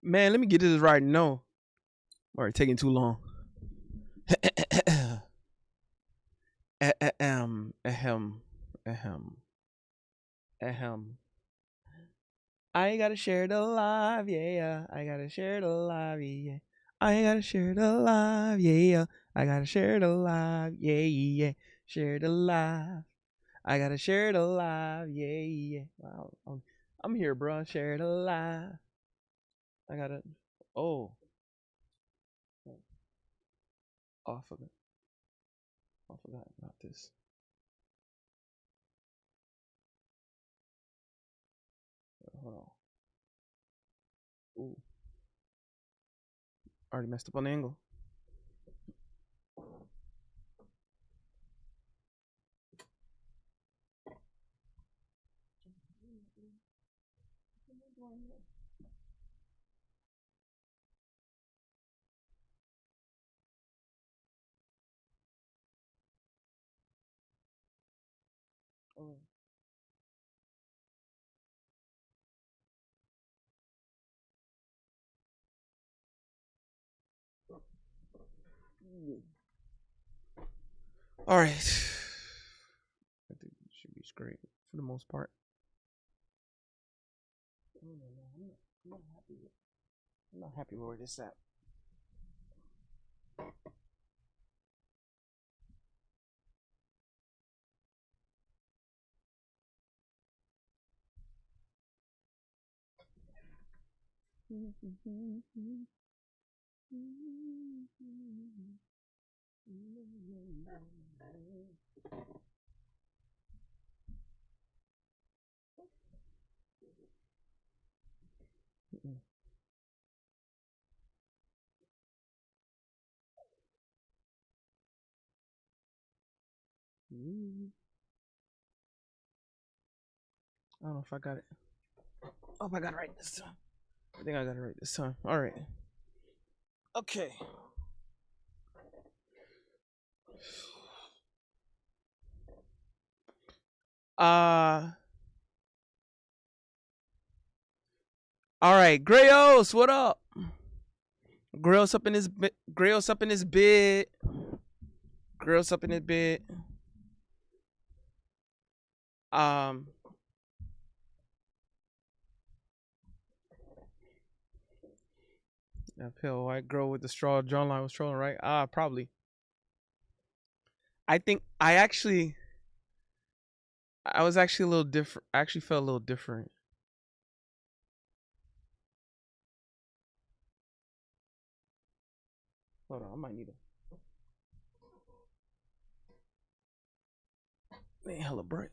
Man, let me get this right. No. All right, taking too long. Ahem. Ahem. Ahem. Ahem. I gotta share the live, yeah. I gotta share the live, yeah. I gotta share the live, yeah. I gotta share the live, yeah, yeah. Share the live. I gotta share the live, yeah, yeah. Wow, I'm here, bro. Share the live. I gotta. Oh, oh, I forgot about this. Hold on. Ooh, already messed up on the angle. Oh. All right. I think it should be straight for the most part. No, I'm not happy with where this at. I don't know if I got it. Oh, I got it right this time. I think I got it right this time. All right. Okay. Uh all right, Grayos, what up? Grills up in his Grills up in his bed. Grills up in his bed. Um that pale white girl with the straw jawline was trolling, right? Probably. I think I was actually a little different. I actually felt a little different. Hold on, I might need a hella break.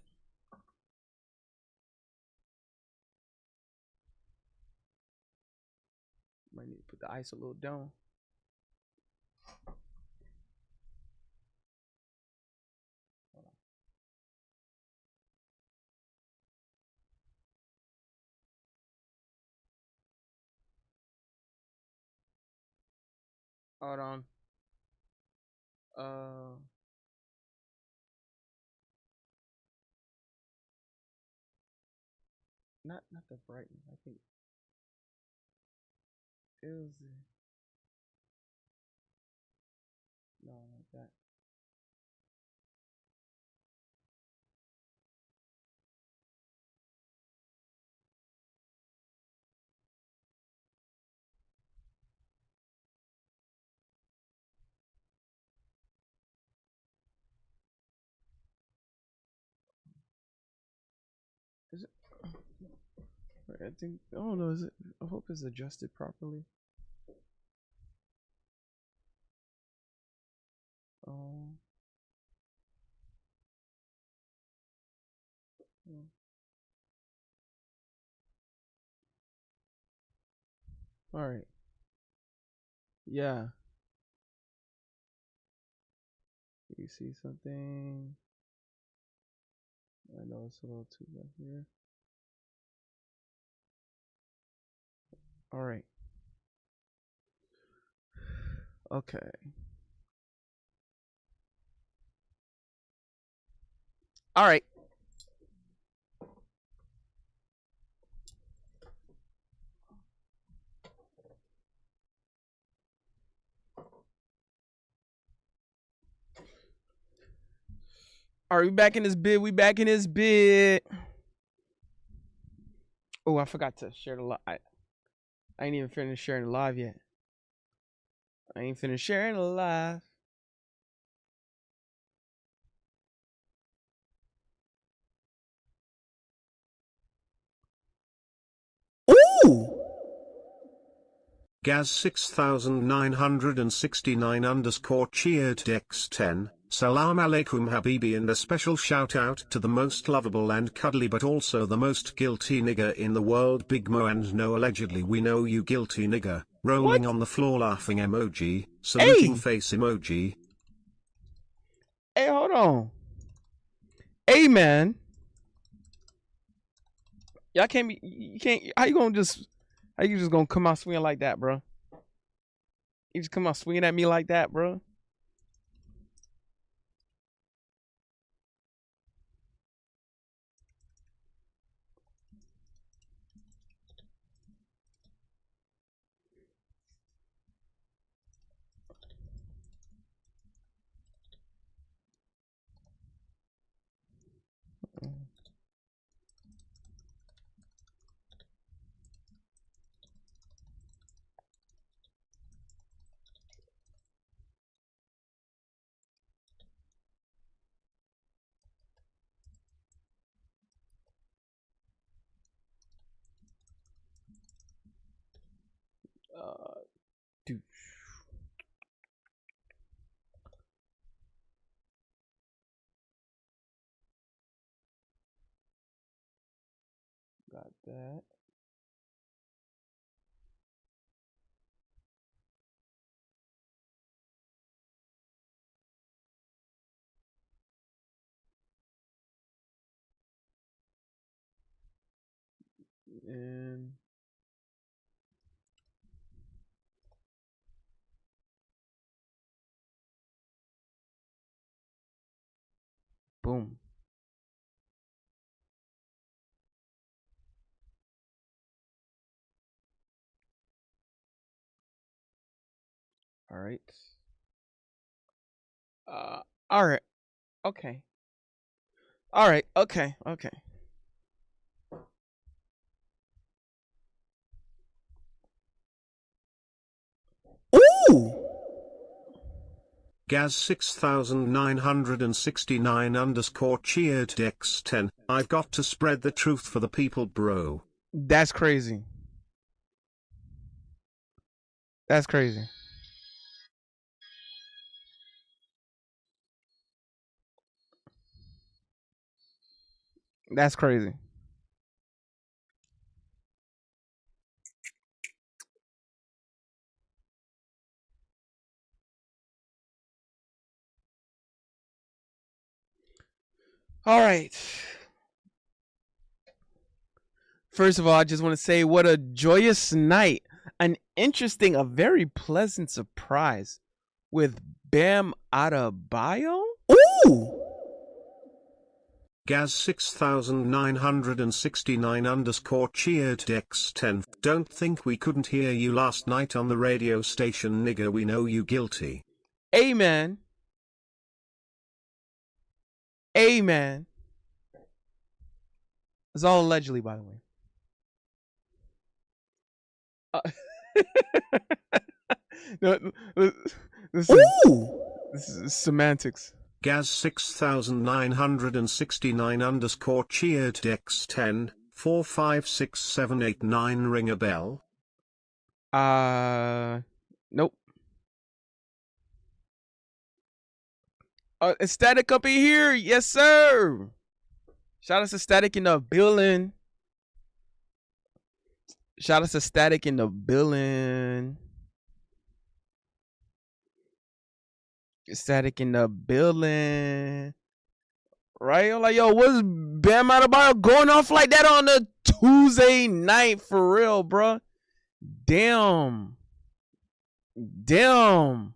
Might need to put the ice a little down. Hold on. Uh, not the brightness. I think it was no like that. Is it? I think I don't know. Is it? I hope it's adjusted properly. Um. All right. Yeah. You see something? I know it's a little too left here. All right. Okay. All right. All right, we back in this bit. We back in this bit. Oh, I forgot to share the live. I ain't even finished sharing the live yet. I ain't finished sharing the live. Ooh! Gaz 6969 underscore cheered Dex 10. Salam alaikum Habibi, and a special shout out to the most lovable and cuddly but also the most guilty nigger in the world, Big Mo, and no, allegedly we know you guilty nigger. Rolling What? on the floor laughing emoji, saluting Hey! face emoji. Hey, hold on. Hey, man. Y'all can't be. You can't. How you just gonna come out swinging like that, bro? You just come out swinging at me like that, bro? Dude. Got that. And boom. All right. All right. Okay. All right. Okay. Okay. Ooh! Gaz 6969 underscore cheered Dex 10. I've got to spread the truth for the people, bro. That's crazy. That's crazy. That's crazy. All right. First of all, I just want to say what a joyous night. An interesting, a very pleasant surprise with Bam Adebayo. Ooh! Gaz 6969 underscore cheered Dex 10. Don't think we couldn't hear you last night on the radio station, nigga, we know you guilty. Amen. Amen. It's all allegedly, by the way. No, this is semantics. Gaz 6969 underscore cheered Dex 10. 456789 ring a bell. Nope. Static up in here, yes sir. Shout out to Static in the building. Shout out to Static in the building. Static in the building. Right? I'm like, yo, what's Bam Adebayo going off like that on a Tuesday night for real, bro? Damn. Damn.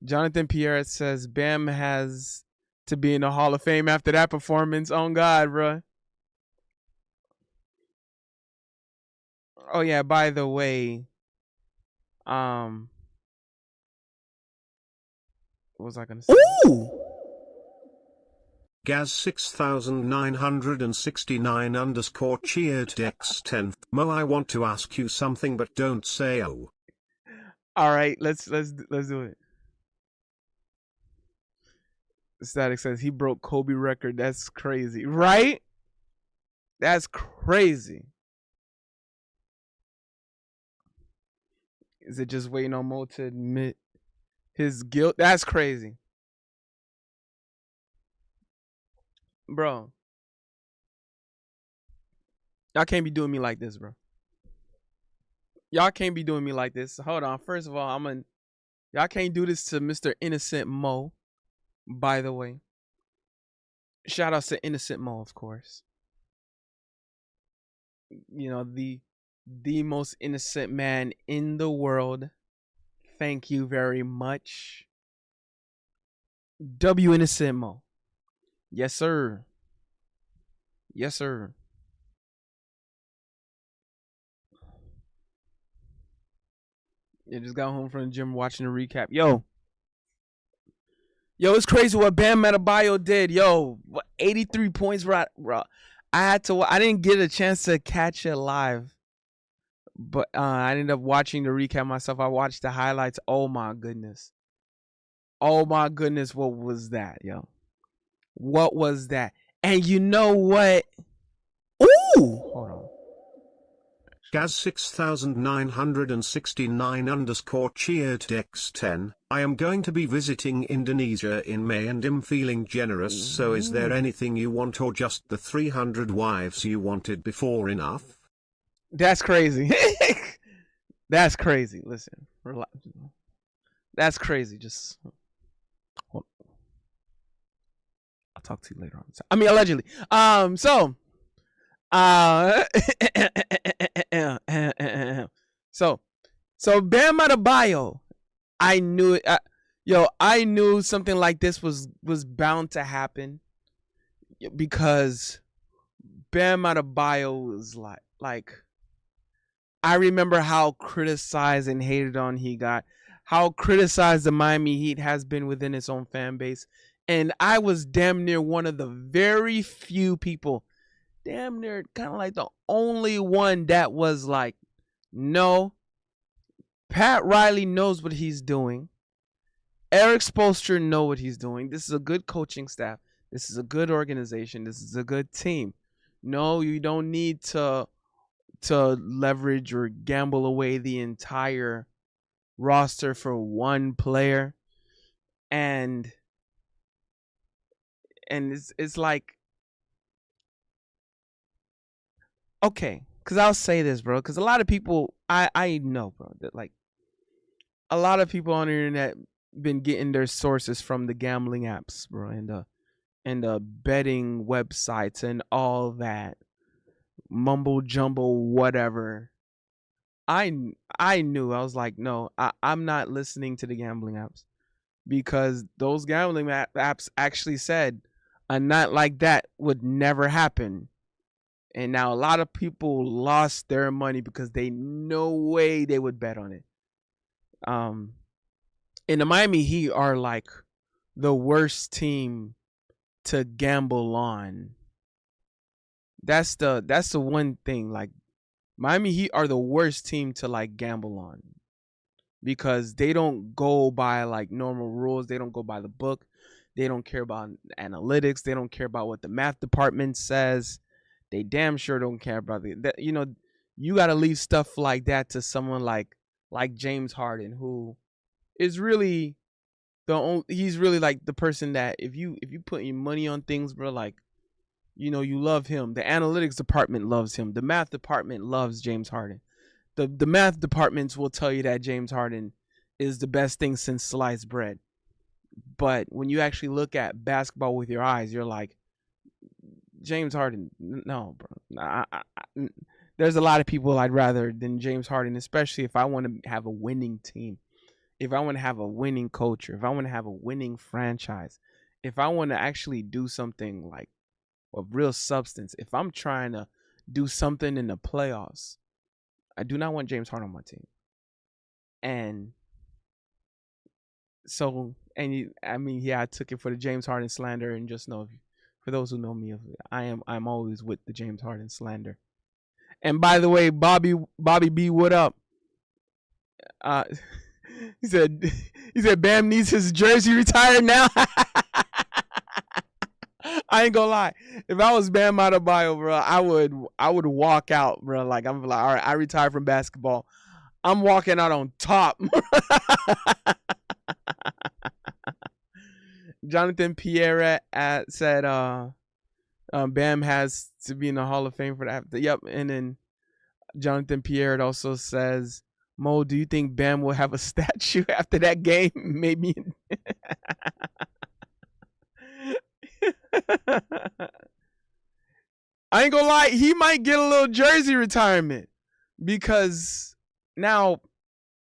Jonathan Pierre says Bam has to be in the Hall of Fame after that performance. On God, bro. Oh yeah, by the way, What was I gonna say? Ooh. Gaz 6969 underscore cheered Dex10. Mo, I want to ask you something, but don't say oh. All right, let's do it. Static says he broke Kobe record. That's crazy, right? That's crazy. Is it just waiting on Mo to admit his guilt? That's crazy, bro. Y'all can't be doing me like this, bro. Y'all can't be doing me like this. Hold on. First of all, y'all can't do this to Mr. Innocent Mo. By the way, shout out to Innocent Mo, of course. You know, the most innocent man in the world. Thank you very much. W Innocent Mo. Yes, sir. Yes, sir. You just got home from the gym watching the recap. Yo, it's crazy what Bam Adebayo did. Yo, 83 points, bro. I didn't get a chance to catch it live, but I ended up watching the recap myself. I watched the highlights. Oh my goodness. Oh my goodness, what was that, yo? What was that? And you know what? Ooh. Hold on. Gaz 6969 underscore cheered Dex10. I am going to be visiting Indonesia in May and am feeling generous, so is there anything you want or just the 300 wives you wanted before enough? That's crazy. That's crazy. Listen, relax. That's crazy. Just hold on. I'll talk to you later on. I mean, allegedly. So Bam Adebayo, I knew it. I knew something like this was bound to happen because Bam Adebayo was like I remember how criticized and hated on he got, how criticized the Miami Heat has been within its own fan base, and I was damn near one of the very few people, damn near kind of like the only one that was like, no, Pat Riley knows what he's doing. Eric Spoelstra knows what he's doing. This is a good coaching staff. This is a good organization. This is a good team. No, you don't need to leverage or gamble away the entire roster for one player. And it's like, okay, because I'll say this, bro, because a lot of people, I know, bro, that like a lot of people on the internet been getting their sources from the gambling apps, bro, and the betting websites and all that mumble jumble whatever. I knew. I was like, no, I'm not listening to the gambling apps because those gambling apps actually said a night like that would never happen. And now a lot of people lost their money because they no way they would bet on it. And the Miami Heat are like the worst team to gamble on. That's the one thing. Like Miami Heat are the worst team to like gamble on because they don't go by like normal rules. They don't go by the book. They don't care about analytics. They don't care about what the math department says. They damn sure don't care about that. You know, you got to leave stuff like that to someone like James Harden, who is really he's really like the person that if you put your money on things, bro, like, you know, you love him. The analytics department loves him. The math department loves James Harden. The math departments will tell you that James Harden is the best thing since sliced bread. But when you actually look at basketball with your eyes, you're like, James Harden, no, bro. There's a lot of people I'd rather than James Harden, especially if I want to have a winning team, if I want to have a winning culture, if I want to have a winning franchise, if I want to actually do something like of real substance, if I'm trying to do something in the playoffs, I do not want James Harden on my team. And so And I mean, yeah, I took it for the James Harden slander, and just know, for those who know me, I'm always with the James Harden slander. And by the way, Bobby B, what up? Uh, he said Bam needs his jersey retired now. I ain't gonna lie. If I was Bam Adebayo, bro, I would walk out, bro. Like I'm like, all right, I retired from basketball. I'm walking out on top. Jonathan Pierre said, Bam has to be in the Hall of Fame for that. Yep. And then Jonathan Pierre also says, Mo, do you think Bam will have a statue after that game? Maybe. I ain't gonna lie, he might get a little jersey retirement, because now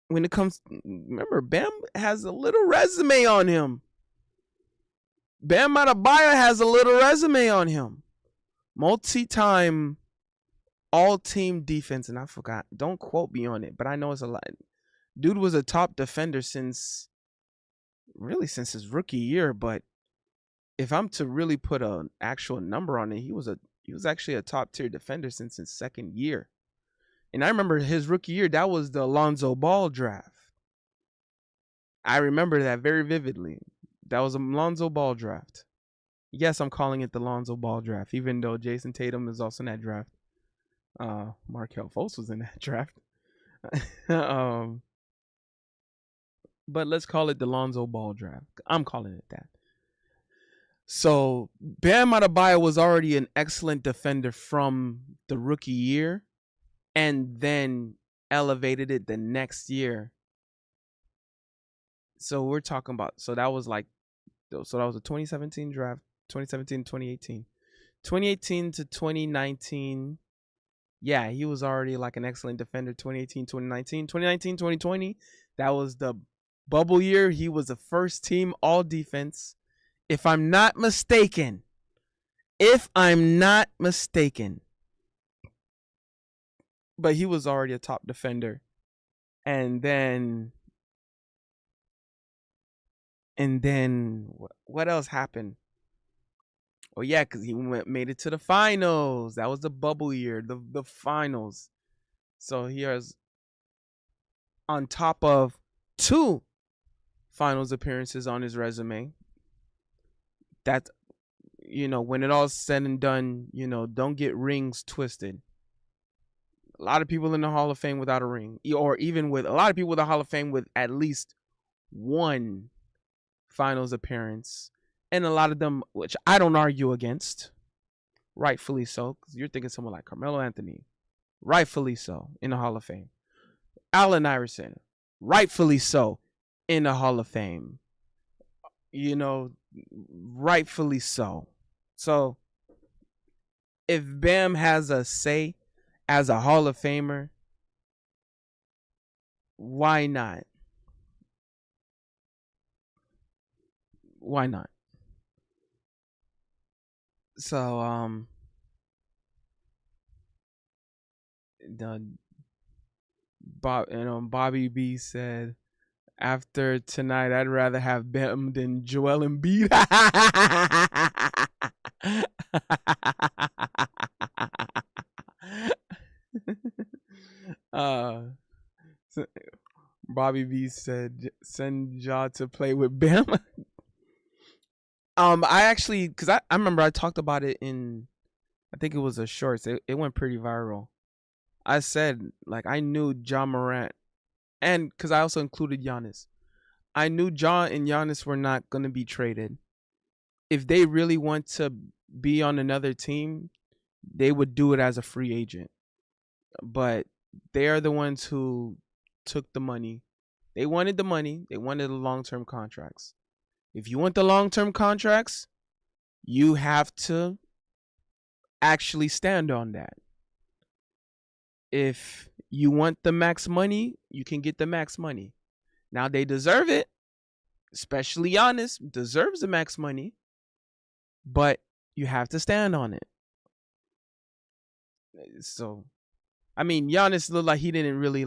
when it comes, remember, Bam has a little resume on him. Bam Adebayo has a little resume on him. Multi-time all-team defense, and I forgot. Don't quote me on it, but I know it's a lot. Dude was a top defender since his rookie year. But if I'm to really put an actual number on it, he was actually a top-tier defender since his second year. And I remember his rookie year, that was the Lonzo Ball draft. I remember that very vividly. That was a Lonzo Ball draft. Yes, I'm calling it the Lonzo Ball draft, even though Jason Tatum is also in that draft. Markelle Fultz was in that draft. But let's call it the Lonzo Ball draft. I'm calling it that. So Bam Adebayo was already an excellent defender from the rookie year, and then elevated it the next year. So we're talking about, so that was a 2017 draft, 2017, 2018. 2018 to 2019, yeah, he was already like an excellent defender. 2018, 2019, 2019, 2020, that was the bubble year. He was the first team all defense, if I'm not mistaken. But he was already a top defender. And then what else happened? Oh yeah, because he made it to the finals. That was the bubble year, the finals. So he has, on top of 2 finals appearances on his resume. That, when it all's said and done, don't get rings twisted. A lot of people in the Hall of Fame without a ring, or even with a lot of people in the Hall of Fame with at least 1 finals appearance, and a lot of them, which I don't argue against, rightfully so, because you're thinking someone like Carmelo Anthony, rightfully so, in the Hall of Fame. Allen Iverson, rightfully so, in the Hall of Fame. Rightfully so. So if Bam has a say as a Hall of Famer, why not? Why not? So Bobby B said, after tonight, I'd rather have Bam than Joel Embiid. Bobby B said, send Ja to play with Bam. I actually, because I remember I talked about it in, I think it was a shorts. It went pretty viral. I said, like, I knew Ja Morant, and because I also included Giannis, I knew Ja and Giannis were not going to be traded. If they really want to be on another team, they would do it as a free agent. But they are the ones who took the money. They wanted the money. They wanted the long-term contracts. If you want the long-term contracts, you have to actually stand on that. If you want the max money, you can get the max money. Now, they deserve it. Especially Giannis deserves the max money. But you have to stand on it. So, I mean, Giannis looked like he didn't really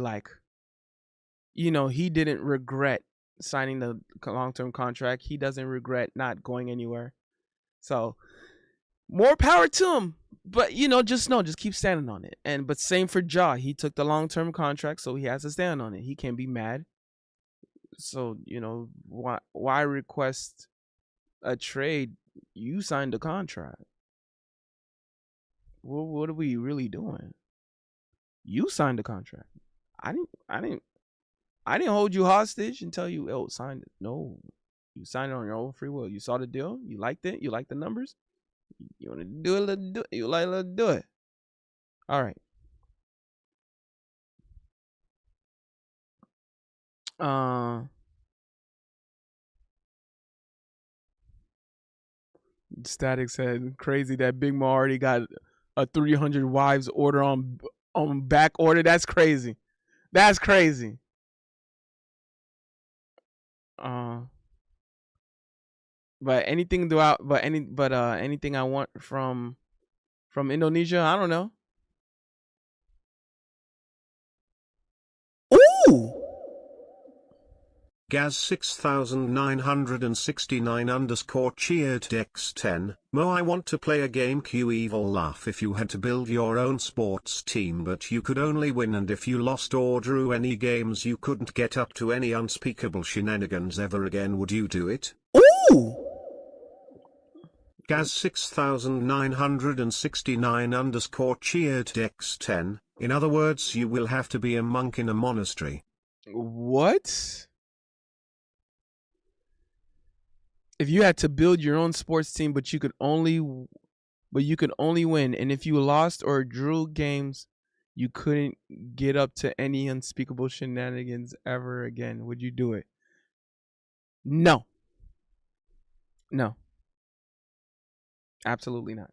he didn't regret signing the long-term contract. He doesn't regret not going anywhere. So more power to him. But just keep standing on it. But same for Ja. He took the long-term contract, so he has to stand on it. He can't be mad. So why request a trade? You signed the contract. Well, what are we really doing? You signed the contract. I didn't hold you hostage and tell you, oh, sign it. No, you signed it on your own free will. You saw the deal. You liked it. You liked the numbers. You want to do it? Let's do it. You like, let's do it. All right. Static said, crazy that Big Mo already got a 300 wives order on back order. That's crazy. That's crazy. But anything anything I want from Indonesia, I don't know. Ooh. Gaz 6969 underscore cheered X10. Mo, I want to play a game. Q evil laugh. If you had to build your own sports team but you could only win, and if you lost or drew any games you couldn't get up to any unspeakable shenanigans ever again, would you do it? Ooh. Gaz 6969 underscore cheered X10. In other words, you will have to be a monk in a monastery. What? If you had to build your own sports team, but you could only win, and if you lost or drew games, you couldn't get up to any unspeakable shenanigans ever again, would you do it? No. No. Absolutely not.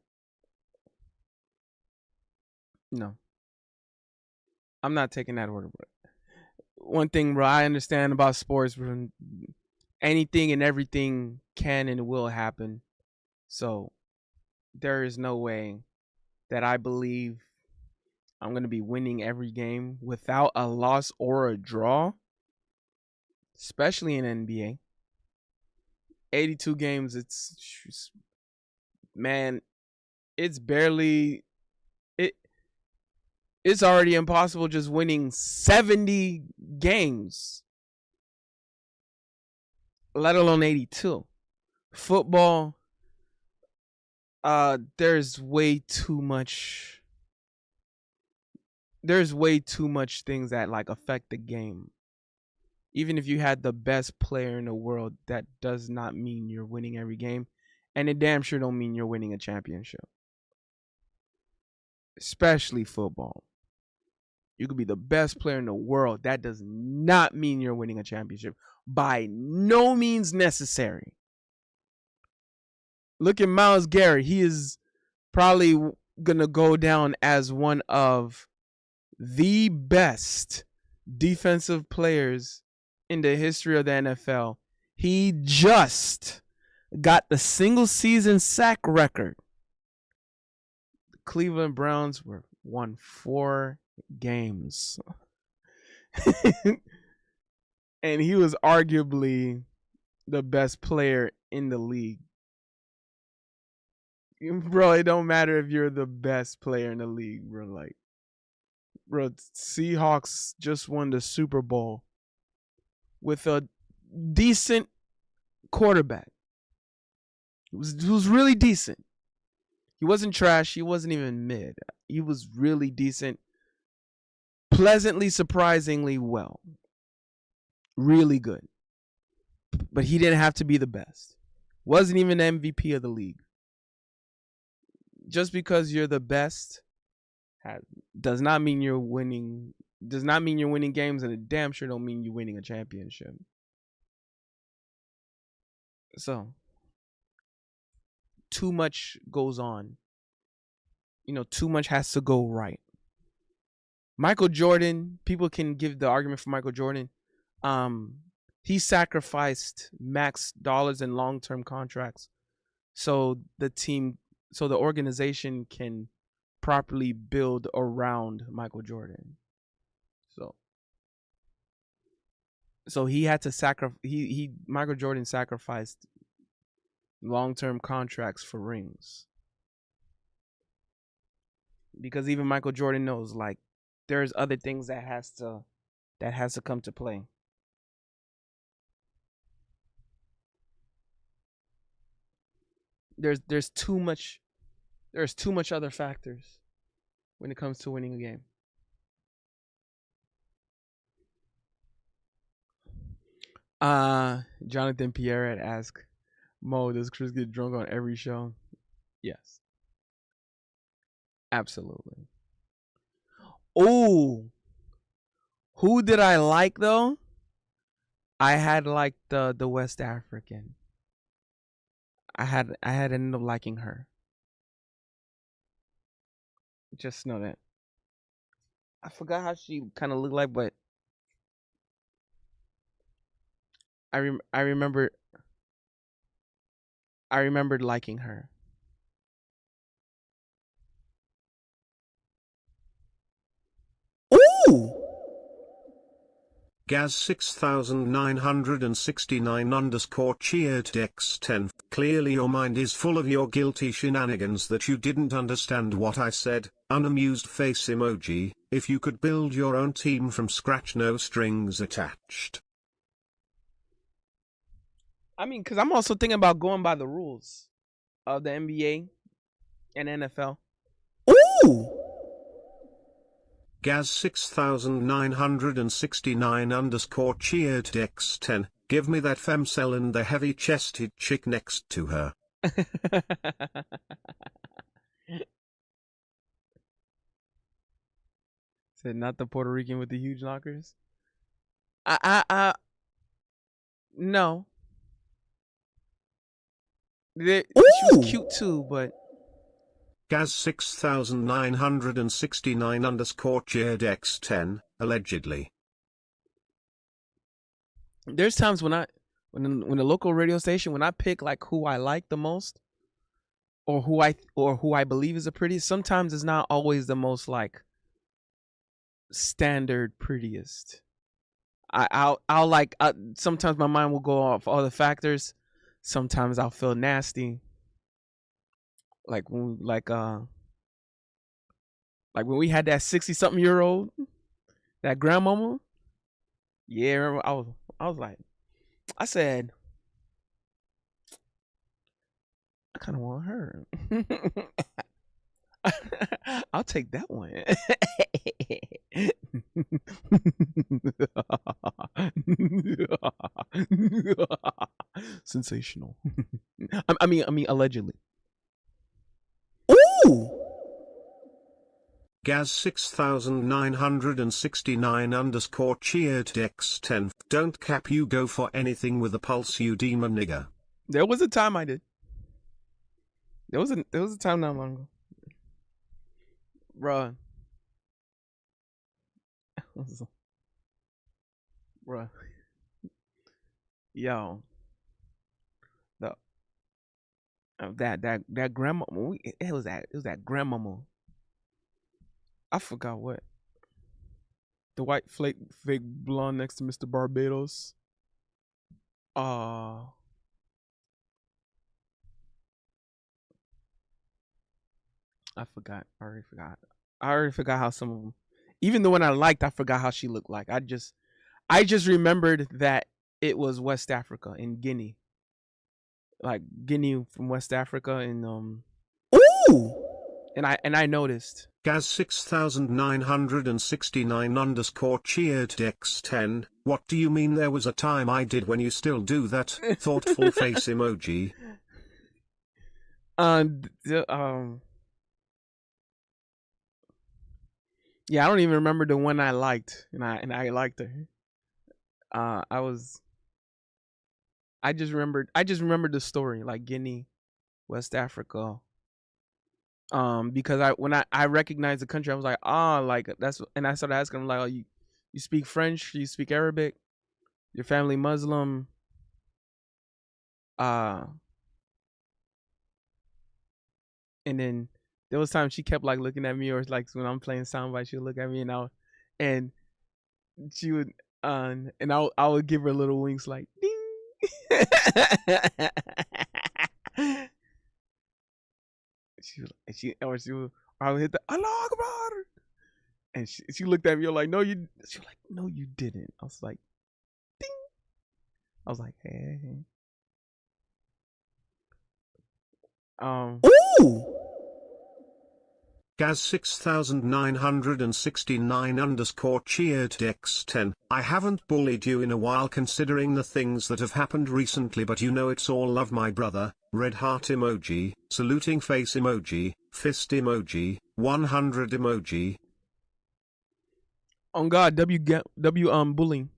No. I'm not taking that order, bro. One thing, bro, I understand about sports, bro, anything and everything can and will happen. So there is no way that I believe I'm going to be winning every game without a loss or a draw, especially in NBA. 82 games, man, it's barely it's already impossible just winning 70 games, let alone 82. Football, there's way too much things that like affect the game. Even if you had the best player in the world, that does not mean you're winning every game, and it damn sure don't mean you're winning a championship. Especially football. You could be the best player in the world. That does not mean you're winning a championship. By no means necessary. Look at Myles Garrett. He is probably going to go down as one of the best defensive players in the history of the NFL. He just got the single season sack record. The Cleveland Browns won 4 games. And he was arguably the best player in the league. Bro, it don't matter if you're the best player in the league, bro. Like, bro, Seahawks just won the Super Bowl with a decent quarterback. He was really decent. He wasn't trash. He wasn't even mid. He was really decent. Pleasantly, surprisingly well. Really good. But he didn't have to be the best. Wasn't even the MVP of the league. Just because you're the best does not mean you're winning. Does not mean you're winning games, and it damn sure don't mean you're winning a championship. So, too much goes on. Too much has to go right. Michael Jordan, people can give the argument for Michael Jordan. He sacrificed max dollars in long-term contracts so the organization can properly build around Michael Jordan. So he had to sacrifice. Michael Jordan sacrificed long-term contracts for rings because even Michael Jordan knows like there's other things that has to come to play. There's too much other factors when it comes to winning a game. Jonathan Pierre had asked Mo, does Chris get drunk on every show? Yes, absolutely. Oh, who did I like though? I had liked the West African. I had ended up liking her. Just know that. I forgot how she kind of looked like, but I remember I remembered liking her. Ooh! Gaz 6969 underscore cheered X10. Clearly your mind is full of your guilty shenanigans that you didn't understand what I said. Unamused face emoji. If you could build your own team from scratch, no strings attached. I mean, because I'm also thinking about going by the rules of the NBA and NFL. Ooh! Gaz 6969 underscore cheered X10. Give me that femcel and the heavy chested chick next to her. Said not the Puerto Rican with the huge knockers. I no. She was cute too, but Gaz 6969 underscore cheered X10, allegedly. there's times when when the local radio station when I pick like who I like the most or who I believe is the prettiest, sometimes it's not always the most like standard prettiest. I'll like sometimes my mind will go off all the factors. Sometimes I'll feel nasty. Like when like when we had that 60-something-year-old, that grandmama. Yeah, remember I was like I said I kind of want her. I'll take that one. Sensational. I mean, allegedly. Ooh! Gaz 6969 underscore cheered X10. Don't cap, you go for anything with a pulse, you demon nigga. There was a time I did. There was a time not long ago, bruh. Bruh, yo, the that grandma. It was that grandmama. I forgot what the white fake blonde next to Mr. Barbados. Uh I forgot. I already forgot how some of them. Even the one I liked, I forgot how she looked like. I just remembered that it was West Africa in Guinea, like Guinea from West Africa, Ooh! and I noticed. Gaz 6969 underscore cheered X10. What do you mean there was a time I did when you still do that? Thoughtful face emoji. Yeah, I don't even remember the one I liked, and I liked her. I just remembered the story, like Guinea, West Africa. Because I recognized the country, I was like, like that's, and I started asking them like, oh, you speak French, you speak Arabic, your family Muslim, uh, and then there was times she kept like looking at me, or like when I'm playing soundbite, she'd look at me and she would And I would give her little winks like ding. I would hit the Allah Akbar, and she looked at me like, no, you. She was like, no, you didn't. I was like, ding. I was like, hey. Ooh. Gaz 6969 underscore cheered X10. I haven't bullied you in a while considering the things that have happened recently, but you know it's all love, my brother. Red heart emoji, saluting face emoji, fist emoji, 100 emoji. On God, bullying.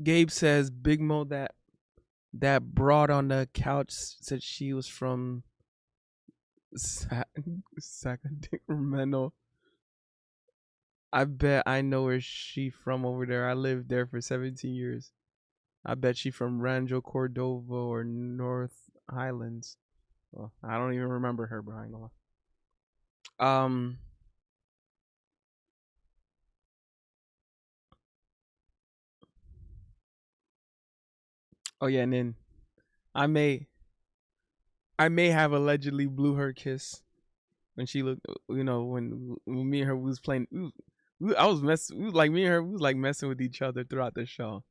Gabe says Big Mo that broad on the couch said she was from Sacramento. I bet I know where she from over there. I lived there for 17 years. I bet she from Rancho Cordova or North Highlands. Well, I don't even remember her, bro. I ain't gonna lie. Oh yeah, and then I may have allegedly blew her kiss when she looked. You know, when me and her was playing. I was messing. Like me and her, we was like messing with each other throughout the show,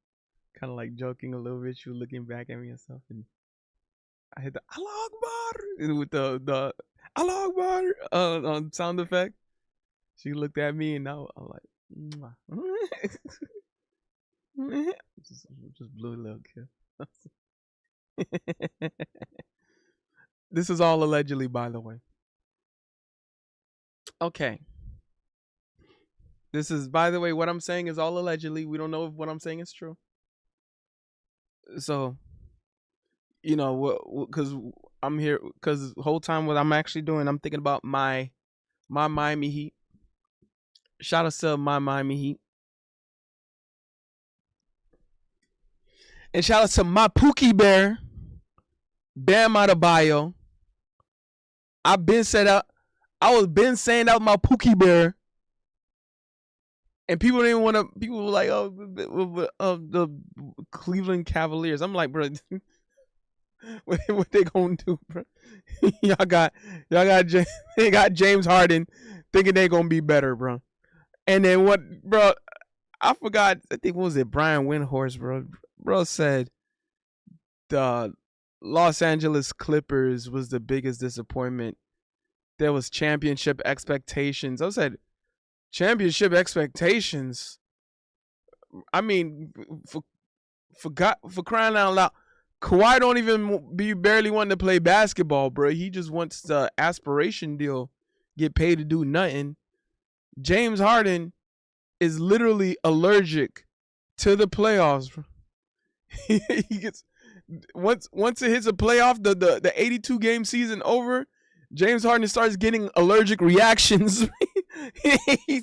kind of like joking a little bit. She was looking back at me and stuff, and I hit the Allah Akbar and with the Allah Akbar sound effect. She looked at me and now I'm like, just blew a little kiss. This is all allegedly, by the way. Okay. This is, by the way, what I'm saying is all allegedly. We don't know if what I'm saying is true. So, you know, because I'm here, because the whole time what I'm actually doing, I'm thinking about my Miami Heat. Shout out to my Miami Heat. And shout out to my Pookie Bear, Bam ADEBAYO. I've been set up. I was been saying that was my Pookie Bear. And people didn't want to. People were like, "Oh, the Cleveland Cavaliers." I'm like, bro, what they gonna do, bro? y'all got they got James Harden thinking they gonna be better, bro. And then what, bro? I forgot. I think what was it, Brian Windhorst, bro? Bro said the Los Angeles Clippers was the biggest disappointment. There was championship expectations. I said, championship expectations. I mean, for crying out loud, Kawhi don't even be barely wanting to play basketball, bro. He just wants the aspiration deal, get paid to do nothing. James Harden is literally allergic to the playoffs, bro. He gets once it hits a playoff, the 82 game season over, James Harden starts getting allergic reactions. he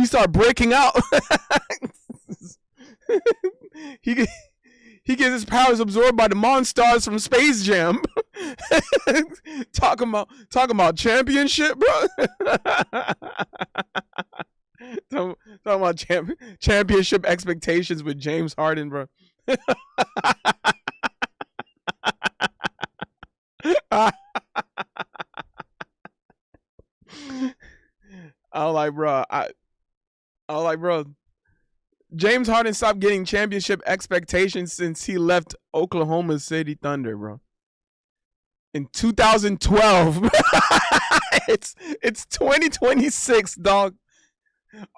start breaking out. he gets his powers absorbed by the Monstars from Space Jam. talking about championship, bro. talking about championship expectations with James Harden, bro. I was like, bro, James Harden stopped getting championship expectations since he left Oklahoma City Thunder, bro. In 2012. It's 2026, dog.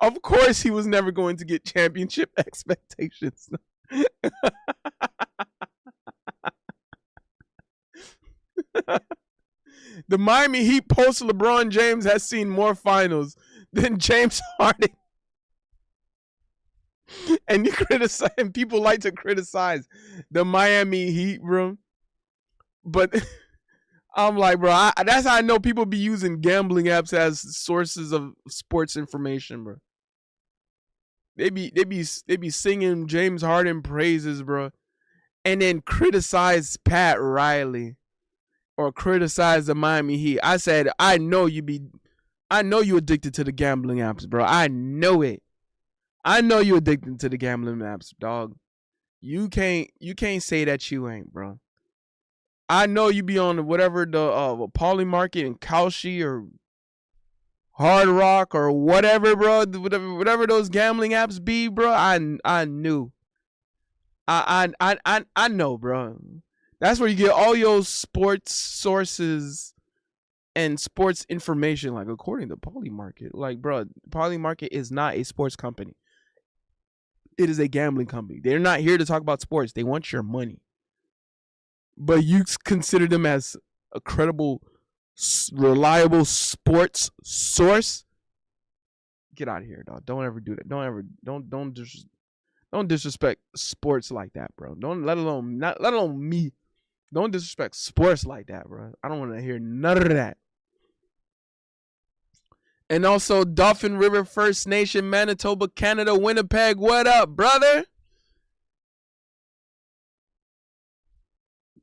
Of course he was never going to get championship expectations. The Miami Heat post LeBron James has seen more finals than James Harden. And people like to criticize the Miami Heat, bro. But I'm like, bro, that's how I know people be using gambling apps as sources of sports information, bro. They be singing James Harden praises, bro, and then criticize Pat Riley or criticize the Miami Heat. I said, I know you be I know you addicted to the gambling apps, bro. I know it. I know you addicted to the gambling apps, dog. You can't say that you ain't, bro. I know you be on whatever the Poly Market and Kalshi or Hard Rock or whatever, bro. Whatever those gambling apps be, bro. I knew. I know, bro. That's where you get all your sports sources and sports information, like according to Poly Market. Like, bro, Poly Market is not a sports company. It is a gambling company. They're not here to talk about sports. They want your money. But you consider them as a credible, reliable sports source? Get out of here, dog. Don't ever do that. Don't disrespect sports like that, bro. Don't let alone me. Don't disrespect sports like that, bro. I don't want to hear none of that. And also Dauphin River First Nation, Manitoba, Canada, Winnipeg. What up, brother?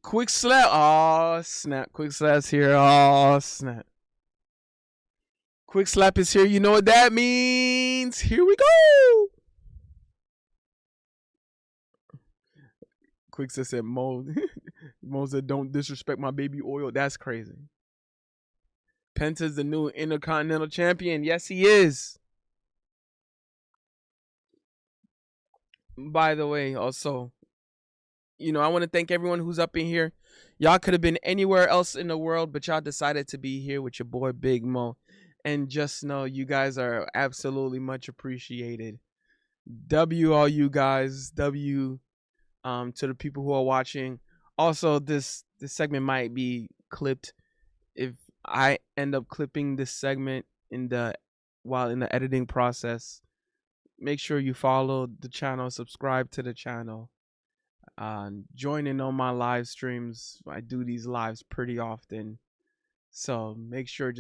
Quick Slap. Oh, snap. Quick Slap's here. Oh, snap. Quick Slap is here. You know what that means. Here we go. Quick Slap said, Mo said, don't disrespect my baby oil. That's crazy. Penta's the new Intercontinental Champion. Yes, he is. By the way, also, I want to thank everyone who's up in here. Y'all could have been anywhere else in the world, but y'all decided to be here with your boy Big Mo. And just know you guys are absolutely much appreciated. W all you guys. W to the people who are watching. Also, this segment might be clipped. If I end up clipping this segment while in the editing process, make sure you follow the channel, subscribe to the channel, join in on my live streams. I do these lives pretty often, so make sure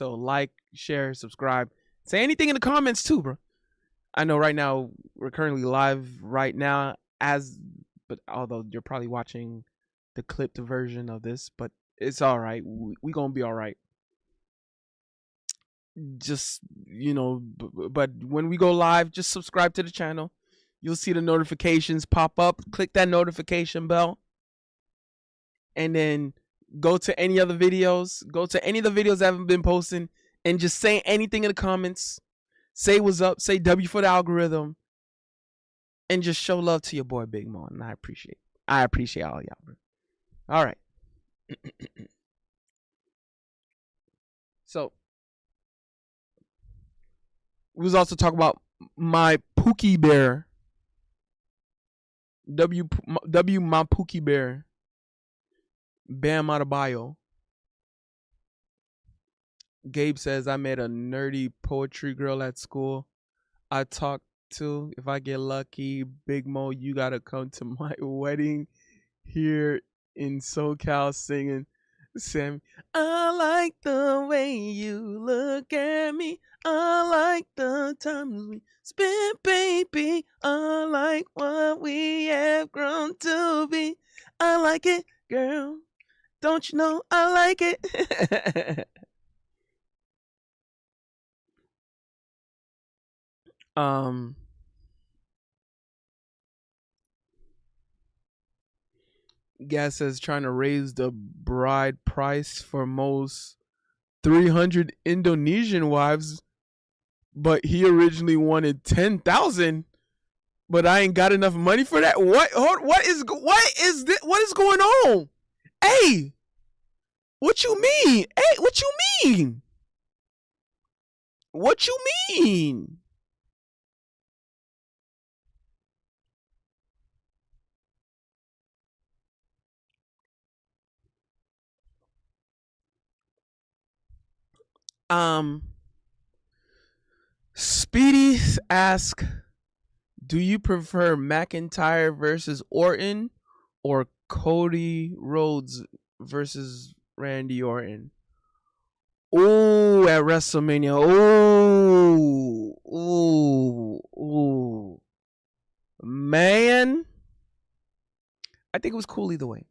like, share, subscribe, say anything in the comments too, bro. I know right now we're currently live right now, but although you're probably watching the clipped version of this, but it's all right. We gonna be all right. Just but when we go live, just subscribe to the channel. You'll see the notifications pop up. Click that notification bell, and then go to any other videos. Go to any of the videos I haven't been posting, and just say anything in the comments. Say what's up. Say W for the algorithm, and just show love to your boy Big Mo. And I appreciate all y'all, bro. All right. So we was also talking about my Pookie Bear. W my Pookie Bear. Bam ADEBAYO. Gabe says, I met a nerdy poetry girl at school I talked to. If I get lucky, Big Mo, you gotta come to my wedding here in SoCal singing. Sammy, I like the way you look at me. I like the times we spent, baby. I like what we have grown to be. I like it, girl. Don't you know I like it? Gas says trying to raise the bride price for most 300 Indonesian wives, but he originally wanted 10,000. But I ain't got enough money for that. What is going on? Hey, what you mean? Hey, what you mean? What you mean? Speedy ask, do you prefer McIntyre versus Orton or Cody Rhodes versus Randy Orton? Oh, at WrestleMania. Oh, man. I think it was cool either way.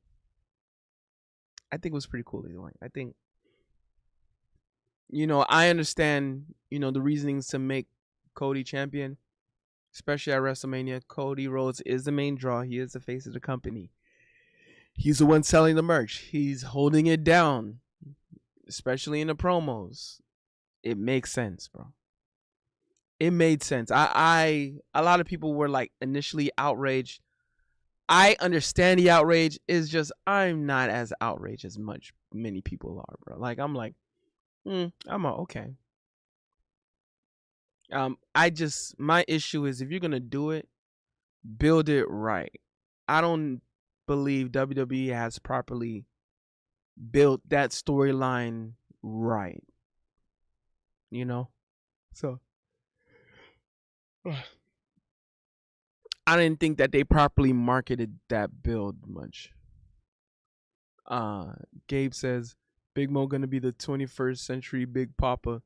I think it was pretty cool either way. I think I understand, the reasonings to make Cody champion, especially at WrestleMania. Cody Rhodes is the main draw. He is the face of the company. He's the one selling the merch. He's holding it down, especially in the promos. It makes sense, bro. It made sense. A lot of people were like initially outraged. I understand the outrage. It's just I'm not as outraged as many people are, bro. Like I'm like, okay. My issue is if you're gonna do it, build it right. I don't believe WWE has properly built that storyline right. So I didn't think that they properly marketed that build much. Gabe says Big Mo gonna be the 21st century Big Papa.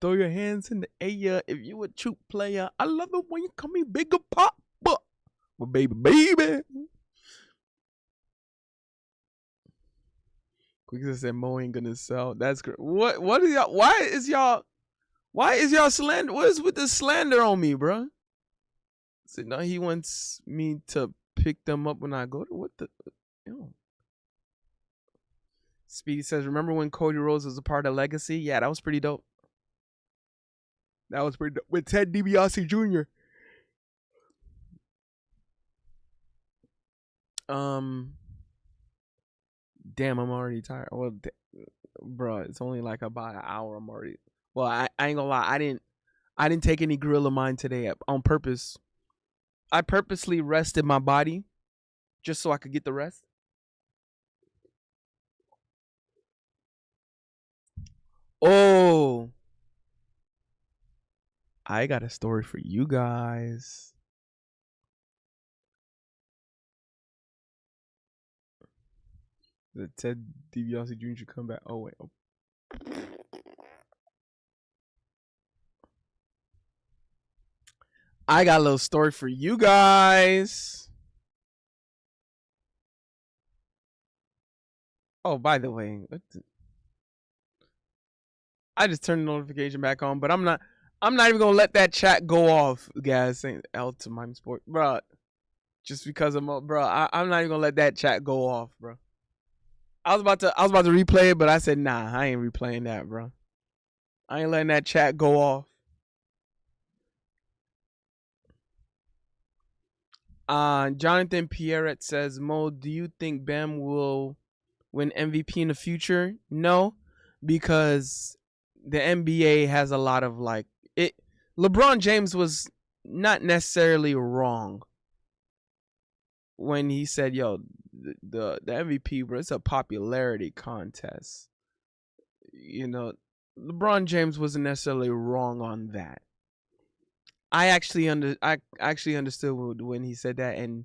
Throw your hands in the air if you a true player. I love it when you call me Bigger Papa. Well, baby. Quick said Mo ain't gonna sell. That's great. What are y'all? Why is y'all slander? What is with the slander on me, bro? So now he wants me to pick them up when I go to what the. Speedy says, remember when Cody Rhodes was a part of Legacy? Yeah, that was pretty dope. That was pretty dope. With Ted DiBiase Jr. Damn, I'm already tired. Well, bro, it's only like about an hour. I'm already. Well, I ain't gonna lie. I didn't take any Gorilla Mind today on purpose. I purposely rested my body just so I could get the rest. Oh, I got a story for you guys. The Ted DiBiase Jr. should come back. Oh wait. Oh. I got a little story for you guys. Oh, by the way, I just turned the notification back on, but I'm not even gonna let that chat go off, guys. Saying L to my sport, bro. Just because I'm bro, I'm not even gonna let that chat go off, bro. I was about to replay it, but I said nah, I ain't replaying that, bro. I ain't letting that chat go off. Jonathan Pierrette says, Mo, do you think Bam will win MVP in the future? No, because the NBA has a lot of like it. LeBron James was not necessarily wrong when he said, "Yo, the MVP, bro, it's a popularity contest." LeBron James wasn't necessarily wrong on that. I actually understood when he said that, and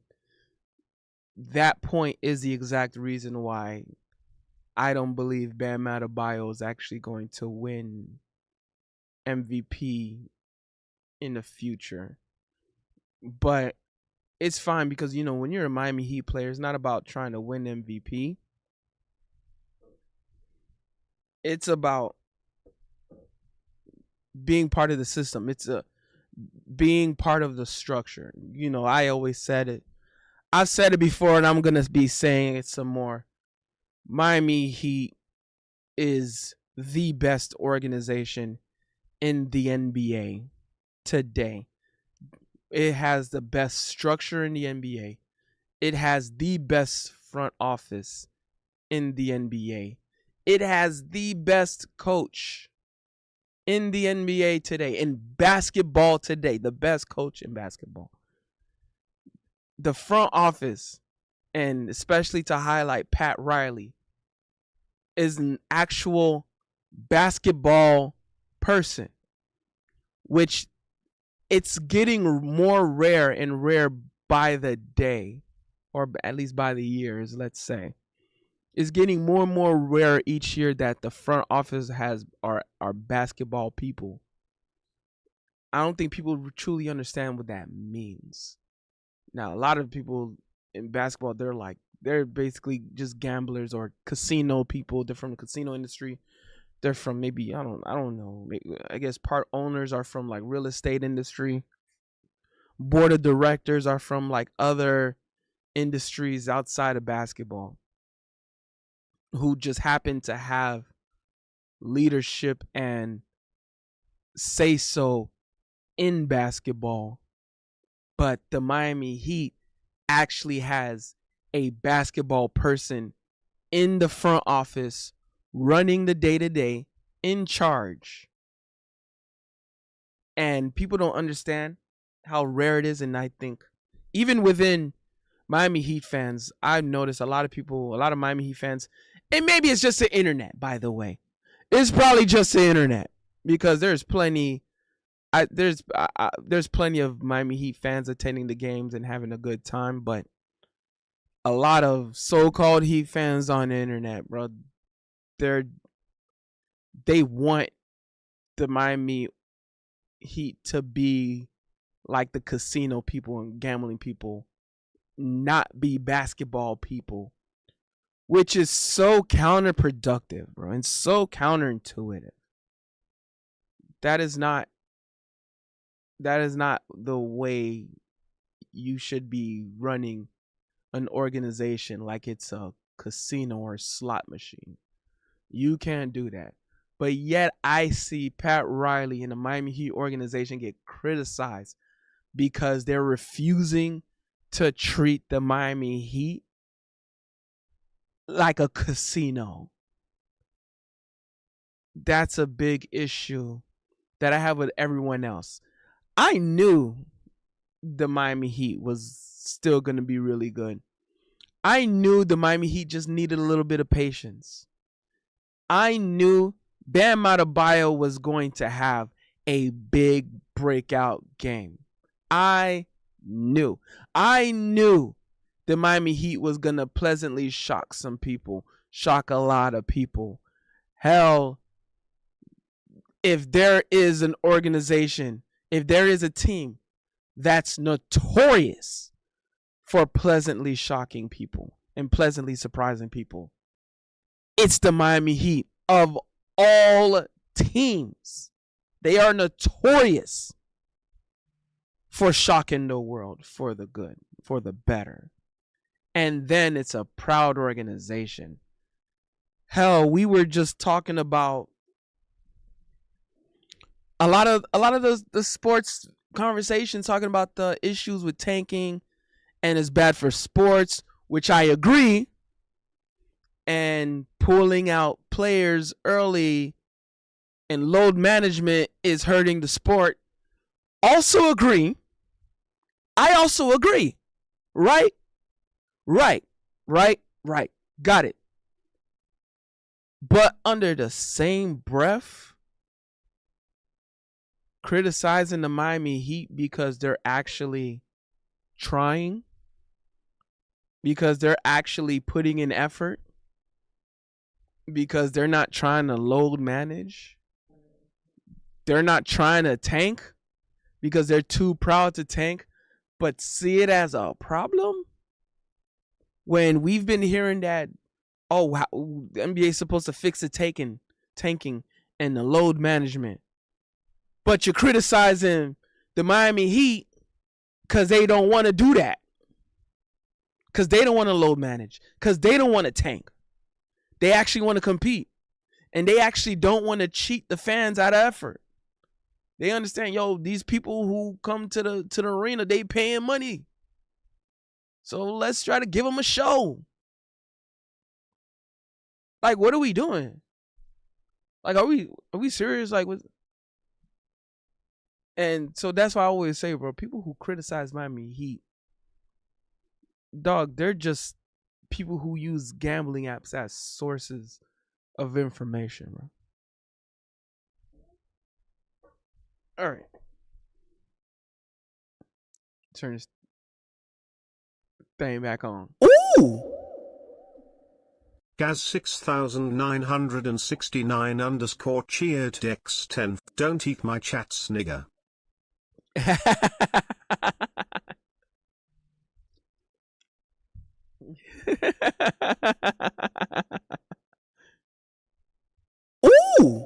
that point is the exact reason why I don't believe Bam Adebayo is actually going to win MVP in the future. But it's fine because when you're a Miami Heat player, it's not about trying to win MVP. It's about being part of the system. It's being part of the structure. I always said it. I've said it before, and I'm gonna be saying it some more. Miami Heat is the best organization in the NBA today. It has the best structure in the NBA. It has the best front office in the NBA. It has the best coach in the NBA today, in basketball today, the best coach in basketball. The front office, and especially to highlight Pat Riley, is an actual basketball person, which it's getting more rare and rare by the day, or at least by the years, let's say. It's getting more and more rare each year that the front office are basketball people. I don't think people truly understand what that means. Now, a lot of people in basketball, they're basically just gamblers or casino people. They're from the casino industry. they're from maybe I don't know. I guess part owners are from like real estate industry. Board of directors are from like other industries outside of basketball who just happen to have leadership and say so in basketball. But the Miami Heat actually has a basketball person in the front office running the day to day in charge. And people don't understand how rare it is. And I think even within Miami Heat fans, I've noticed a lot of Miami Heat fans, and maybe it's just the internet, by the way. It's probably just the internet because there's plenty there's plenty of Miami Heat fans attending the games and having a good time, but a lot of so-called Heat fans on the internet, bro, they want the Miami Heat to be like the casino people and gambling people, not be basketball people, which is so counterproductive, bro, and so counterintuitive. That is not the way you should be running an organization like it's a casino or slot machine. You can't do that. But yet I see Pat Riley and the Miami Heat organization get criticized because they're refusing to treat the Miami Heat like a casino. That's a big issue that I have with everyone else. I knew the Miami Heat was still going to be really good. I knew the Miami Heat just needed a little bit of patience. I knew Bam Adebayo was going to have a big breakout game. I knew the Miami Heat was going to pleasantly shock some people, shock a lot of people. Hell, if there is an organization, if there is a team that's notorious for pleasantly shocking people and pleasantly surprising people, it's the Miami Heat. Of all teams, they are notorious for shocking the world for the good, for the better. And then it's a proud organization. Hell, we were just talking about a lot of the sports conversations talking about the issues with tanking and it's bad for sports, which I agree. And pulling out players early and load management is hurting the sport. Also agree. I also agree. Right? Got it. But under the same breath, criticizing the Miami Heat because they're actually trying, because they're actually putting in effort, because they're not trying to load manage, they're not trying to tank because they're too proud to tank, but see it as a problem when we've been hearing that, oh, wow, the NBA is supposed to fix the tanking and the load management. But you're criticizing the Miami Heat because they don't want to do that. Because they don't want to load manage. Because they don't want to tank. They actually want to compete. And they actually don't want to cheat the fans out of effort. They understand, yo, these people who come to the arena, they paying money. So let's try to give them a show. Like, what are we doing? Like, are we serious? Like, what? And so that's why I always say, bro, people who criticize Miami Heat, dog, they're just people who use gambling apps as sources of information, bro. All right. Turn this thing back on. Ooh! Gaz 6969 _ cheered X10. Don't eat my chats, nigga. Ooh!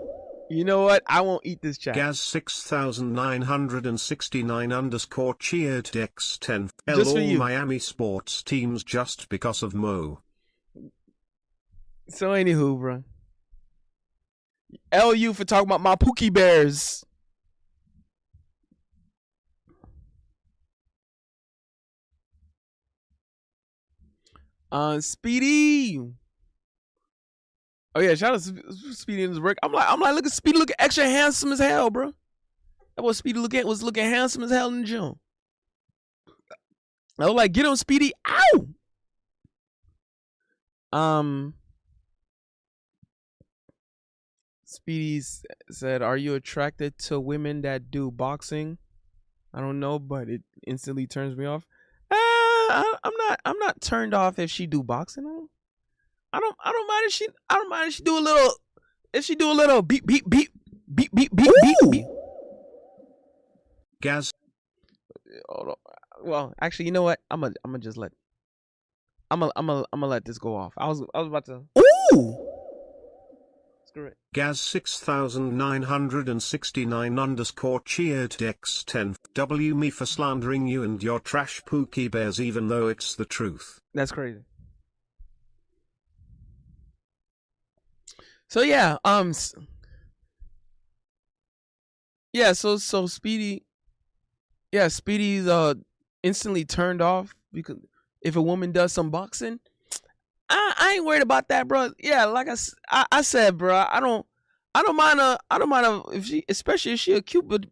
know what? I won't eat this chat. Gaz 6969 underscore cheered X10. Just for all you. Miami sports teams just because of Mo. So anywho, bro. LU for talking about my Pookie Bears. Speedy. Oh yeah, shout out to Speedy in his work. I'm like, look at Speedy looking extra handsome as hell, bro. That was Speedy was looking handsome as hell in the gym. I was like, get on Speedy. Ow. Speedy said, "Are you attracted to women that do boxing?" I don't know, but it instantly turns me off. I'm not turned off if she do boxing. I don't mind if she do a little beep beep beep beep beep beep beep beep. Gaz. Well, actually, you know what? I'm gonna just let this go off. I was about to. Ooh. Screw it. Gaz 6969 underscore cheered X10. W me for slandering you and your trash Pookie Bears even though it's the truth. That's crazy. So yeah, so Speedy, yeah, Speedy's instantly turned off because if a woman does some boxing, I ain't worried about that, bro. Yeah, like I said, bro, I don't mind if she, especially if she a cute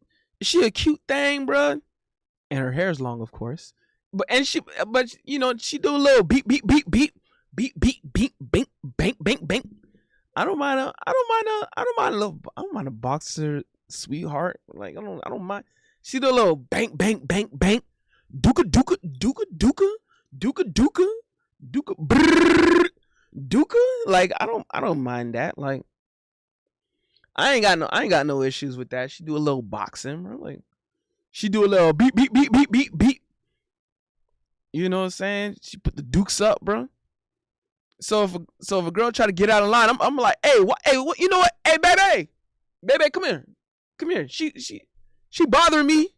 thing, bro, and her hair's long, of course. But you know, she do a little beep beep beep beep beep beep beep bink bank bank bank. I don't mind a boxer sweetheart. Like I don't mind. She do a little bank bank bank bank, duka duka duka duka duka duka duka brrr, duka. Like I don't mind that. Like I ain't got no issues with that. She do a little boxing, bro. Like she do a little beep beep beep beep beep beep. You know what I'm saying? She put the dukes up, bro. So if a girl try to get out of line, I'm like, hey, what, you know what? Hey, baby, come here. She bothering me,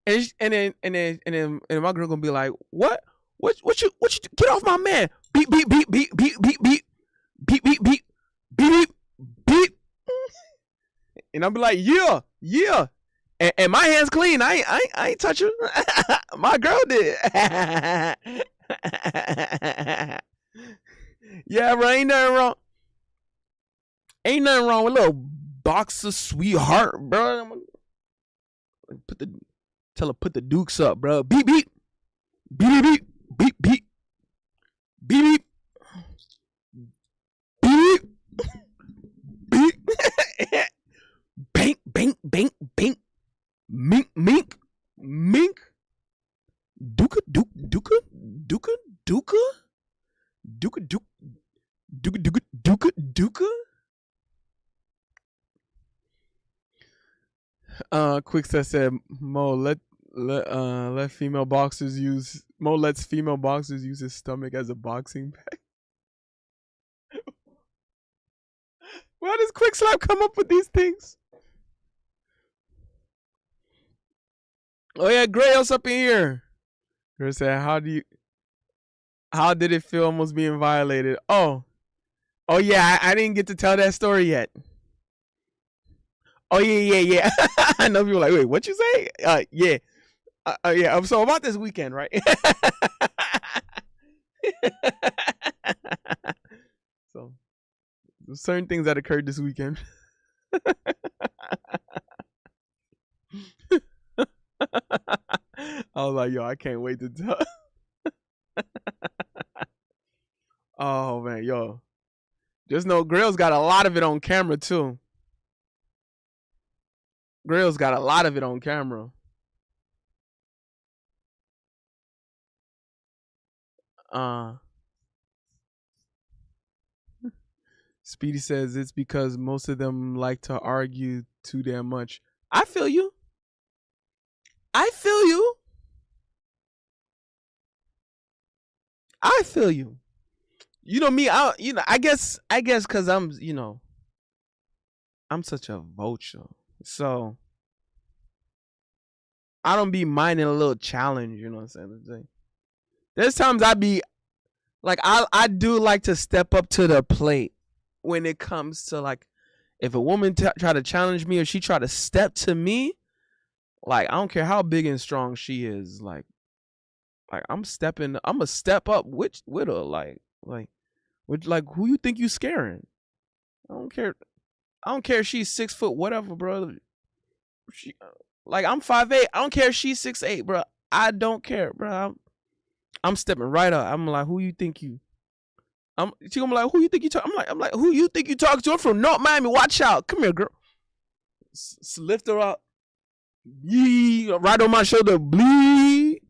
and then my girl gonna be like, what you get off my man? Beep beep beep beep beep beep beep beep beep beep beep beep, and I'll be like, yeah, and my hands clean. I ain't touch her. My girl did. Yeah, bro, ain't nothing wrong. Ain't nothing wrong with a little boxer sweetheart, bro. Tell her put the dukes up, bro. Beep beep, beep beep beep beep beep beep beep beep. Bank bank bank bank. Mink mink mink. Duka duka duka duka duka. Duka duka duka duka duka duka. Quickset said Mo let female boxers use Mo lets female boxers use his stomach as a boxing bag. Why does Quickslap come up with these things? Oh yeah, Grayos up in here. Gray said, how did it feel almost being violated? Oh yeah, I didn't get to tell that story yet. Oh yeah. I know people are like, wait, what you say? Yeah. Yeah. So about this weekend, right? So certain things that occurred this weekend. I was like, yo, I can't wait to tell. Oh man, yo. Just know Grail's got a lot of it on camera too. Grail's got a lot of it on camera. Speedy says it's because most of them like to argue too damn much. I feel you. I feel you. You know me, I guess cause I'm, I'm such a vulture. So I don't be minding a little challenge, you know what I'm saying? There's times I be like I do like to step up to the plate when it comes to like if a woman try to challenge me or she try to step to me, like I don't care how big and strong she is, like I'm a step up with her, like who you think you scaring? I don't care. I don't care if she's 6 foot, whatever, bro. She, like I'm 5'8". I don't care if she's 6'8", bro. I don't care, bro. I'm stepping right up. I'm like, who you think you? She gonna be like, who you think you talk? I'm like, who you think you talking to? I'm from North Miami. Watch out. Come here, girl. Lift her up. Yee, right on my shoulder. Bleed.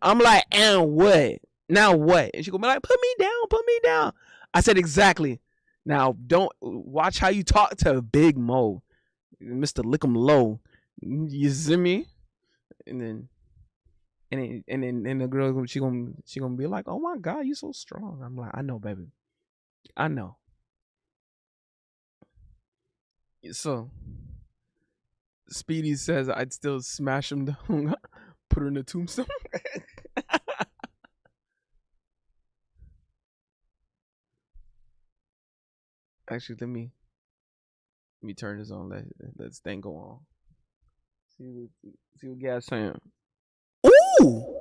I'm like, and what? Now what? And she gonna be like, put me down. Put me down. I said exactly. Now don't watch how you talk to Big Mo, Mr. Lick'em Low. You see me? And then the girl she gonna be like, oh my god, you so strong. I'm like, I know, baby, I know. So Speedy says I'd still smash him down, put her in a tombstone. Actually, let me turn this on. Let this thing go on. See what Gas saying. Ooh.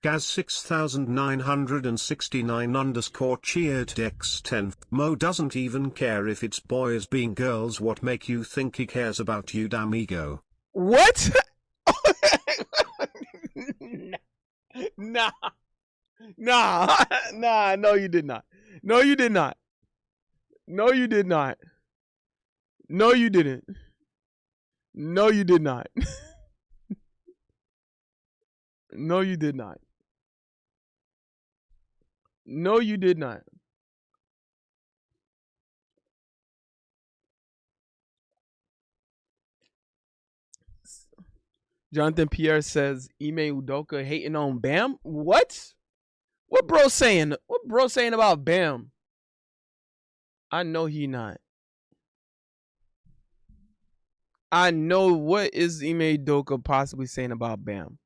Gaz 6969 _ cheered X10. Mo doesn't even care if it's boys being girls. What make you think he cares about you, damn ego? What? Nah. Nah. No, you did not. No, you did not. No, you did not. No, you didn't. No, you did not. No, you did not. No, you did not. Jonathan Pierre says Ime Udoka hating on Bam. What? What bro saying? What bro saying about Bam? I know he not. I know what is Ime Udoka possibly saying about Bam.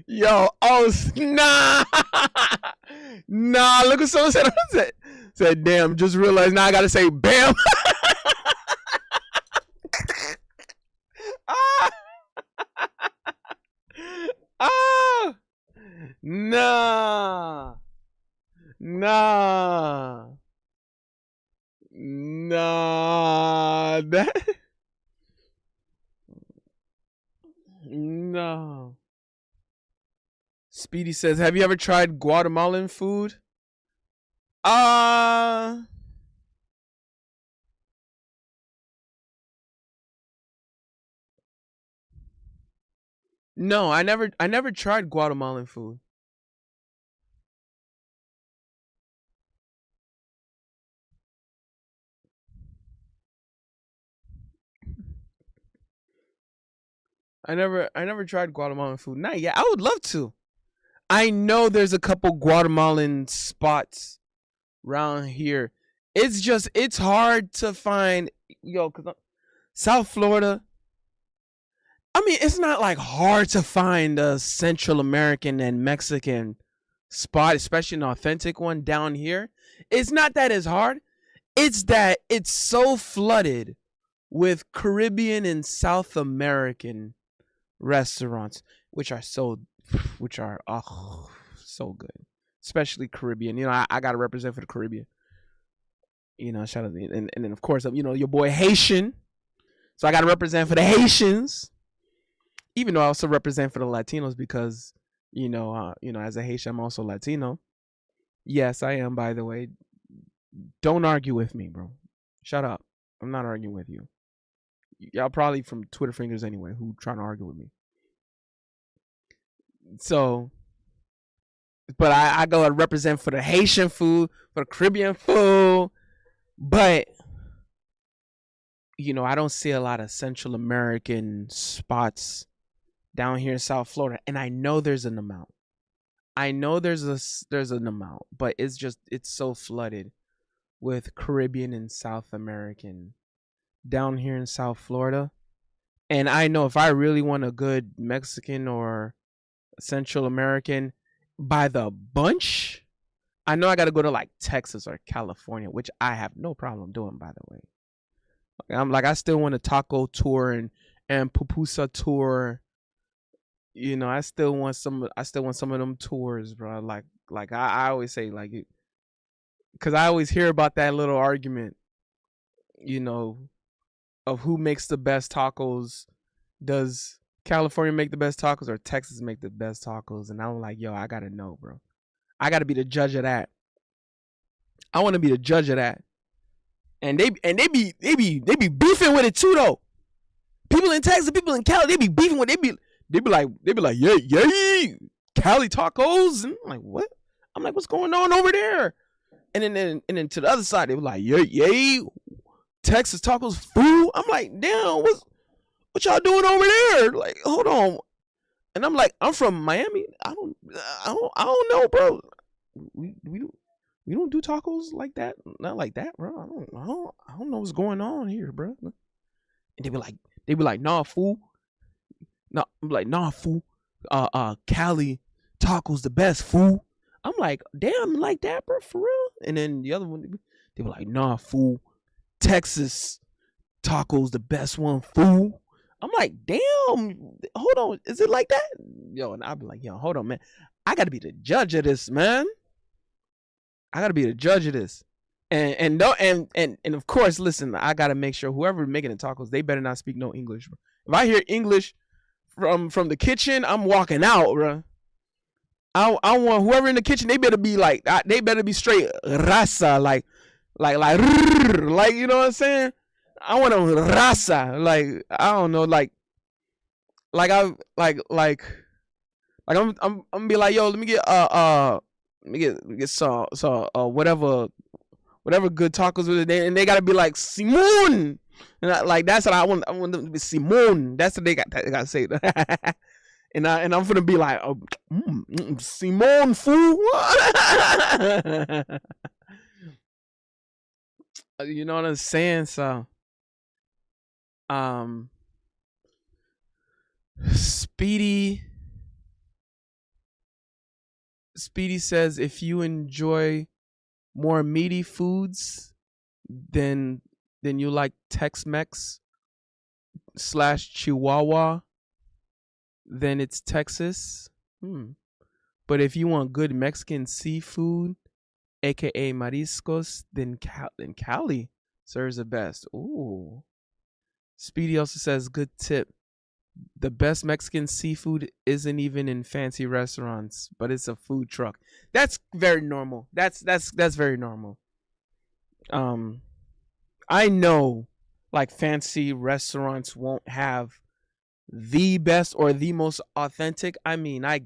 Yo, oh nah, nah. Look what someone said. Said, damn. Just realized now I gotta say Bam. Ah, ah, nah, nah, nah. That no. Speedy says, have you ever tried Guatemalan food? No, I never tried Guatemalan food. I never tried Guatemalan food. Not yet. I would love to. I know there's a couple Guatemalan spots around here. It's hard to find, cuz South Florida. I mean, it's not like hard to find a Central American and Mexican spot, especially an authentic one down here. It's not that it's hard. It's that it's so flooded with Caribbean and South American restaurants, which are so good, especially Caribbean. I gotta represent for the Caribbean. Shout out and then of course your boy Haitian, so I gotta represent for the Haitians. Even though I also represent for the Latinos because as a Haitian I'm also Latino. Yes, I am. By the way, don't argue with me, bro. Shut up. I'm not arguing with you. Y'all probably from Twitter fingers anyway who trying to argue with me. So, but I go and represent for the Haitian food, for the Caribbean food, but I don't see a lot of Central American spots down here in South Florida, and I know there's an amount. I know there's an amount, but it's so flooded with Caribbean and South American down here in South Florida. And I know if I really want a good Mexican or Central American by the bunch, I know I got to go to like Texas or California, which I have no problem doing, by the way. I'm like, I still want a taco tour and pupusa tour. You know, I still want some of them tours, bro. Like I always say, like, because I always hear about that little argument, you know, of who makes the best tacos. Does California make the best tacos or Texas make the best tacos? And I'm like, yo, I gotta know, bro. I gotta be the judge of that. I want to be the judge of that. And they be beefing with it too, though. People in Texas, people in Cali, they be beefing with it. They be like, yeah, Cali tacos. And I'm like, what? I'm like, what's going on over there? And then to the other side, they were like, yeah, Texas tacos, food. I'm like, damn, what y'all doing over there? Like, hold on. And I'm like, I'm from Miami. I don't know, bro. We don't do tacos like that. Not like that, bro. I don't know what's going on here, bro. And they be like, nah, fool. No, I'm like, nah, fool. Cali tacos the best, fool. I'm like, damn, like that, bro, for real. And then the other one, they were like, nah, fool. Texas tacos the best one, fool. I'm like, damn, hold on, is it like that? Yo, and I'll be like, yo, hold on, man. I gotta be the judge of this, man. I gotta be the judge of this. And of course, listen, I gotta make sure whoever making the tacos, they better not speak no English. Bro. If I hear English from the kitchen, I'm walking out, bro. I want whoever in the kitchen, they better be like, they better be straight raza, like, you know what I'm saying? I want a raza, like, I don't know, like I'm gonna be like, yo, let me get some whatever good tacos with it, and they gotta be like Simon, and like that's what I want them to be, Simon. That's what they got to say. And I'm gonna be like, oh, Simon fool. You know what I'm saying? So, Speedy says if you enjoy more meaty foods than you like Tex-Mex / Chihuahua, then it's Texas. But if you want good Mexican seafood, aka mariscos, then Cali serves the best. Ooh. Speedy also says, good tip. The best Mexican seafood isn't even in fancy restaurants, but it's a food truck. That's very normal. That's very normal. I know like fancy restaurants won't have the best or the most authentic. I mean I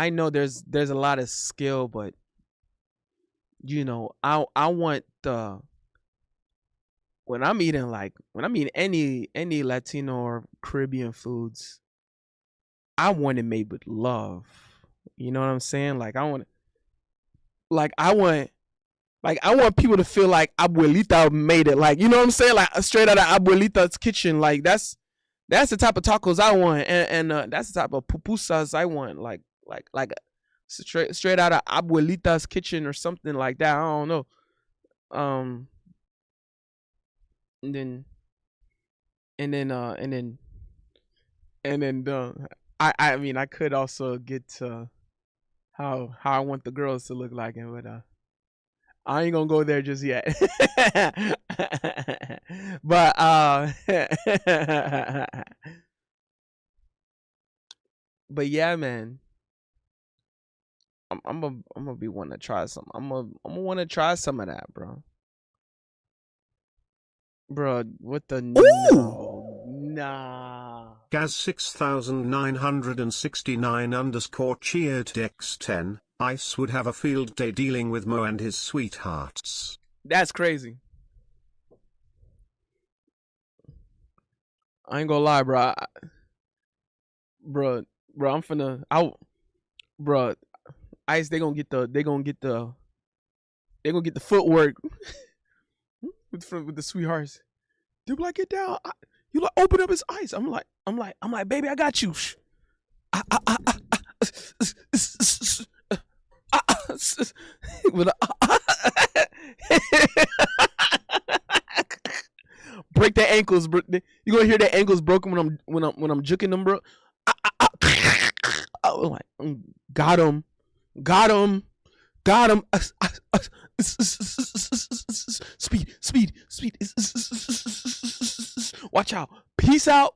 know there's a lot of skill, but you know, I want the when I'm eating any Latino or Caribbean foods, I want it made with love. You know what I'm saying? I want people to feel like abuelita made it. Like, you know what I'm saying? Like straight out of abuelita's kitchen. Like that's the type of tacos I want, and that's the type of pupusas I want. Like straight out of abuelita's kitchen or something like that. I don't know. I mean, I could also get to how I want the girls to look like, but I ain't gonna go there just yet. But but yeah, man. I'm gonna be wanting to try some. I'm gonna want to try some of that, bro. Bro, what the nah. Gaz 6969 _ cheered Dex10. Ice would have a field day dealing with Mo and his sweethearts. That's crazy. I ain't gonna lie, bro. bro, bro. I'm finna out, bro. Ice, they gonna get the footwork with the sweethearts. They be like, get down. You like open up his eyes. I'm like, baby, I got you. Shh. Ah, ah, ah, ah, ah, with break their ankles, bro. You gonna hear their ankles broken when I'm juking them, bro. I was like, got him, got him, got him. Speed, speed, speed. Watch out. Peace out.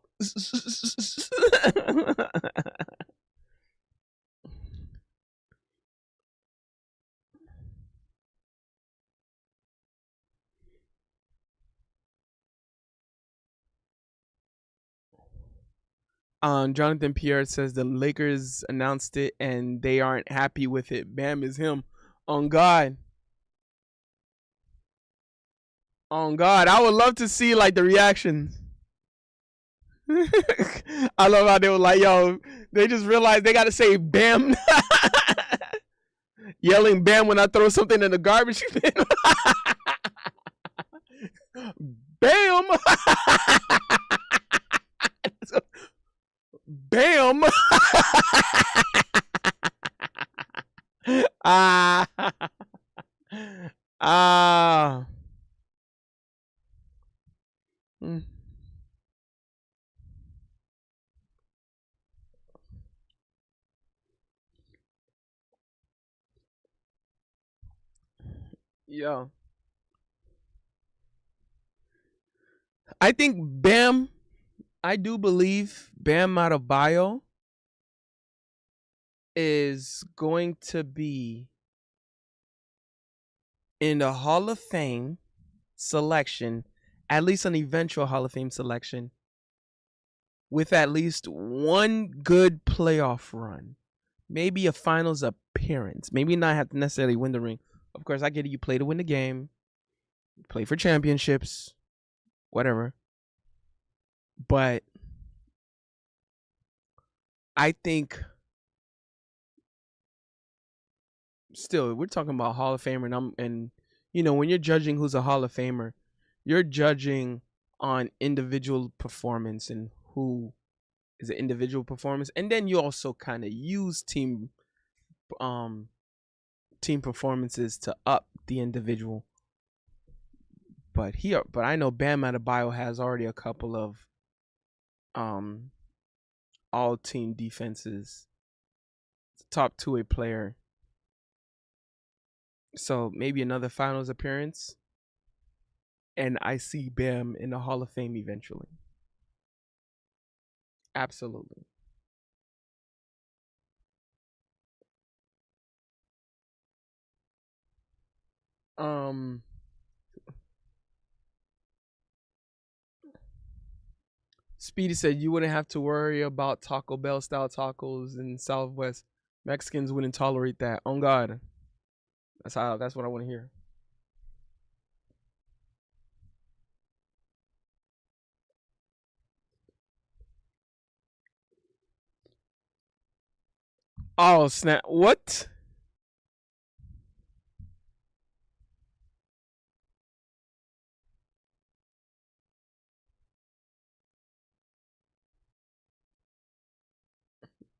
Jonathan Pierre says the Lakers announced it and they aren't happy with it. Bam is him. On God. On God. I would love to see like the reactions. I love how they were like, yo, they just realized they gotta say Bam. Yelling Bam when I throw something in the garbage bin. Bam. Bam. Ah. Ah. Mm. Yo. I think Bam, I do believe Bam Adebayo is going to be in the Hall of Fame selection, at least an eventual Hall of Fame selection, with at least one good playoff run, maybe a finals appearance. Maybe not have to necessarily win the ring. Of course, I get it. You play to win the game, play for championships, whatever. But I think still we're talking about Hall of Famer, and you know when you're judging who's a Hall of Famer, you're judging on individual performance and who is an individual performance, and then you also kind of use um team performances to up the individual. But I know Bam Adebayo has already a couple of um all team defenses, top 2-way player. So maybe another finals appearance, and I see Bam in the Hall of Fame eventually. Absolutely. Um, Speedy said you wouldn't have to worry about Taco Bell style tacos in Southwest. Mexicans wouldn't tolerate that. On God, that's what I want to hear. Oh snap! What?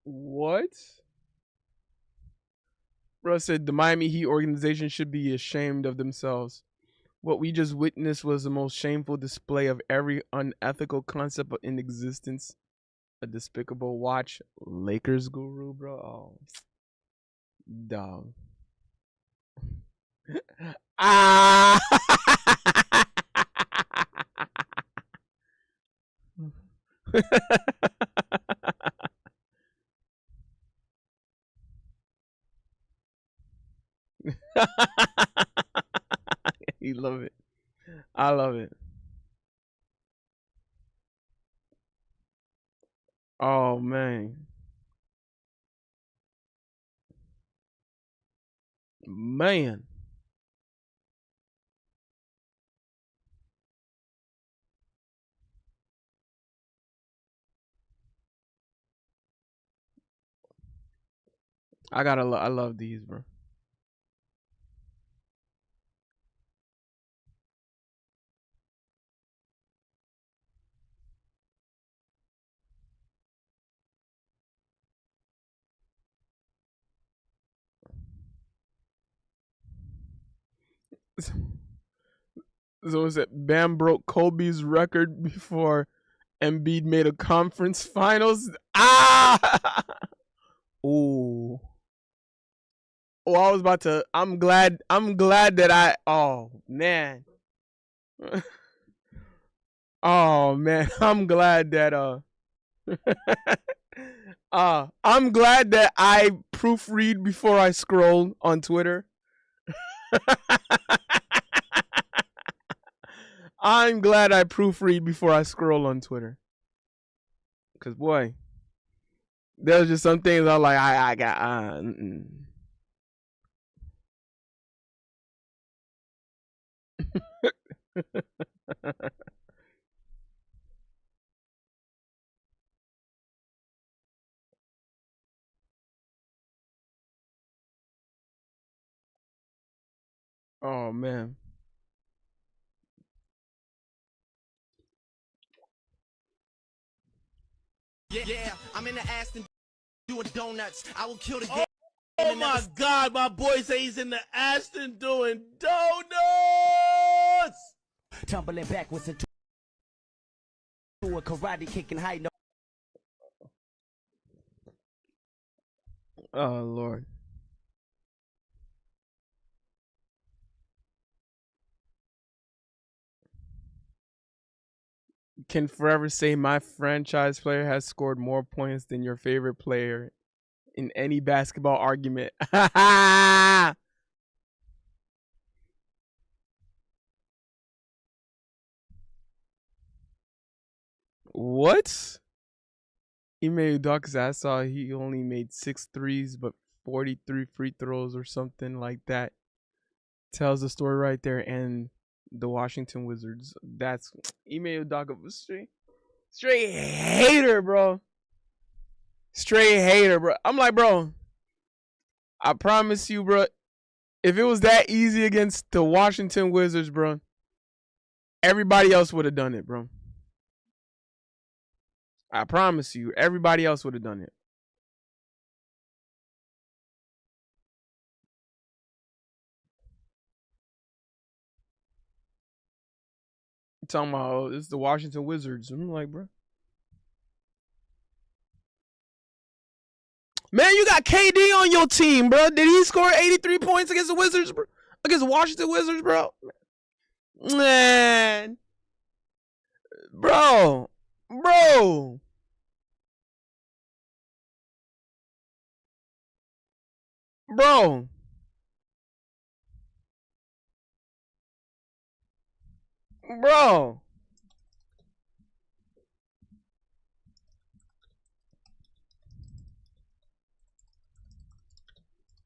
What? Bro said the Miami Heat organization should be ashamed of themselves. What we just witnessed was the most shameful display of every unethical concept in existence. A despicable watch. Lakers guru, bro. Oh, dog. Ah. You love it. I love it. Oh man. Man. I love these, bro. Someone said Bam broke Kobe's record before Embiid made a conference finals. Ah! Ooh. Oh, I was about to. I'm glad that I. Oh man. Oh man, I'm glad that I'm glad that I proofread before I scroll on Twitter. I'm glad I proofread before I scroll on Twitter. Cause boy, there's just some things I'm like I got. Oh man. Yeah, I'm in the Aston doing donuts. I will kill the game. Oh my God, my boy say he's in the Aston doing donuts. Tumbling backwards into a karate kicking high. No. Oh Lord. Can forever say my franchise player has scored more points than your favorite player in any basketball argument. What? He made Doc's ass saw he only made 6 threes but 43 free throws or something like that. Tells the story right there. And the Washington Wizards. That's Ime Udoka was straight hater, bro. Straight hater, bro. I'm like, bro, I promise you, bro, if it was that easy against the Washington Wizards, bro, everybody else would have done it, bro. I promise you, everybody else would have done it. Talking about, oh, it's the Washington Wizards. I'm like, bro. Man, you got KD on your team, bro. Did he score 83 points against the Wizards, bro? Against the Washington Wizards, bro? Man. Bro. Bro. Bro. Bro.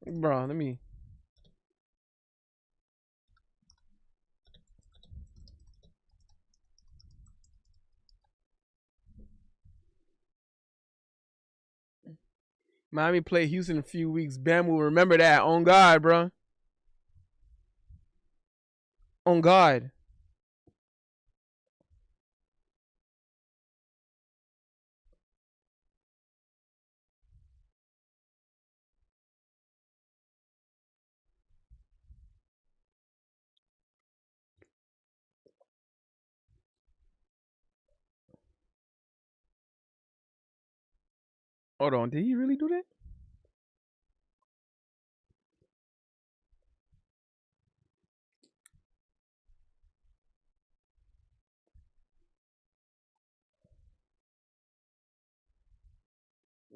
Bro, let me. Miami play Houston in a few weeks. Bam will remember that. On God, bro. On God. Hold on. Did he really do that?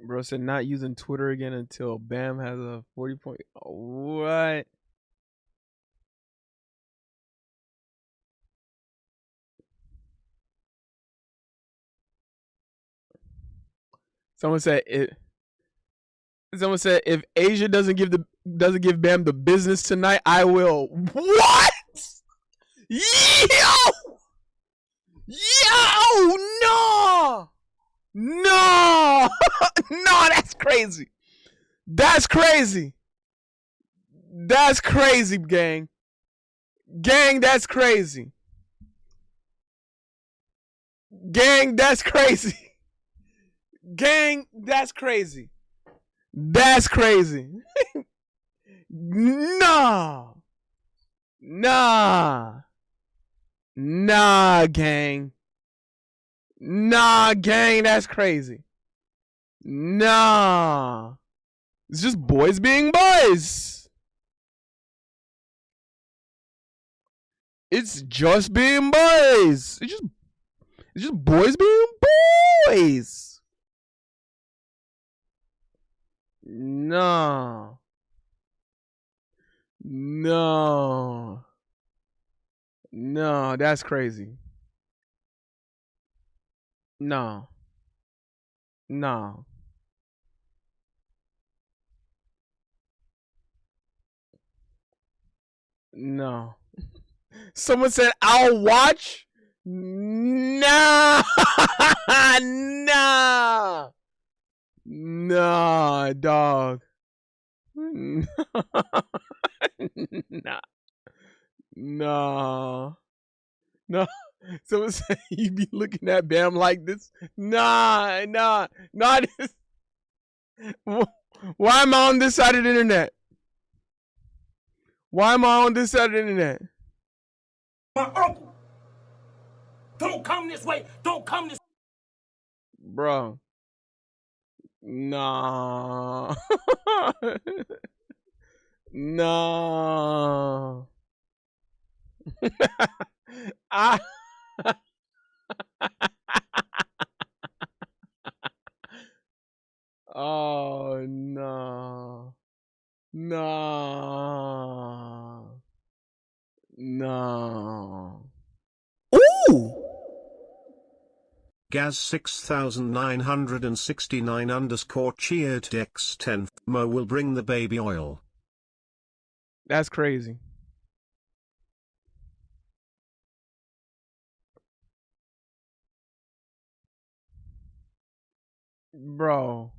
Bro said not using Twitter again until Bam has a 40 point. What? Someone said it. Someone said if Asia doesn't give Bam the business tonight, I will. What? Yo! Yo! No! No! No, that's crazy. That's crazy. That's crazy, gang. Gang, that's crazy. Gang, that's crazy. Gang, that's crazy. That's crazy. Nah. Nah. Nah, gang. Nah, gang, that's crazy. Nah. It's just boys being boys. It's just being boys. It's just boys being boys. No. No. No, that's crazy. No. No. No. Someone said, I'll watch. Nah. Nah. Nah, dog. Nah. Nah. No. Someone said you be looking at Bam like this. Nah. This. Why am I on this side of the internet? Why am I on this side of the internet? My uncle. Don't come this way. Don't come this. Bro. Nah. Nah. I Oh no. No. No. Ooh. Gaz 6969 underscore cheered X10. Mo will bring the baby oil. That's crazy. Bro.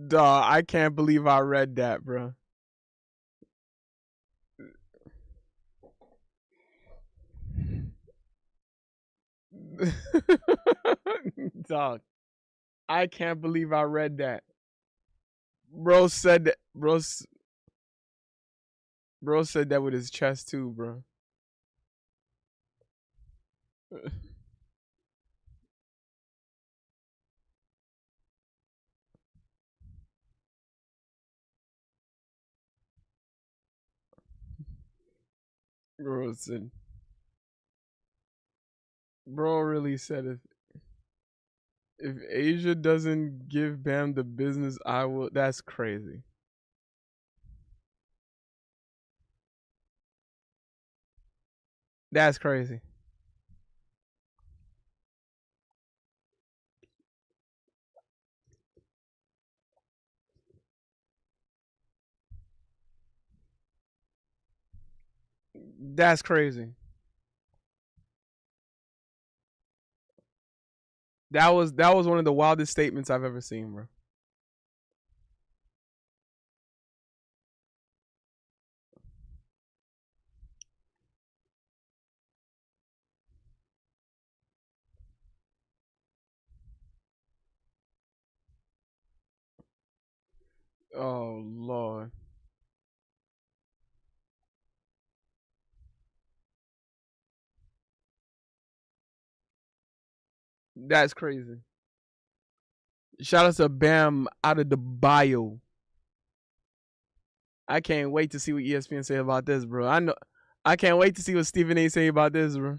Duh, I can't believe I read that, bro. Dog. I can't believe I read that. Bro said that. Bro said that with his chest too, bro. Bro said. Bro really said if Asia doesn't give Bam the business, I will. That's crazy. That's crazy. That's crazy. That was one of the wildest statements I've ever seen, bro. Oh Lord. That's crazy. Shout out to Bam out of the bio. I can't wait to see what ESPN say about this, bro. I can't wait to see what Stephen A say about this, bro.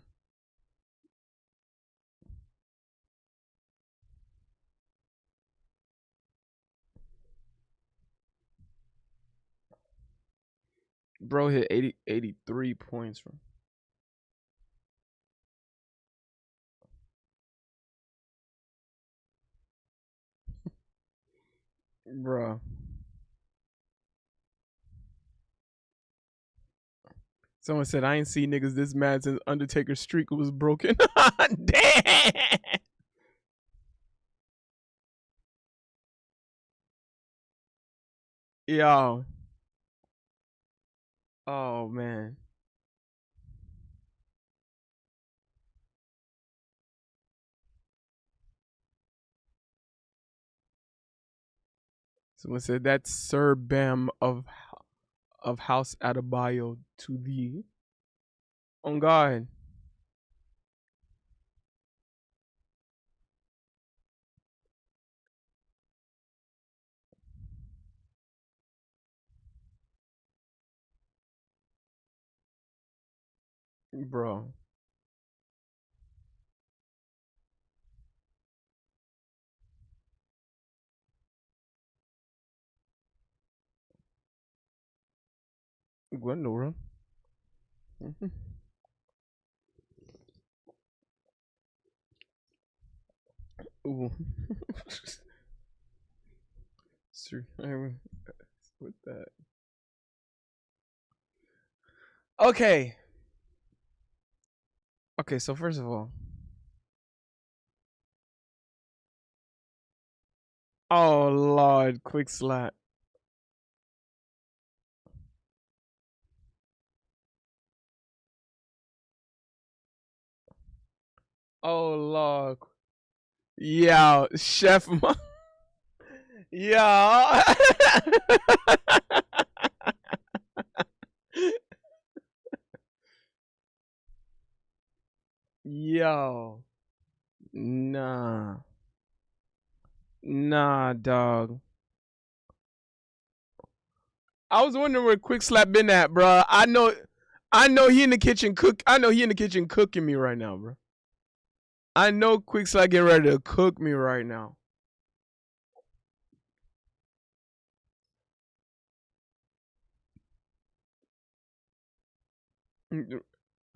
Bro hit 83 points from. Bro. Someone said I ain't see niggas this mad since Undertaker's streak was broken. Damn. Yo. Oh man. Someone said that's Sir Bam of House Adebayo to thee. On God. Bro. Gwendolyn. Mhm. Ooh. With that. Okay. Okay, so first of all. Oh Lord, quick slap. Oh Lord. Yeah, Chef Yeah. Yo. Nah. Nah, dog. I was wondering where Quick Slap been at, bro. I know he in the kitchen cook. I know he in the kitchen cooking me right now, bro. I know Quick Slap getting ready to cook me right now.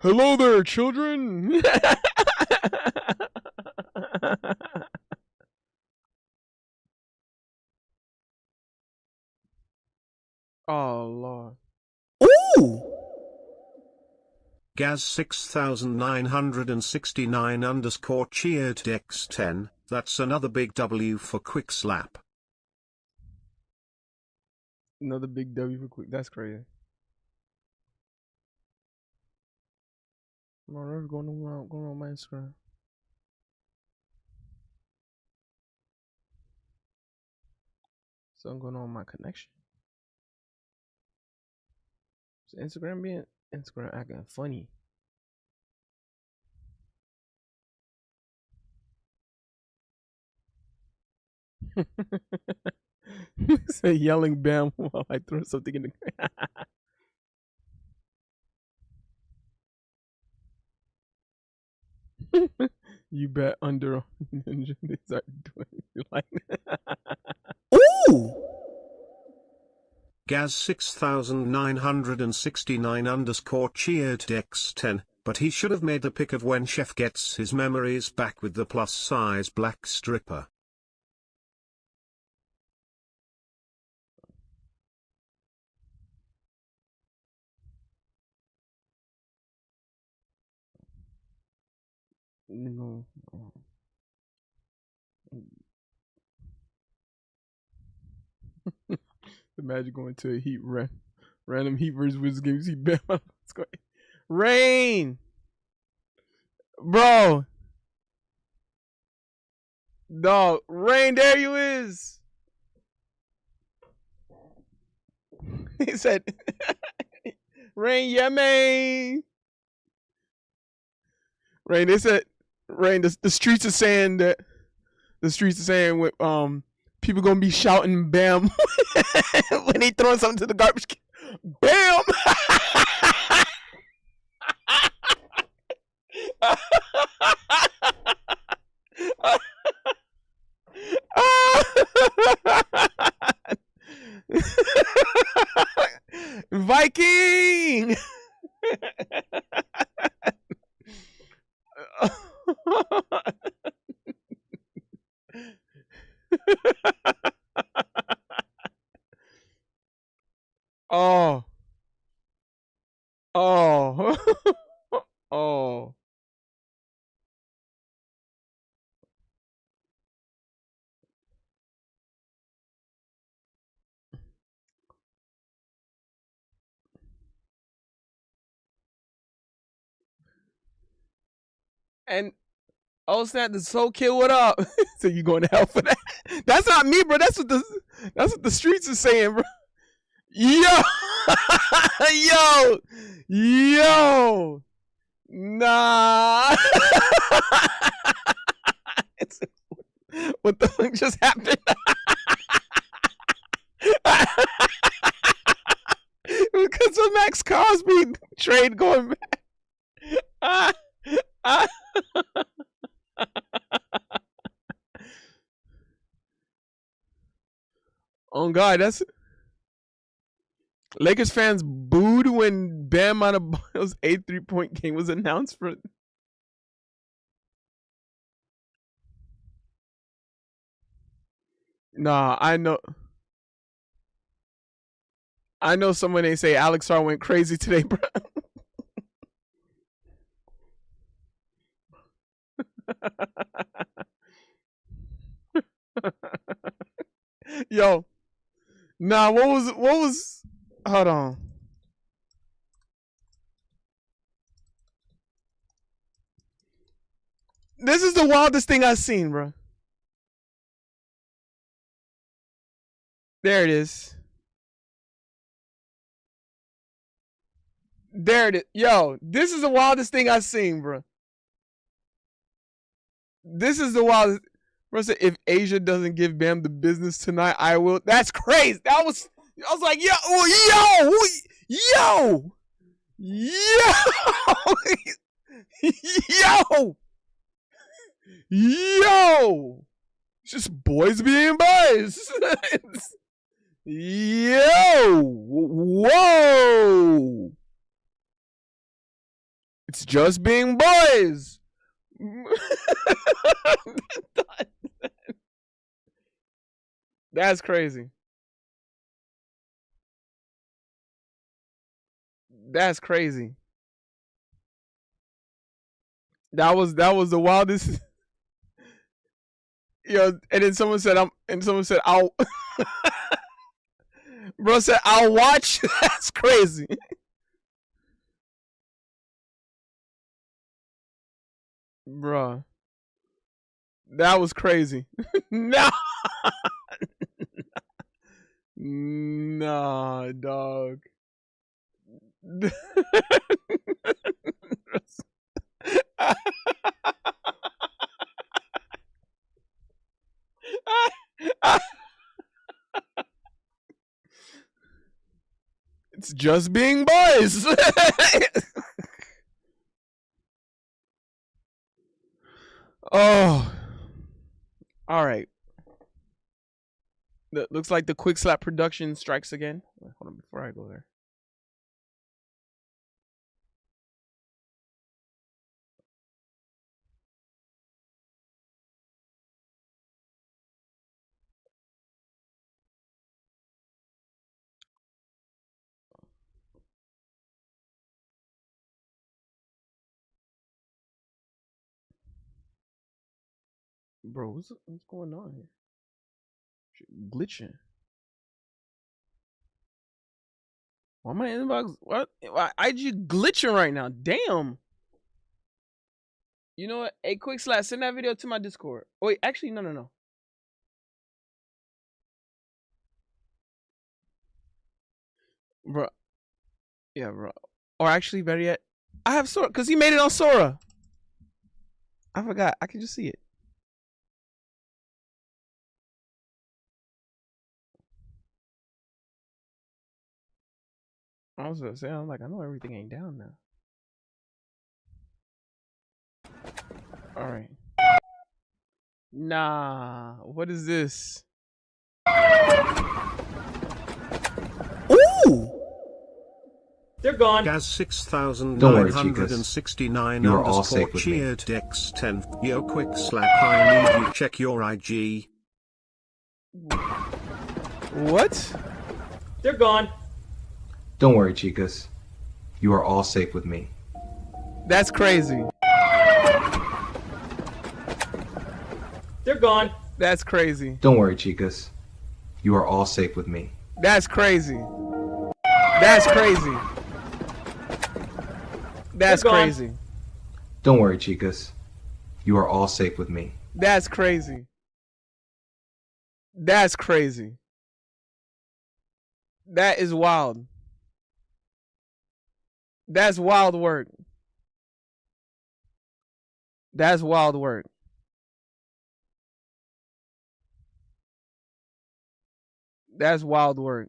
Hello there, children. Oh Lord. Ooh! Gaz 6969 underscore cheered X10, that's another big W for quick slap. Another big W for Quick. That's crazy. No, that's going on my Instagram. Something going on with my connection. Is Instagram acting funny. Say yelling bam while I throw something in the You bet under Ninja they start doing like Ooh! Gaz 6969 underscore cheered X10, but he should have made the pic of when Chef gets his memories back with the plus size black stripper. no. Imagine going to a random Heat versus Wizards game. You see Bam. What's going? Rain, bro. Dog, Rain. There you is. He said, "Rain, yeah, man." Rain. They said, "Rain." The streets are saying that the streets are saying with people gonna be shouting "Bam" when he throwing something to the garbage can. Bam! Viking! Oh. Oh. Oh. And oh snap, the soul kill, what up? So you going to hell for that? That's not me, bro. That's what the streets are saying, bro. Yo, yo, nah. What the fuck just happened? Because of Max Cosby trade going back. Oh God, that's Lakers fans booed when Bam Adebayo's 8 3-point game was announced for. Nah, I know someone they say Alex Sar went crazy today, bro. Yo, nah, what was? Hold on. This is the wildest thing I've seen, bro. There it is. There it is. Yo, this is the wildest thing I've seen, bro. This is the wildest. Bro said, if Asia doesn't give Bam the business tonight, I will. That's crazy. I was like, yo, yo. It's just boys being boys. Yo, whoa. It's just being boys. That's crazy. That's crazy. That was the wildest. Yo, and then someone said I'll Bro said I'll watch. That's crazy. Bro. That was crazy. No. Nah, dog. It's just being boys. Oh. All right. Looks like the Quick Slap production strikes again. Wait, hold on before I go there. Bro, what's going on here? Shit glitching. Why my inbox? What? Why IG glitching right now? Damn. You know what? Hey, Quick Slap, send that video to my Discord. Oh, wait, actually, no. Bro. Yeah, bro. Or actually, better yet, I have Sora, because he made it on Sora. I forgot. I can just see it. I was gonna say, I'm like, I know everything ain't down now. Alright. Nah, what is this? Ooh! They're gone. Gaz Don't worry, Chicas. 6969 You are all safe with me. cheered Dex10. Yo, Quick Slap, I need you check your IG. What? They're gone. Don't worry, Chicas. You are all safe with me. That's crazy. They're gone. That's crazy. Don't worry, Chicas. You are all safe with me. That's crazy. That's crazy. That's They're gone. crazy. Don't worry, Chicas. You are all safe with me. That's crazy. That's crazy. That is wild. That's wild work. That's wild work. That's wild work.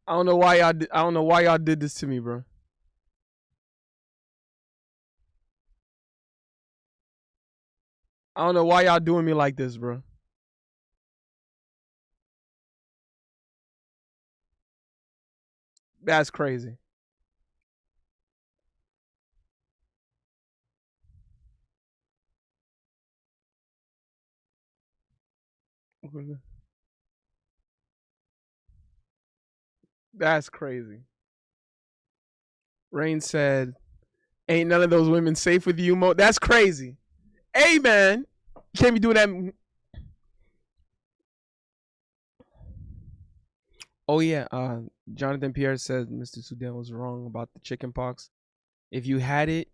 I don't know why y'all. I don't know why y'all did this to me, bro. I don't know why y'all doing me like this, bro. That's crazy. That's crazy. Rain said, "Ain't none of those women safe with you, Mo." That's crazy. Hey, man, you can't be doing that. Oh yeah, Jonathan Pierre said Mr. Sudan was wrong about the chicken pox. If you had it,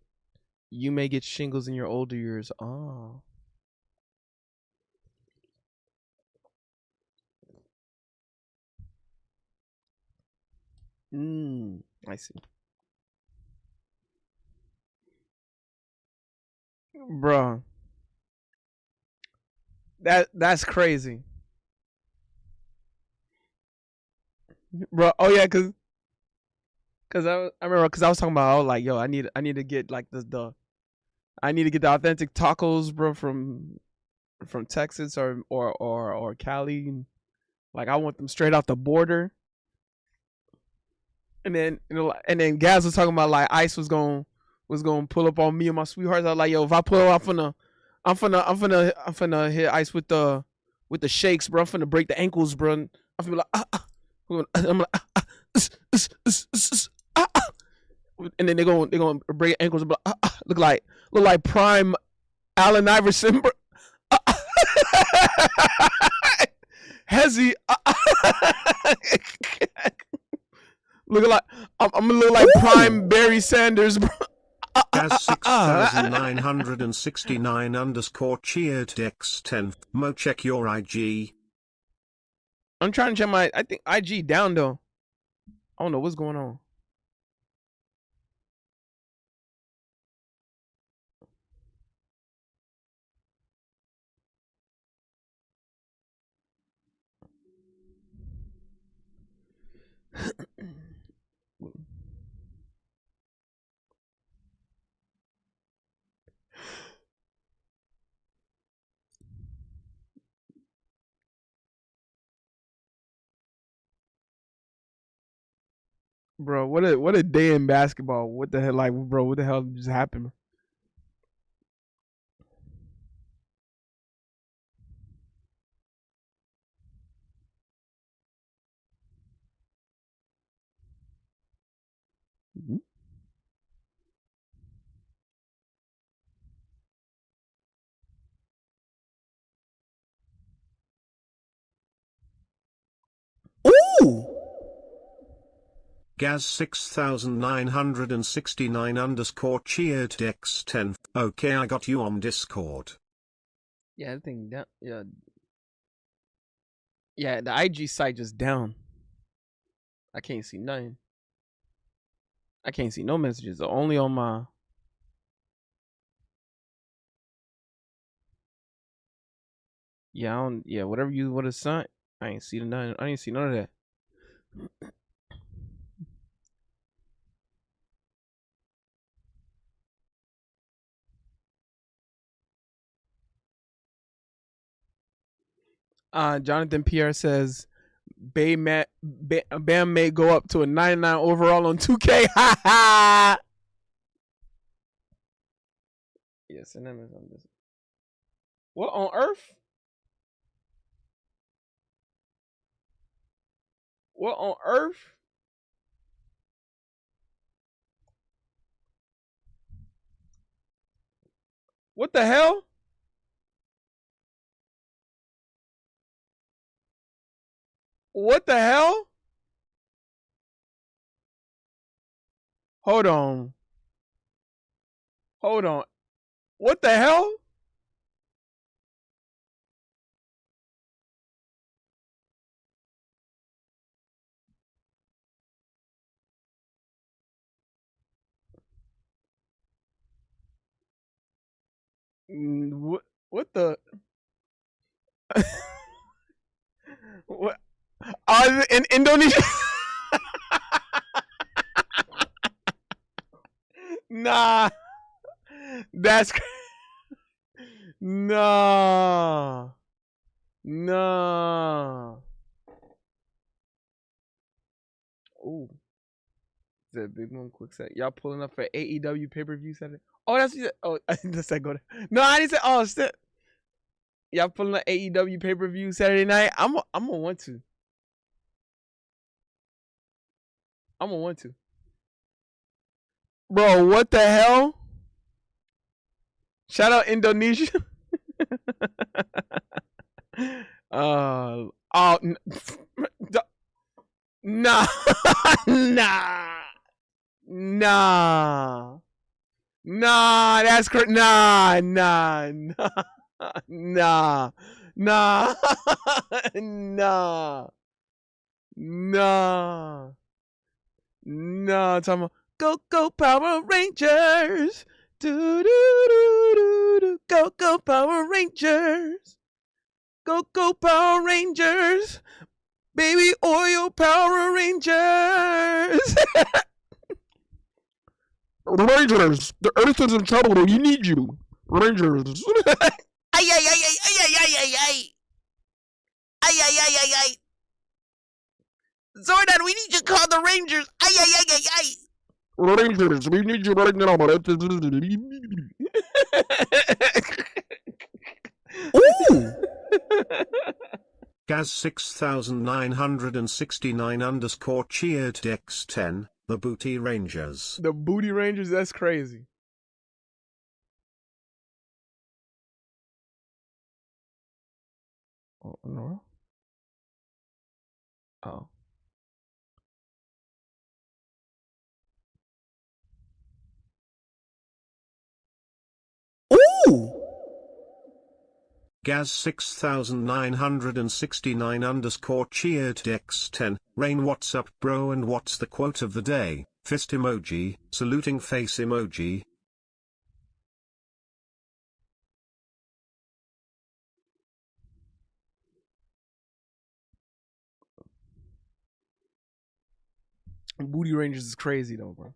you may get shingles in your older years. Oh. I see. Bro. That's crazy. Bro, oh yeah, cause I remember cause I was talking about, I was like, yo, I need to get like the I need to get the authentic tacos, bro, from Texas or Cali. Like I want them straight off the border. And then and then Gaz was talking about like Ice was going to pull up on me and my sweethearts. I was like, yo, if I pull up, I'm finna hit Ice with the shakes, bro. I'm finna break the ankles, bro. I'm finna be like, I'm like, and then they're gonna break ankles, and be like, look like prime Allen Iverson, bro. Hezzy, looking like I'm gonna look like prime Barry Sanders, bro. As 6969 underscore cheered x10. Mo, check your IG. I'm trying to check my, I think IG down though. I don't know what's going on. Bro, what a day in basketball. What the hell, like, bro? What the hell just happened? Mm-hmm. Ooh! Gaz 6969 underscore cheered x10. Okay, I got you on Discord. Yeah, I think that, yeah, the IG site just down. I can't see nothing. I can't see no messages. Only on my. Yeah, I don't. Yeah, whatever you would have sent, I ain't see none. I ain't see none of that. Jonathan Pierre says, Bam may go up to a 99 overall on 2K. Ha ha. Yes, and then on this. What on earth? What on earth? What the hell? What the hell? Hold on. Hold on. What the hell? What the? What? In Indonesia? Nah, that's nah, nah. Ooh, the big one quick set. Y'all pulling up for AEW pay-per-view Saturday? Oh, that's what you said. Oh, I just said go there. No, I didn't say. Oh, shit. Y'all pulling up AEW pay-per-view Saturday night? I'm gonna want to. I'm gonna want to. Bro, what the hell? Shout out Indonesia. Oh, nah, nah, nah, nah. That's correct. Nah, nah, nah, nah, nah, nah, nah, nah. Talking about go Power Rangers. Do do do do. Go Power Rangers. Go Power Rangers. Baby oil Power Rangers. Rangers, the Earth is in trouble. We need you, Rangers. Ay ay ay ay ay ay ay ay ay. Ay ay ay ay ay. Zordon, we need you to call the Rangers. Ay ay ay ay ay. Rangers, we need you right now. Ooh! Gaz 6969 underscore cheered X10, the Booty Rangers. The Booty Rangers, that's crazy. Oh, no. Oh. Ooh! Gaz 6969 underscore cheered X10, Rain what's up bro and what's the quote of the day, fist emoji, saluting face emoji. Booty Rangers is crazy though, bro.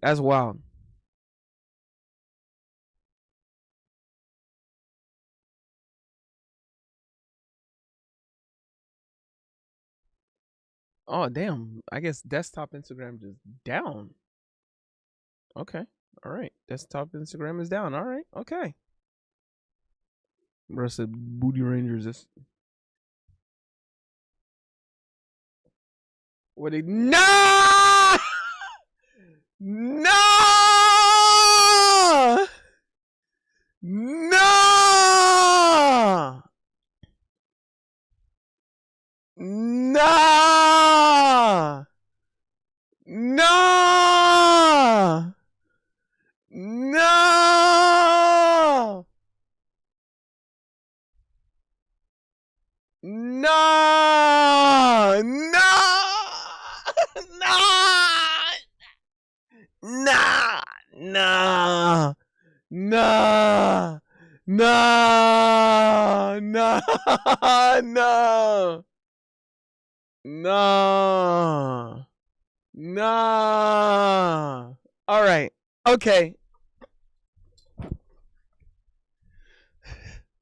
That's wild. Oh damn! I guess desktop Instagram just down. Okay, all right. Desktop Instagram is down. All right, okay. Rest of Booty Rangers is. What they no no no no no no no no no no no no no no no. All right. Okay.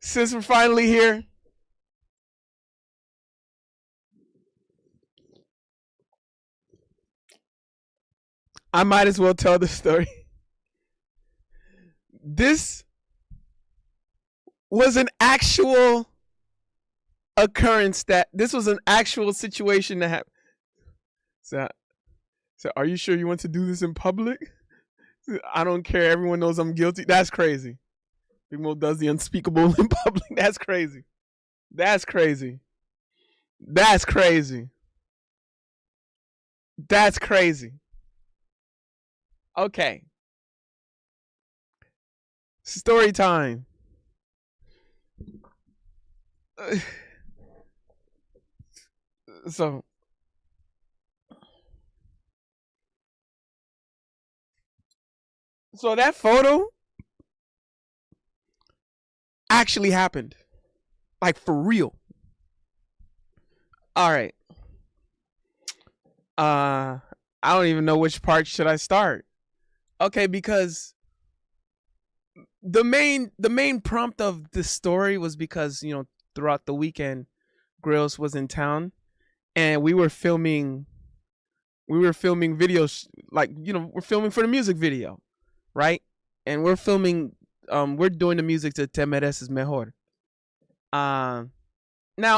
Since we're finally here, I might as well tell the story. This was an actual occurrence this was an actual situation that happened. So, are you sure you want to do this in public? I don't care. Everyone knows I'm guilty. That's crazy. Big Mo does the unspeakable in public. That's crazy. That's crazy. That's crazy. That's crazy. Okay. Story time. So that photo actually happened. Like for real. All right. I don't even know which part should I start. Okay, because the main prompt of this story was because, you know, throughout the weekend Grills was in town and we were filming videos, like, you know, we're filming for the music video, right? And we're filming we're doing the music to Te Mereces Mejor. Now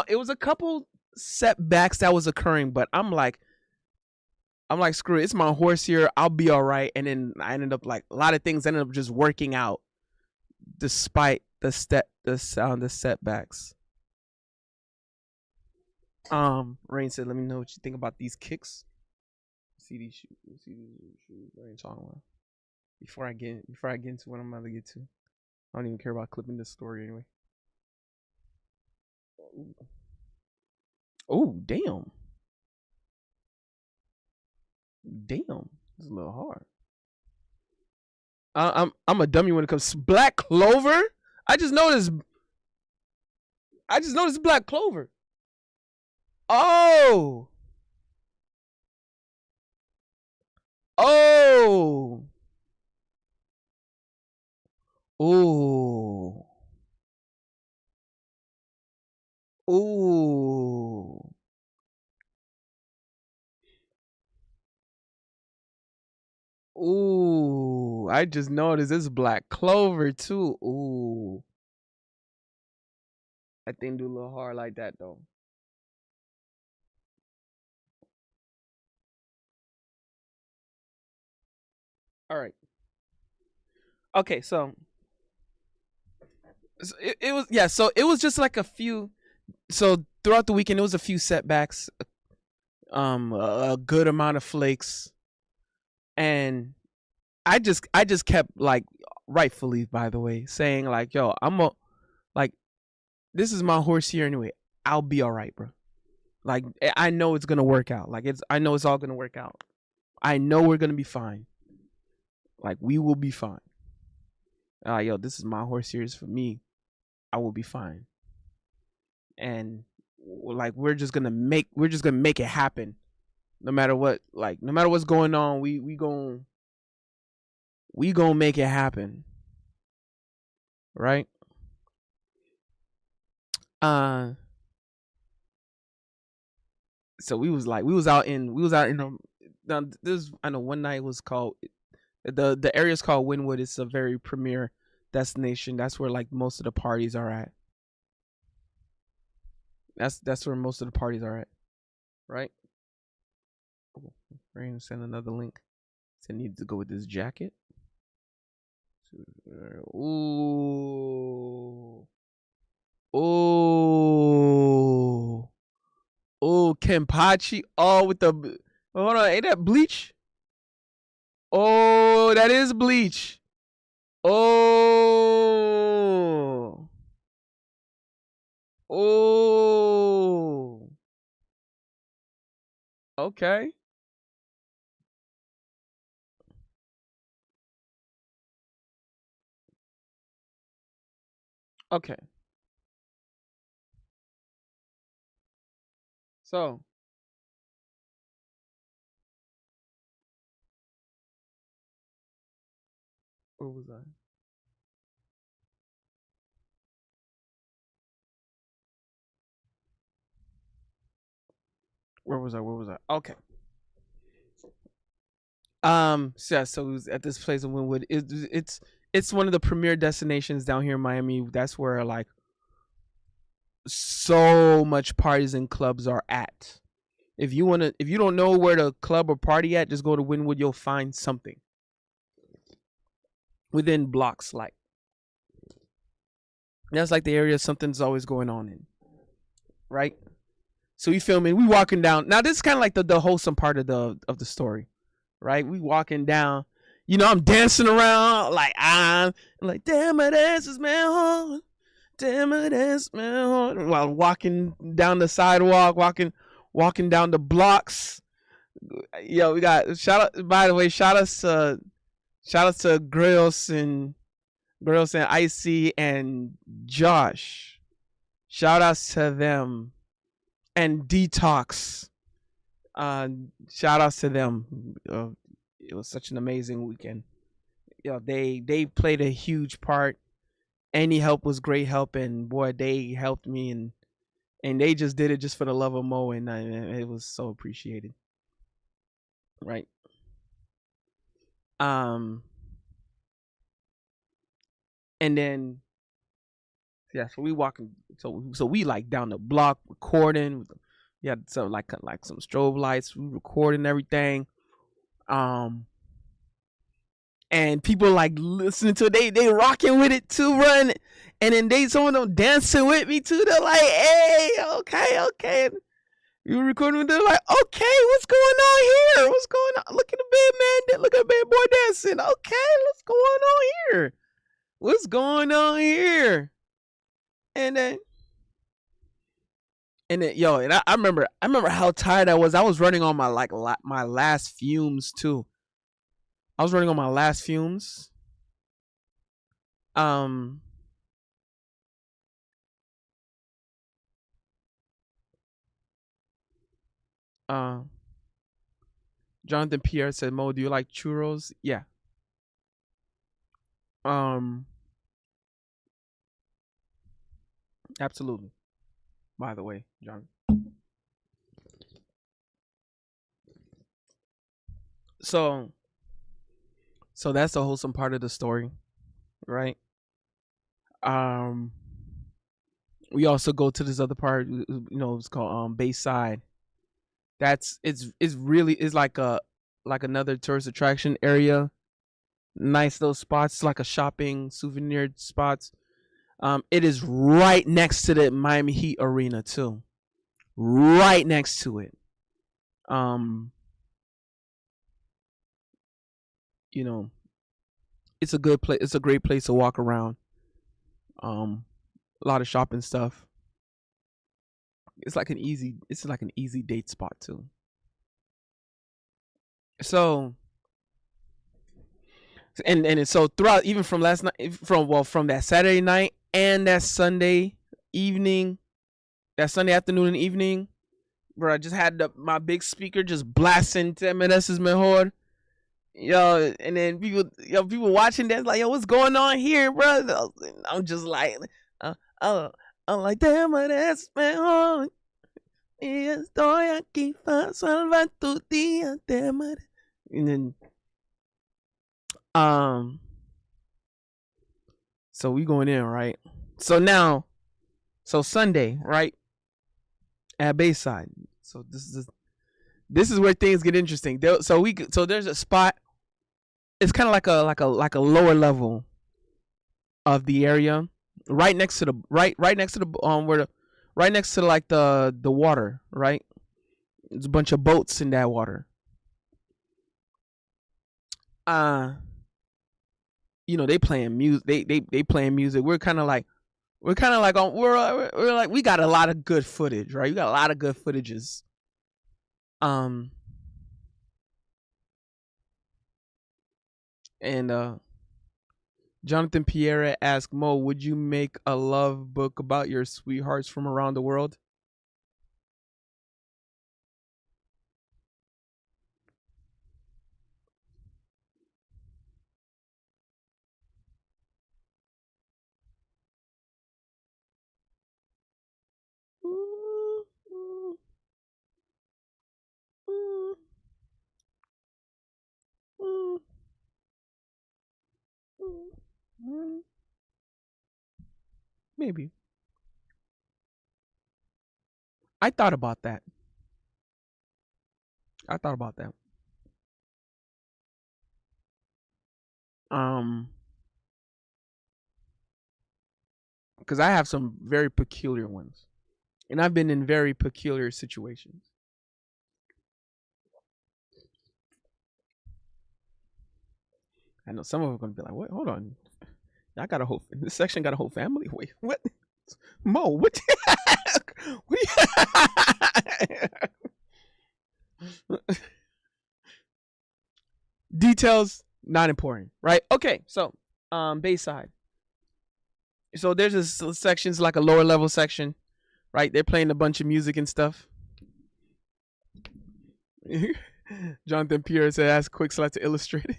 it was a couple setbacks that was occurring, but I'm like, screw it, it's my horse here, I'll be all right. And then I ended up, like, a lot of things ended up just working out despite the setbacks. Rain said, let me know what you think about these kicks. See these shoes Rain talking about. Before I get into what I'm about to get to. I don't even care about clipping this story anyway. Oh, damn. Damn. It's a little hard. I'm a dummy when it comes to Black Clover. I just noticed Black Clover. Oh. Oh. Ooh. Ooh. Ooh. I just noticed this Black Clover too. Ooh. I think do a little hard like that though. All right. Okay, so it was, yeah, so it was just like a few, so throughout the weekend it was a few setbacks, a good amount of flakes, and I just kept, like, rightfully, by the way, saying like, yo, like, this is my horse here anyway, I'll be all right, bro. Like, I know it's gonna work out. Like, I know it's all gonna work out. I know we're gonna be fine. Like, we will be fine. Yo, this is my horse here. It's for me. I will be fine. And, like, we're just gonna make it happen, no matter what. Like, no matter what's going on, we gonna make it happen, right? So we was out in this, I know one night was called, the area is called Wynwood. It's a very premier destination. That's where, like, most of the parties are at. That's where most of the parties are at, right? We're gonna send another link. So I need to go with this jacket. Ooh. Ooh. Oh, Kenpachi. Oh, with the, hold on, ain't that bleach? Oh, that is bleach. Oh. Oh. Okay. Okay. So, where was I? Where was I? Okay. So, yeah, so it was at this place in Wynwood. It's one of the premier destinations down here in Miami. That's where, like, so much parties and clubs are at. If you don't know where the club or party at, just go to Wynwood. You'll find something within blocks. Like, that's like the area something's always going on in, right? So we filming, we walking down. Now this is kind of like the wholesome part of the story, right? We walking down, I'm dancing around like I'm like, damn it, this is man, damn it, this man, while walking down the sidewalk, walking down the blocks. Yo, we got shout out. By the way, shout out to Grills and Icy and Josh. Shout outs to them and Detox. Shout outs to them. It was such an amazing weekend. They played a huge part. Any help was great help, and boy, they helped me, and they just did it just for the love of Mo, and it was so appreciated. Right. And then so we walking, so we like down the block recording. We had some like some strobe lights. We recording everything. And people like listening to it. They rocking with it too, run. And then some of them dancing with me too. They're like, hey, okay. You recording with them, like, okay, what's going on here? What's going on? Look at the bad man. Look at the bad boy dancing. Okay, what's going on here? What's going on here? And then yo, and I remember how tired I was. I was running on my my last fumes too. I was running on my last fumes. Jonathan Pierre said, Mo, do you like churros? Yeah. Absolutely. By the way, John. So that's a wholesome part of the story, right? We also go to this other part, it's called Bayside. It's like another tourist attraction area. Nice little spots, like a shopping souvenir spots. It is right next to the Miami Heat arena too. Right next to it. It's a good place. It's a great place to walk around. A lot of shopping stuff. It's like an easy date spot too. So so throughout, even from last night, from that Saturday night and that Sunday evening, that Sunday afternoon and evening, where I just had my big speaker just blasting "Temedes mejor." Yo, and then people watching that's like, yo, what's going on here, bro? I'm just like, I'm like, "Temedes mejor. Y estoy aquí para salvar tu día, temedes." And then, so we going in, right? So Sunday, right, at Bayside. So this is where things get interesting. So there's a spot. It's kind of like a lower level of the area, right next to the right next to the right next to like the water, right? There's a bunch of boats in that water. They playing music. They playing music. We're kind of like we got a lot of good footage, right? We got a lot of good footages. And Jonathan Pierre asked Mo, would you make a love book about your sweethearts from around the world? Maybe. I thought about that. Because I have some very peculiar ones, and I've been in very peculiar situations. I know some of them are gonna be like, "What? Hold on, I got a whole this section got a whole family. Wait, what? Mo, what? What Details not important, right? Okay, so Bayside. So there's this sections like a lower level section, right? They're playing a bunch of music and stuff. Jonathan Pierre said, "Ask Quickslide to illustrate it."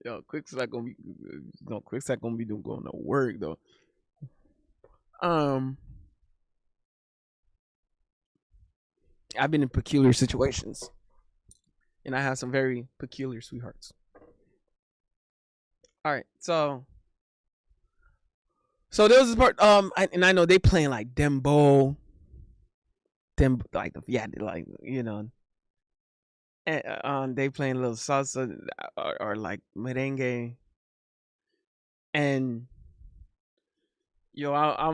Yo, Quickslide gonna be Quickslide gonna be doing going to work though. I've been in peculiar situations, and I have some very peculiar sweethearts. All right, so there was this part. And I know they playing like dembo, like like and they playing a little salsa or like merengue, and yo, I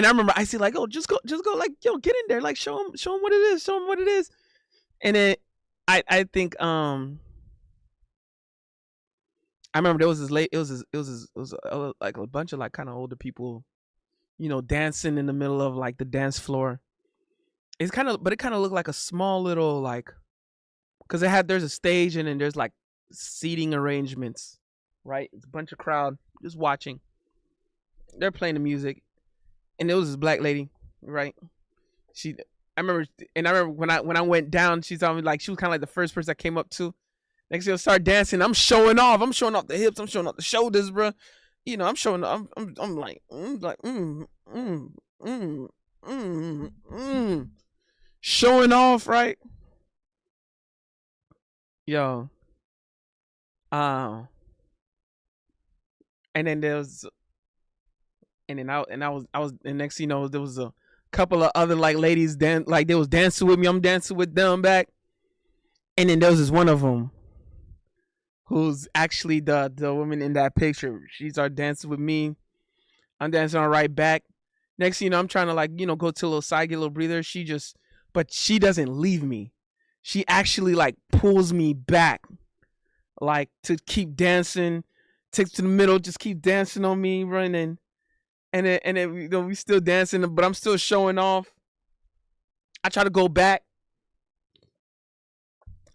remember I see like, oh, just go like, yo, get in there, like show them what it is, and then I think I remember there was this like a bunch of like kind of older people, dancing in the middle of like the dance floor. It kind of looked like a small little like, because there's a stage and then there's like seating arrangements, right? It's a bunch of crowd just watching. They're playing the music, and there was this black lady, right? I remember when I went down, she told me like she was kind of like the first person I came up to. Next thing I start dancing, I'm showing off the hips, I'm showing off the shoulders, bro. I'm showing, I'm showing off, right? Yo, and then there was, and next thing you know, there was a couple of other like ladies they was dancing with me. I'm dancing with them back, and then there was this one of them who's actually the woman in that picture. She started dancing with me. I'm dancing on right back. Next thing you know, I'm trying to like, go to a little side, get a little breather. But she doesn't leave me. She actually like pulls me back, like to keep dancing, takes to the middle, just keep dancing on me, running. And then we still dancing, but I'm still showing off. I try to go back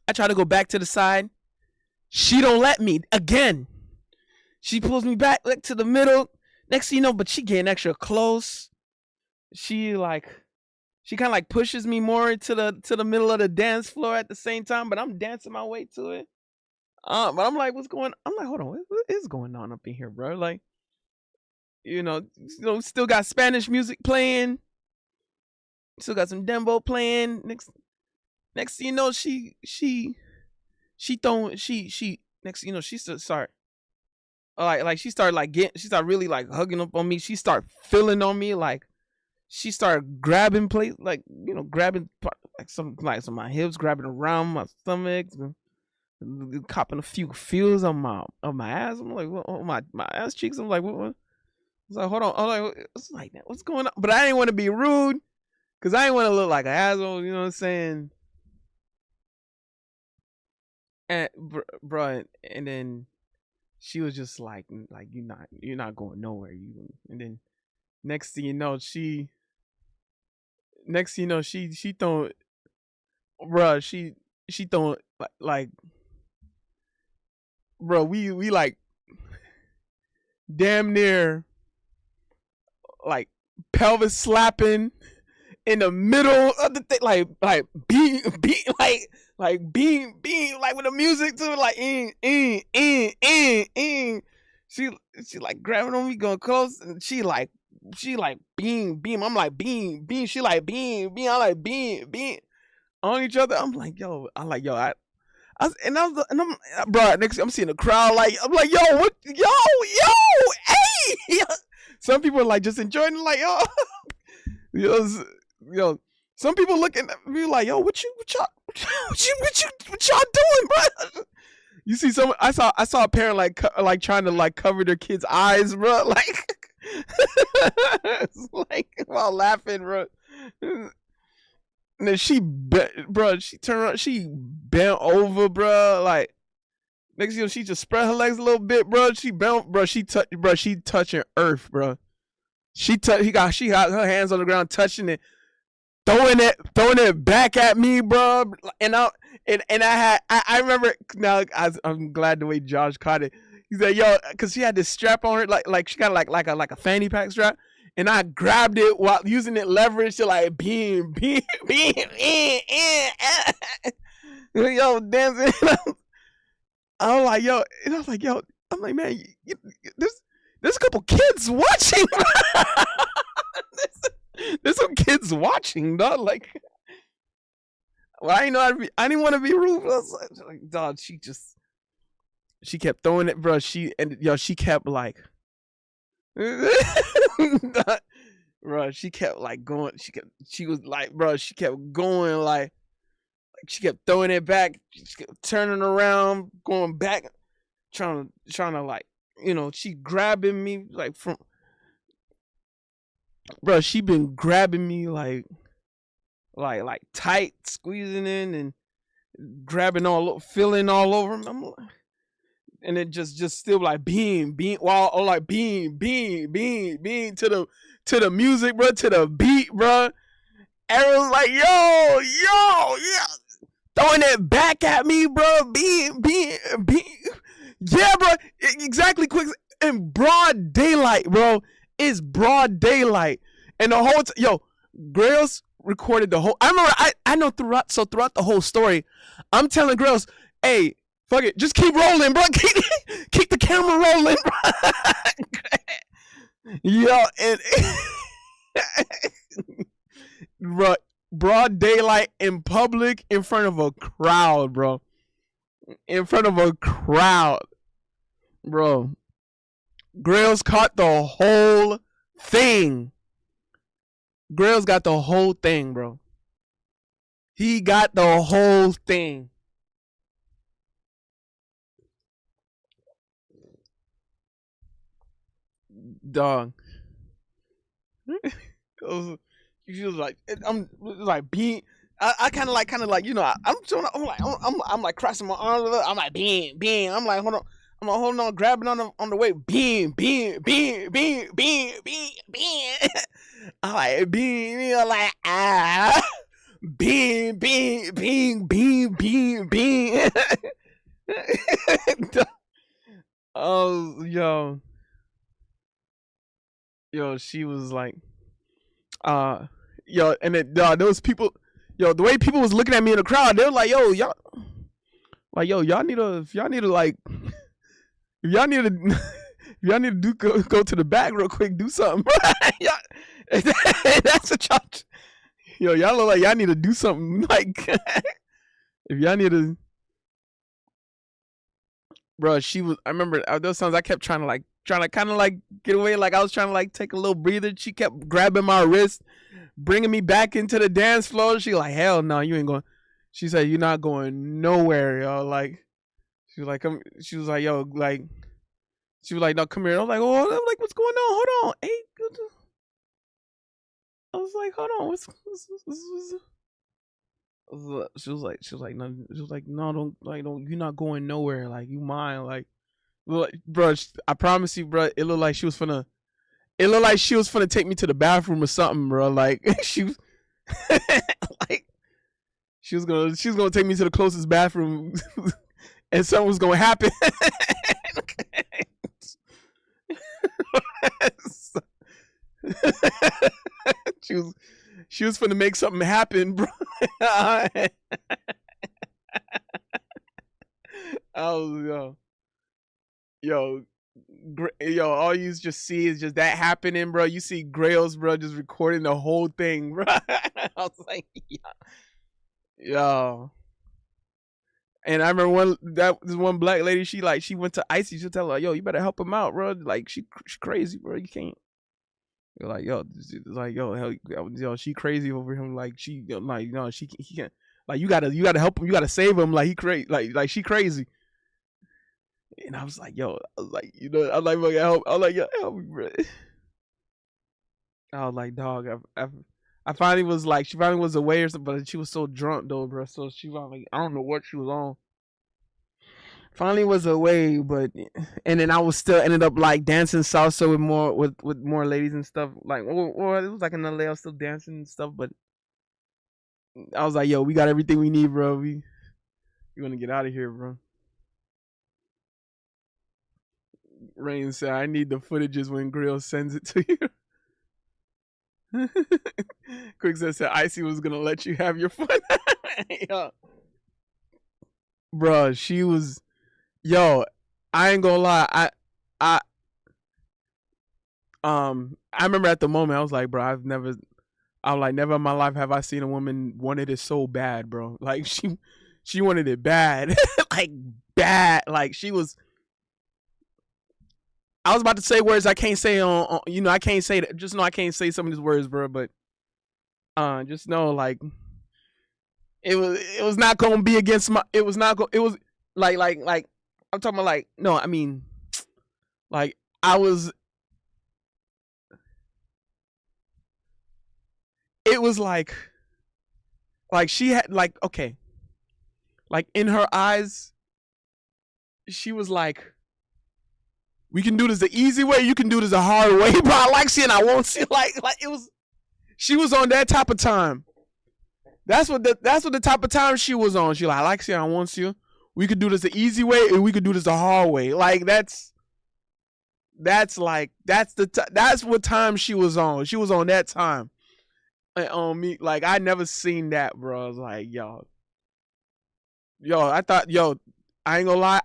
to the side. She don't let me again. She pulls me back like to the middle. Next thing you know, but she getting extra close. She kind of like pushes me more to the middle of the dance floor at the same time, but I'm dancing my way to it. But I'm like, I'm like, hold on, what is going on up in here, bro? Like, still got Spanish music playing. Still got some dembo playing. Next thing you know, she next thing you know, she started she started really like hugging up on me. She started feeling on me, like she started grabbing grabbing like some of my hips, grabbing around my stomach, copping a few feels on my ass. I'm like, oh, my ass cheeks. I'm like, what? I was like, hold on. I'm like, it's like that. What's going on? But I didn't want to be rude, cause I didn't want to look like an asshole. You know what I'm saying? And bro, and then she was just like you're not going nowhere. And then next thing you know, she throwing, bro, she throwing like, bro, we like damn near like pelvis slapping in the middle of the thing, like being like with the music too, like she like grabbing on me, going close, and she like beam. I'm like beam. She like beam. I like beam on each other. I'm like, yo, I'm bro. Next, I'm seeing the crowd. Like, I'm like, yo, what, hey. Some people are like just enjoying it, like, yo. Some people looking at me like, yo, what y'all doing, bro? You see, I saw a parent like trying to like cover their kid's eyes, bro. Like, it's like while laughing, bro. And then bro, she turned around, she bent over, bro. Like, next thing you know, she just spread her legs a little bit, bro. She bent, bro. She touching earth, bro. She got her hands on the ground, touching it, throwing it back at me, bro. And I remember now. I'm glad the way Josh caught it. He said, "Yo," because she had this strap on her, like she got like a fanny pack strap, and I grabbed it while using it leverage to like beam, yo, dancing. I was like, yo, and I was like, yo, I'm like, man, there's a couple kids watching. there's some kids watching, dog. Like, well, I didn't want to be rude. I was like, dog, she kept throwing it, bro. She kept like, bro, she kept like going. She was like, bro, she kept going like she kept throwing it back, she kept turning around, going back, trying to like, she grabbing me like from, bro. She been grabbing me like tight, squeezing in and grabbing feeling all over me. I'm like, and it just still like beam while like beam to the music, bro, to the beat, bro. Everyone's like, yo, yeah, throwing it back at me, bro. Beam. Yeah, bro. Exactly, quick. In broad daylight, bro. It's broad daylight. And the whole yo, Grails recorded the whole. I remember. I know throughout the whole story, I'm telling Grails, hey, fuck it, just keep rolling, bro. Keep the camera rolling, bro. Yo, and bro, broad daylight in public in front of a crowd, bro. In front of a crowd, bro. Grails caught the whole thing. Grails got the whole thing, bro. He got the whole thing. Dog. She was like, I'm like being. I kind of like, I'm like crossing my arms. I'm like beam. I'm like hold on. I'm like holding on, grabbing on the way. Beam. I'm like beam. I'm like beam. Oh, yo, she was like, yo, and then those people, yo, the way people was looking at me in the crowd, they were like, yo, y'all need to, if y'all need to go to the back real quick, do something. That's a charge. Yo, y'all look like y'all need to do something. Like, if y'all need to, bro. I remember those times I kept trying to kind of like get away. Like I was trying to like take a little breather. She kept grabbing my wrist, bringing me back into the dance floor. She like, hell no, you ain't going. She said, you're not going nowhere, yo. Like, she was like, yo, like, she was like, no, come here. I was like, oh, I'm like, what's going on? Hold on, hey. I was like, hold on, what's she was like, no, don't, you're not going nowhere. Like, you mine. Like, bro, I promise you, bro, it looked like she was finna take me to the bathroom or something, bro. Like, she was, like, she was gonna take me to the closest bathroom, and something was gonna happen. She was finna make something happen, bro. Oh, yo, all you just see is just that happening, bro. You see Grails, bro, just recording the whole thing, bro. I was like, yo. And I remember this one black lady, she went to Icy, she tell her, yo, you better help him out, bro. Like, she crazy, bro. You can't. You're like, hell, she crazy over him. Like, she, like, no, he can't. Like, you gotta help him. You gotta save him. Like, he crazy. Like she crazy. And I was like, yo, I'm like, help. I was like, yo, help me, bro. I was like, dog, I finally was like, she finally was away or something, but she was so drunk though, bro. So she finally, I don't know what she was on. Finally was away, but and then I was still ended up like dancing salsa with more ladies and stuff. Like, or it was like another lady I was still dancing and stuff, but I was like, yo, we got everything we need, bro. We want to get out of here, bro. Rain said, I need the footages when Grill sends it to you. Quick said Icy was gonna let you have your fun. Yo. Bro, she was, yo, I ain't gonna lie. I remember at the moment I was like, bro, never in my life have I seen a woman wanted it so bad, bro. Like she wanted it bad. Like bad. Like she was, I was about to say words I can't say on I can't say that. Just know I can't say some of these words, bro, but just know like it was not gonna be against my, it was like I'm talking about like, no, I mean like I was, it was like she had like, okay, like in her eyes she was like, we can do this the easy way, you can do this the hard way, bro. I like seeing, I won't see, like it was, she was on that type of time. That's what the type of time she was on. She like, I like seeing, I won't see you. We could do this the easy way and we could do this the hard way. Like that's what time she was on. She was on that time. And on me, like I never seen that, bro. I was like, yo, I thought, I ain't gonna lie,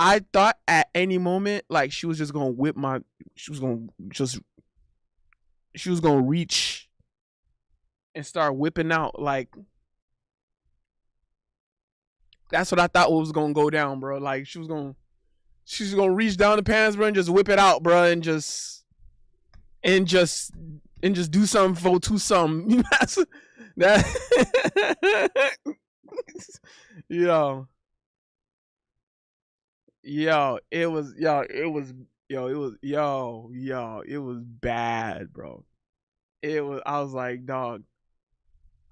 I thought at any moment like she was just gonna whip my, she was gonna reach and start whipping out. Like that's what I thought was gonna go down, bro. Like she's gonna reach down the pants, bro, and just whip it out, bro, and just do something for two something. You know, that yo, it was bad, bro. I was like, dog.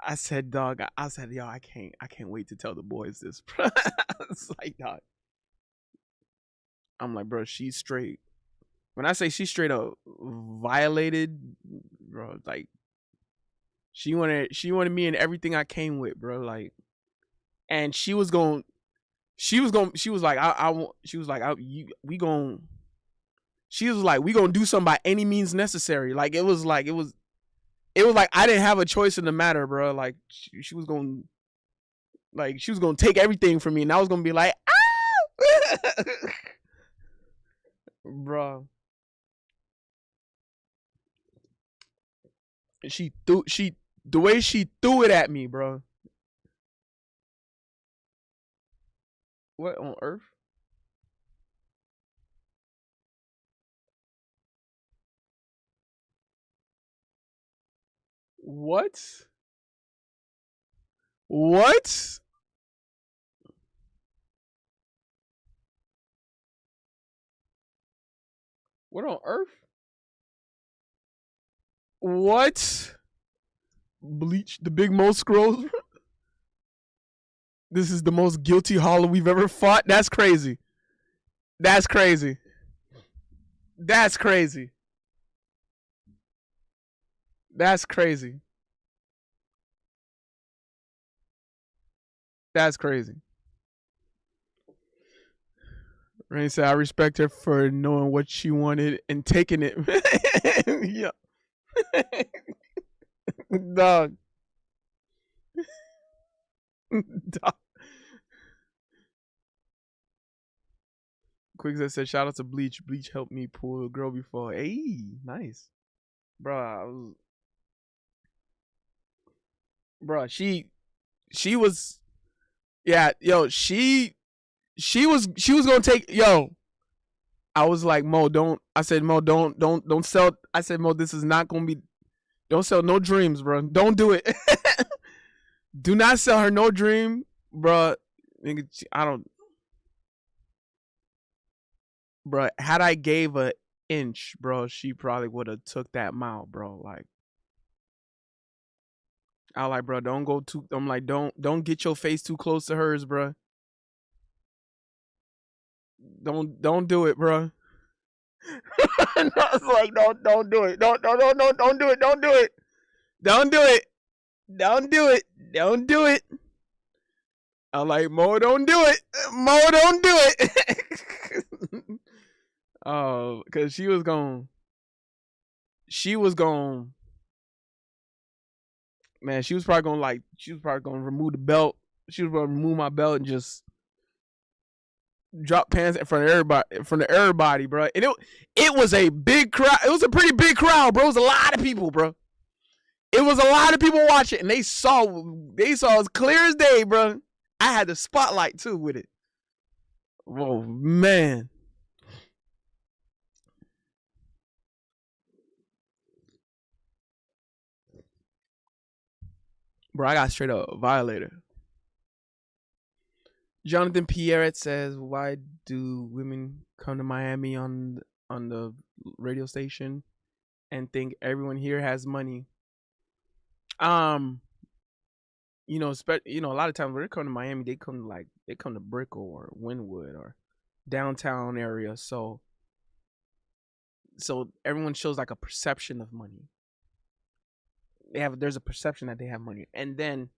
I said, dog. I said, yo, I can't wait to tell the boys this, bro. It's like, dog. I'm like, bro, she's straight. When I say she's straight up violated, bro, like she wanted me and everything I came with, bro. Like, and she was like, we gonna do something by any means necessary. Like it was like I didn't have a choice in the matter, bro. Like she was gonna take everything from me, and I was gonna be like, ah, bro. The way she threw it at me, bro. What on earth? What? What? What on earth? What? Bleach, the big Mo scrolls. This is the most guilty holler we've ever fought. That's crazy. That's crazy. That's crazy. That's crazy. That's crazy. Rain said, I respect her for knowing what she wanted and taking it. Yeah. Dog. Dog. Quick said, shout out to Bleach. Bleach helped me pull a girl before. Hey, nice. Bro, she was, yeah, yo, she was gonna take, yo, I was like, Mo, don't sell. I said, Mo, this is not gonna be, don't sell no dreams, bro. Don't do it. Do not sell her no dream, bro. I don't, bro. Had I gave a inch, bro, she probably would have took that mile, bro. Like, I like, bro, don't go too. I'm like, don't get your face too close to hers, bro. Don't do it, bro. And I was like, don't do it. Don't do it. Don't do it. Don't do it. Don't do it. Don't do it. Don't do it. I'm like, Mo, don't do it. Mo, don't do it. Oh, because she was going, man, she was probably going to remove the belt. She was going to remove my belt and just drop pants in front of everybody, bro. And it was a big crowd. It was a pretty big crowd, bro. It was a lot of people, bro. It was a lot of people watching, and they saw as clear as day, bro. I had the spotlight too with it. Oh man. Bro, I got straight up violator. Jonathan Pierre says, "Why do women come to Miami on the radio station and think everyone here has money?" You know, a lot of times when they come to Miami, they come to Brickell or Wynwood or downtown area. So everyone shows like a perception of money. There's a perception that they have money, and then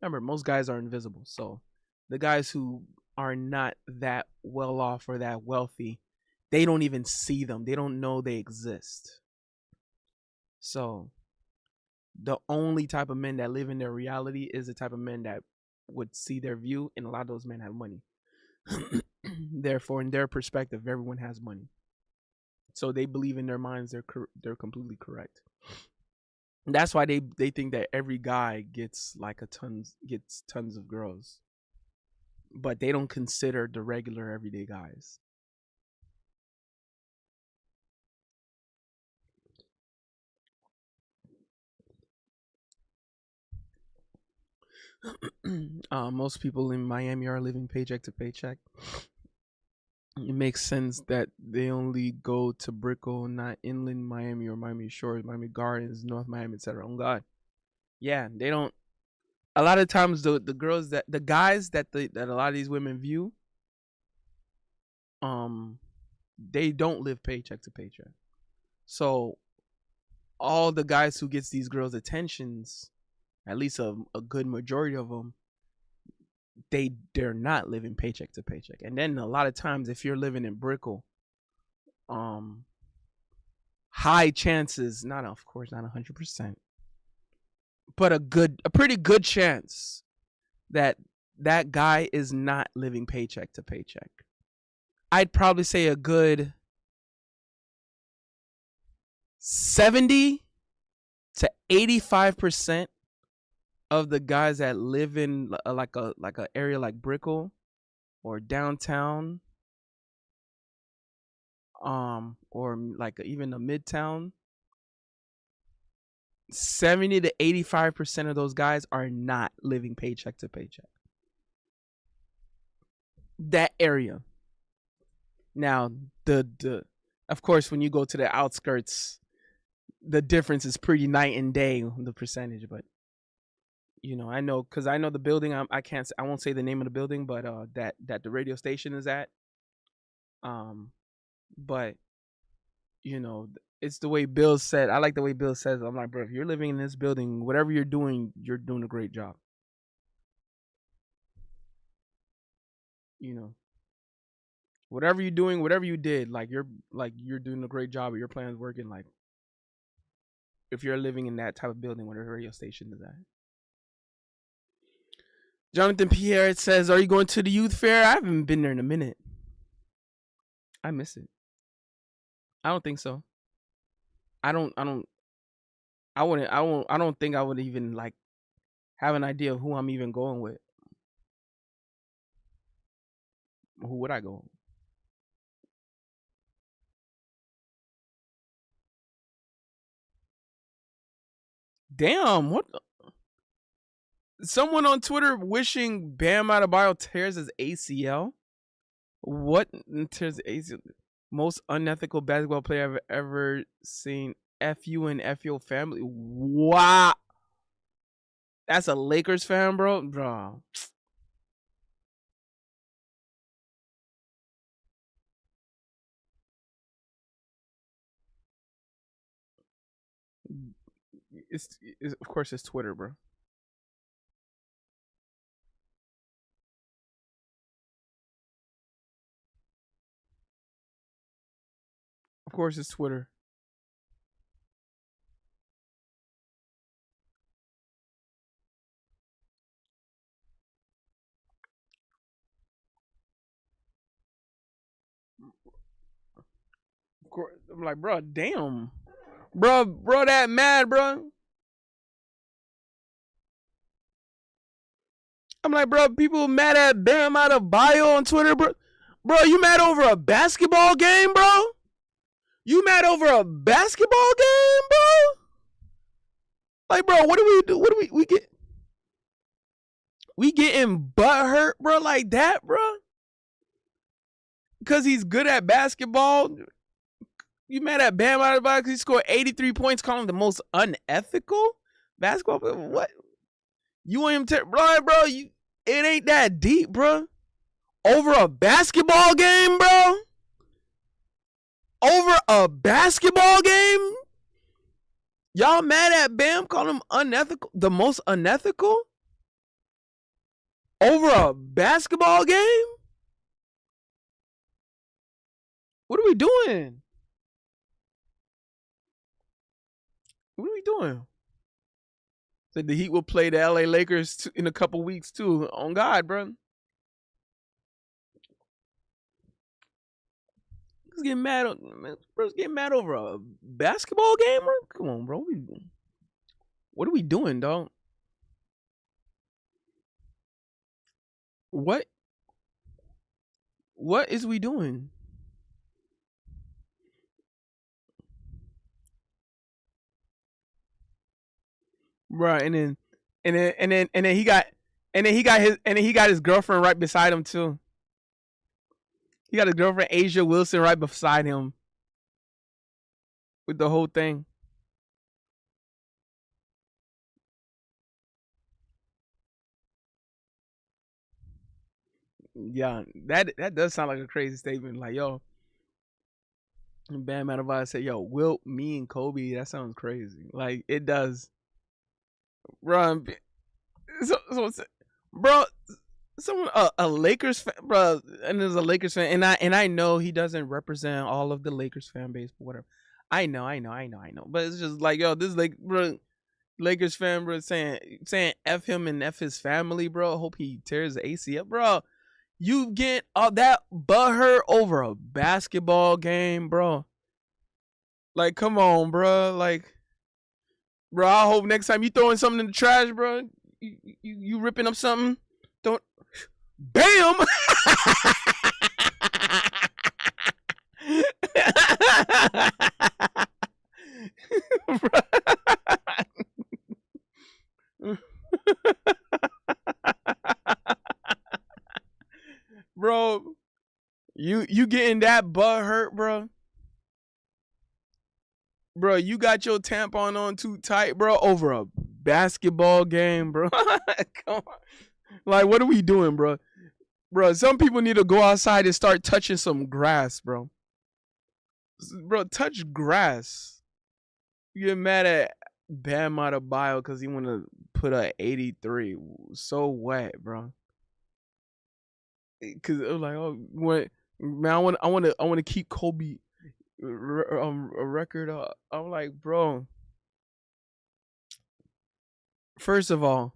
remember, most guys are invisible. So the guys who are not that well off or that wealthy, they don't even see them. They don't know they exist. So the only type of men that live in their reality is the type of men that would see their view, and a lot of those men have money. Therefore, in their perspective, everyone has money. So they believe in their minds they're completely correct. And that's why they think that every guy gets tons of girls. But they don't consider the regular everyday guys. Most people in Miami are living paycheck to paycheck. It makes sense that they only go to Brickell, not inland Miami or Miami Shores, Miami Gardens, North Miami, etc. Oh God, yeah, they don't. A lot of times, the guys that a lot of these women view, they don't live paycheck to paycheck. So, all the guys who gets these girls' attentions, at least a good majority of them, they're not living paycheck to paycheck. And then a lot of times, if you're living in Brickell, high chances, not 100%, but a pretty good chance that guy is not living paycheck to paycheck. I'd probably say a good 70 to 85% of the guys that live in like a area like Brickell or downtown, or like even a midtown, 70 to 85% of those guys are not living paycheck to paycheck. That area. Now, of course, when you go to the outskirts, the difference is pretty night and day, the percentage. But you know, I know because I know the building. I won't say the name of the building, but that the radio station is at. But you know, it's the way Bill said. I like the way Bill says. I'm like, bro, if you're living in this building, whatever you're doing a great job. You know, whatever you're doing, whatever you did, you're doing a great job. Or your plan's working. Like, if you're living in that type of building where the radio station is at. Jonathan Pierre says, "Are you going to the youth fair?" I haven't been there in a minute. I miss it. I don't think so. I don't think I would even like have an idea of who I'm even going with. Who would I go? Damn, what? Someone on Twitter wishing Bam Adebayo tears his ACL. What tears the ACL? Most unethical basketball player I've ever seen. FU and FU family. Wow. That's a Lakers fan, bro. Bro. It's of course it's Twitter, bro. Of course it's Twitter. Of course, I'm like, bro, damn, bro, that mad, bro. I'm like, bro, people mad at Bam ADEBAYO on Twitter, bro. Bro, you mad over a basketball game, bro? You mad over a basketball game, bro? Like, bro, what do we do? What do we get? We getting butt hurt, bro, like that, bro? Because he's good at basketball. You mad at Bam ADEBAYO because he scored 83 points, calling him the most unethical basketball player? What? You want him to, bro, it ain't that deep, bro. Over a basketball game, bro? Over a basketball game? Y'all mad at Bam, calling him unethical, the most unethical? Over a basketball game? What are we doing? What are we doing? Said the Heat will play the LA Lakers in a couple weeks too. On God, bro. Bro's getting mad. Bro's getting mad over a basketball game, bro. Come on, bro. What are we doing, dog? What is we doing? Right, and then he got his girlfriend right beside him too. He got his girlfriend Asia Wilson right beside him with the whole thing. Yeah, that does sound like a crazy statement. Like, yo, Bam ADEBAYO said, yo, Wilt, me, and Kobe. That sounds crazy. Like, it does. Bro, bro, someone a Lakers fan, bro, and there's a Lakers fan, and I know he doesn't represent all of the Lakers fan base, but whatever. I know. But it's just like, yo, this like, bro, Lakers fan, bro, saying F him and F his family, bro. Hope he tears the ACL, bro. You get all that butthurt over a basketball game, bro. Like, come on, bro. Like, bro, I hope next time you throwing something in the trash, bro, you ripping up something, don't, bam. Bro, you getting that butt hurt, bro? Bro, you got your tampon on too tight, bro, over a basketball game, bro. Come on. Like, what are we doing, bro? Bro, some people need to go outside and start touching some grass, bro. Bro, touch grass. You get mad at Bam ADEBAYO because he want to put a 83. So wet, bro. Because it was like, oh, what, man, I want to keep Kobe a record up. I'm like, bro. First of all,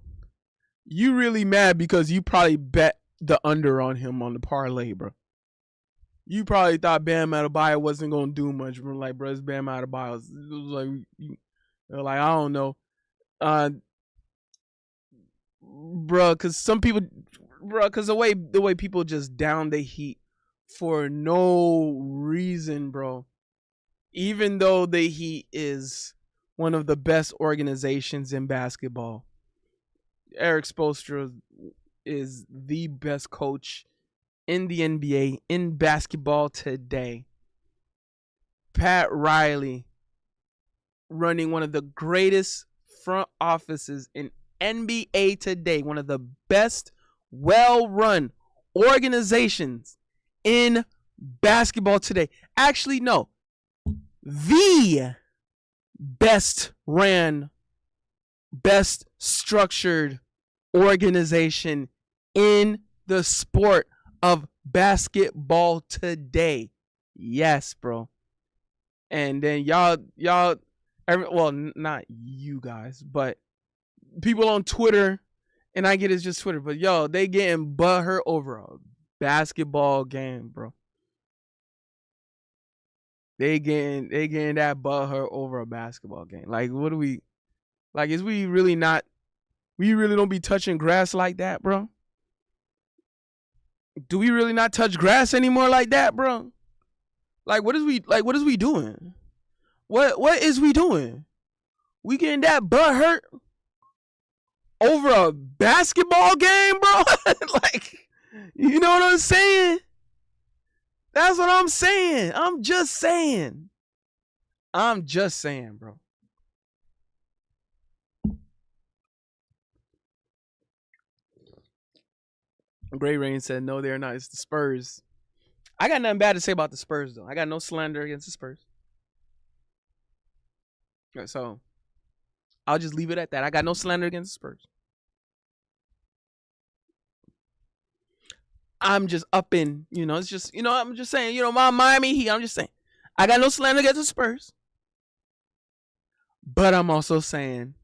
you really mad because you probably bet the under on him on the parlay, bro. You probably thought Bam ADEBAYO wasn't gonna do much, bro. Like, bro, it's Bam ADEBAYO. It was like I don't know, bro. Because some people, bro, because the way people just down the Heat for no reason, bro. Even though the Heat is one of the best organizations in basketball, Eric Spoelstra is the best coach in the NBA in basketball today. Pat Riley running one of the greatest front offices in NBA today, one of the best well-run organizations in basketball today. Actually, no, the best ran, best structured organization in the sport of basketball today. Yes, bro. And then y'all, well, not you guys, but people on Twitter, and I get it's just Twitter, but yo, they getting butthurt over a basketball game, bro. They getting that butthurt over a basketball game. Like, what do we, like, is we really not, we really don't be touching grass like that, bro? Do we really not touch grass anymore like that, bro? Like, what is we doing? What is we doing? We getting that butt hurt over a basketball game, bro? Like, you know what I'm saying? That's what I'm saying. I'm just saying, bro. Gray Rain said, no, they're not. It's the Spurs. I got nothing bad to say about the Spurs, though. I got no slander against the Spurs. So, I'll just leave it at that. I got no slander against the Spurs. I'm just upping, it's just, I'm just saying, my Miami Heat, I'm just saying. I got no slander against the Spurs. But I'm also saying,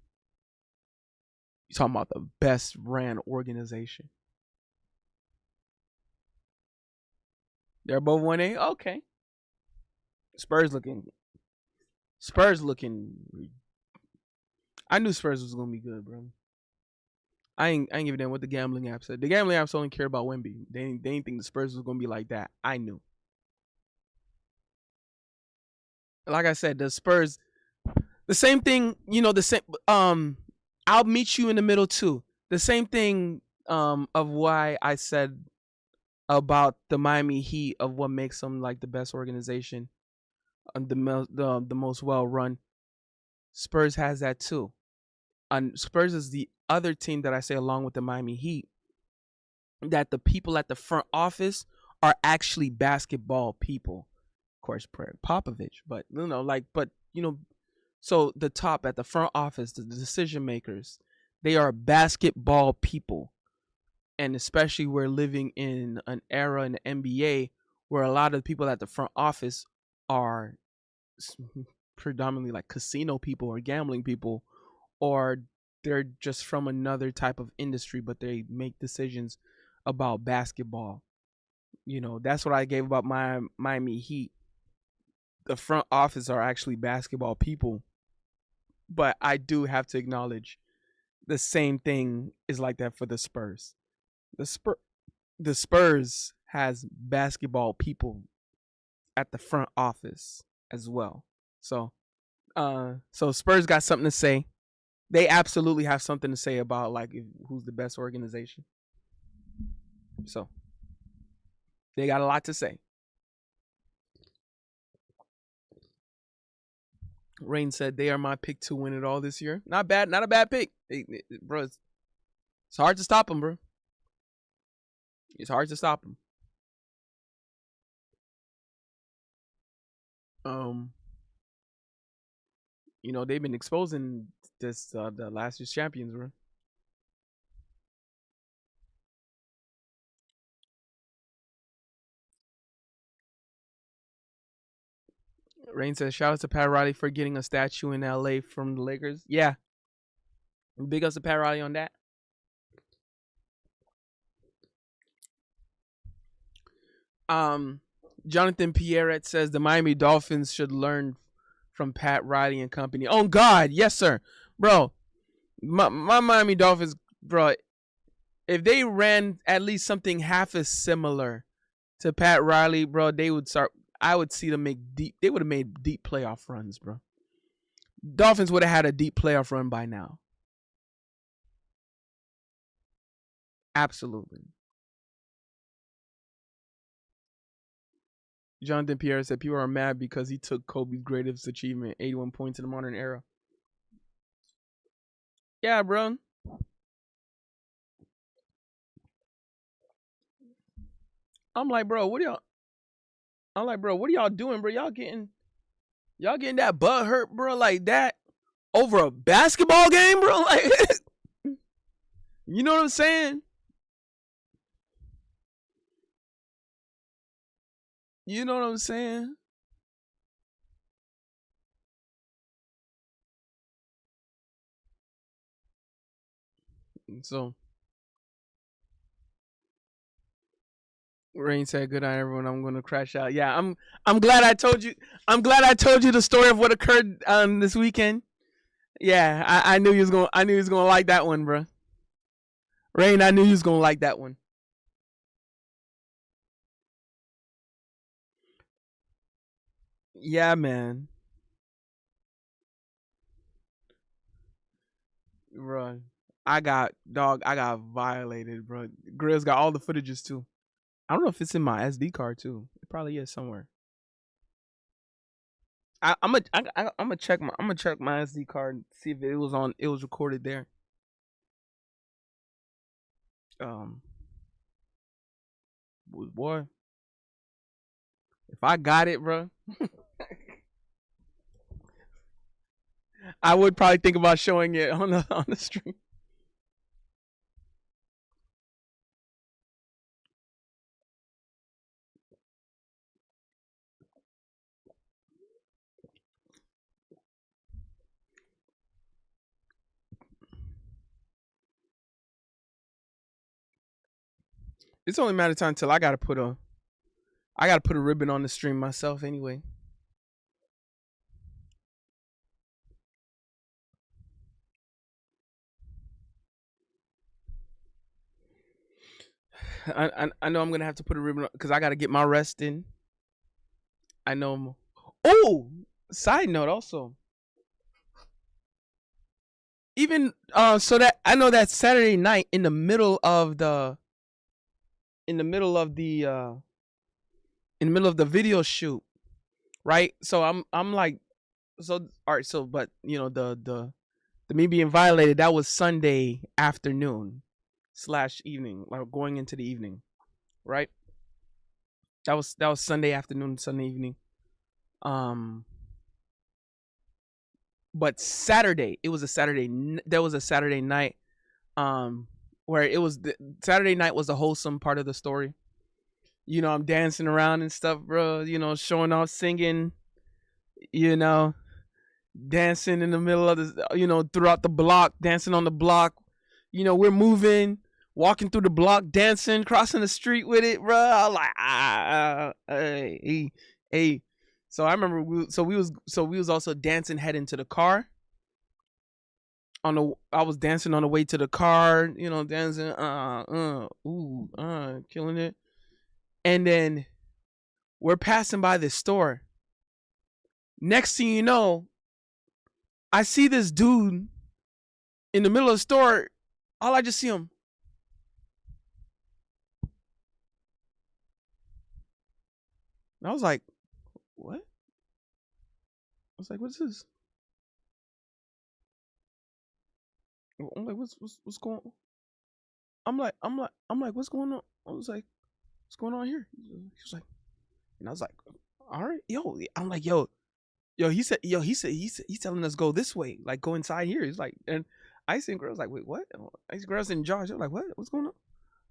you're talking about the best ran organization. They're above 1A? Okay. Spurs looking. I knew Spurs was going to be good, bro. I ain't giving a damn what the gambling app said. The gambling apps only care about Wemby. They ain't think the Spurs was going to be like that. I knew. Like I said, the Spurs, the same thing, I'll meet you in the middle too. The same thing of why I said about the Miami Heat, of what makes them like the best organization, the most well run. Spurs has that too. And Spurs is the other team that I say, along with the Miami Heat, that the people at the front office are actually basketball people. Of course, Popovich, but so the top at the front office, the decision makers, they are basketball people. And especially we're living in an era in the NBA where a lot of the people at the front office are predominantly like casino people or gambling people, or they're just from another type of industry, but they make decisions about basketball. That's what I gave about my Miami Heat. The front office are actually basketball people, but I do have to acknowledge the same thing is like that for the Spurs. The Spurs has basketball people at the front office as well. So Spurs got something to say. They absolutely have something to say about like who's the best organization. So they got a lot to say. Rain said they are my pick to win it all this year. Not bad, not a bad pick, bro. It's hard to stop them, bro. It's hard to stop them. They've been exposing this the last year's champions, bro. Rain says, shout out to Pat Riley for getting a statue in LA from the Lakers. Yeah. Big ups to Pat Riley on that. Jonathan Pierrette says the Miami Dolphins should learn from Pat Riley and company. Oh God, yes sir, bro. My Miami Dolphins, bro. If they ran at least something half as similar to Pat Riley, bro, they would start. I would see them make deep. They would have made deep playoff runs, bro. Dolphins would have had a deep playoff run by now. Absolutely. Jonathan Pierre said people are mad because he took Kobe's greatest achievement, 81 points in the modern era. Yeah, bro. I'm like, bro, what are y'all doing, bro? Y'all getting that butt hurt, bro, like that over a basketball game, bro? Like, you know what I'm saying? You know what I'm saying? So Rain said, "Good night, everyone. I'm gonna crash out." Yeah, I'm glad I told you. I'm glad I told you the story of what occurred this weekend. Yeah, I knew you was gonna like that one, bro. Rain, I knew you was gonna like that one. Yeah, man. Bro, I got violated, bro. Grizz got all the footages too. I don't know if it's in my SD card too. It probably is somewhere. I'm gonna check my SD card, see if it was recorded there. Boy, if I got it, bro, I would probably think about showing it on the stream. It's only a matter of time until I gotta put a ribbon on the stream myself anyway. I know I'm gonna have to put a ribbon because I gotta get my rest in. I know. Oh, side note also. Even so that I know that Saturday night in the middle of the video shoot, right? So I'm like, so all right, so but you know the me being violated, that was Sunday afternoon / evening, like going into the evening, right? That was Sunday afternoon, Sunday evening. But Saturday, it was a Saturday. There was a Saturday night, where it was Saturday night was the wholesome part of the story. You know, I'm dancing around and stuff, bro. You know, showing off, singing. You know, dancing in the middle of the, you know, throughout the block, dancing on the block. You know, we're moving, walking through the block, dancing, crossing the street with it, bro. I was like, hey. So I remember we was also dancing heading to the car. I was dancing on the way to the car, you know, dancing, killing it. And then we're passing by this store. Next thing you know, I see this dude in the middle of the store. All I just see him. And I was like, what? I was like, what's this? I'm like, what's going on? I'm like, what's going on? I was like, what's going on here? He was like, and I was like, all right, yo. I'm like, yo. He's telling us go this way, like go inside here. He's like, and I seen girls like, wait, what? I see girls in Georgia. I'm like, what? What's going on?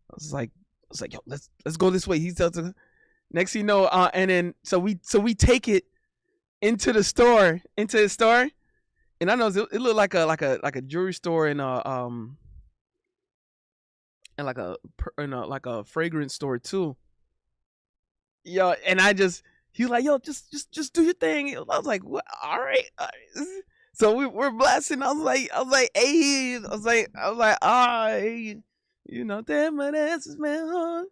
I was like, yo, let's go this way. He tells us. Next, you know, and then so we take it into the store, and I know it looked like a jewelry store and like a fragrance store too. Yo, and he was like, yo, just do your thing. I was like, what? All right. So we're blasting. I was like, hey, I was like, ay, you know, te mereces mejor.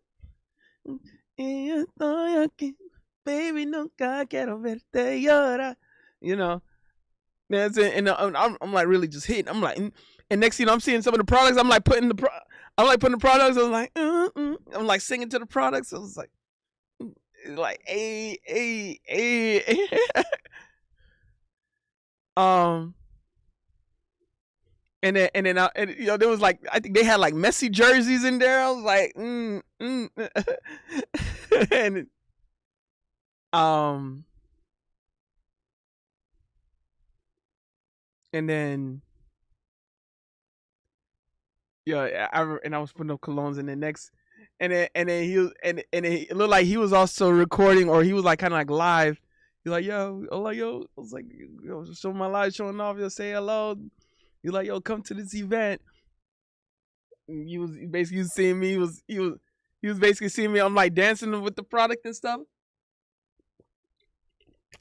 Y estoy aquí, baby, nunca quiero verte llorar. You know, that's it. And I'm like really just hitting. I'm like, and next thing you know, I'm seeing some of the products. I'm like putting the products. I'm like, I'm like singing to the products. I was like, like, hey. um, and you know, there was like, I think they had like Messi jerseys in there. I was like, and um, and then yeah, I was putting up colognes, and then next, and then he was, and it looked like he was also recording, or he was like kind of like live. He's like, yo, I'm like, yo, I was like, yo, show my live, showing off, yo, say hello. He's like, yo, come to this event. And he was basically seeing me. He was basically seeing me. I'm like dancing with the product and stuff.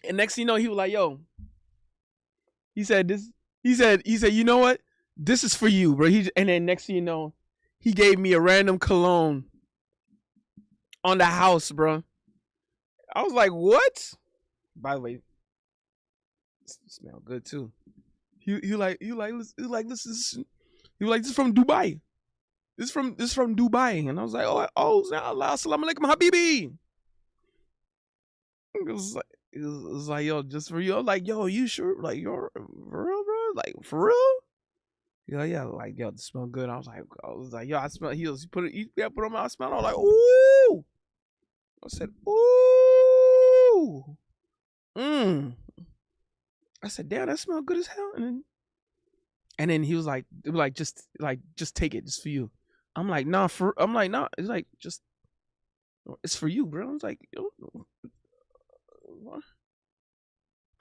And next thing you know, he was like, yo, he said this. He said, you know what? This is for you, bro. And then next thing you know, he gave me a random cologne on the house, bro. I was like, what? By the way, it smell good too. This is from Dubai. This is from Dubai. And I was like, assalamu alaikum, habibi. It was like, yo, just for you. I was like, yo, you sure? Like, you're for real, bro? Like, for real? Yeah, like, yo, this smell good. I was like, yo, I smell. He put on my smell. I was like, ooh. I said, ooh. I said, damn, that smell good as hell. And then he was like, just take it, just for you. I'm like, nah. It's like, just, it's for you, bro. I was like, yo.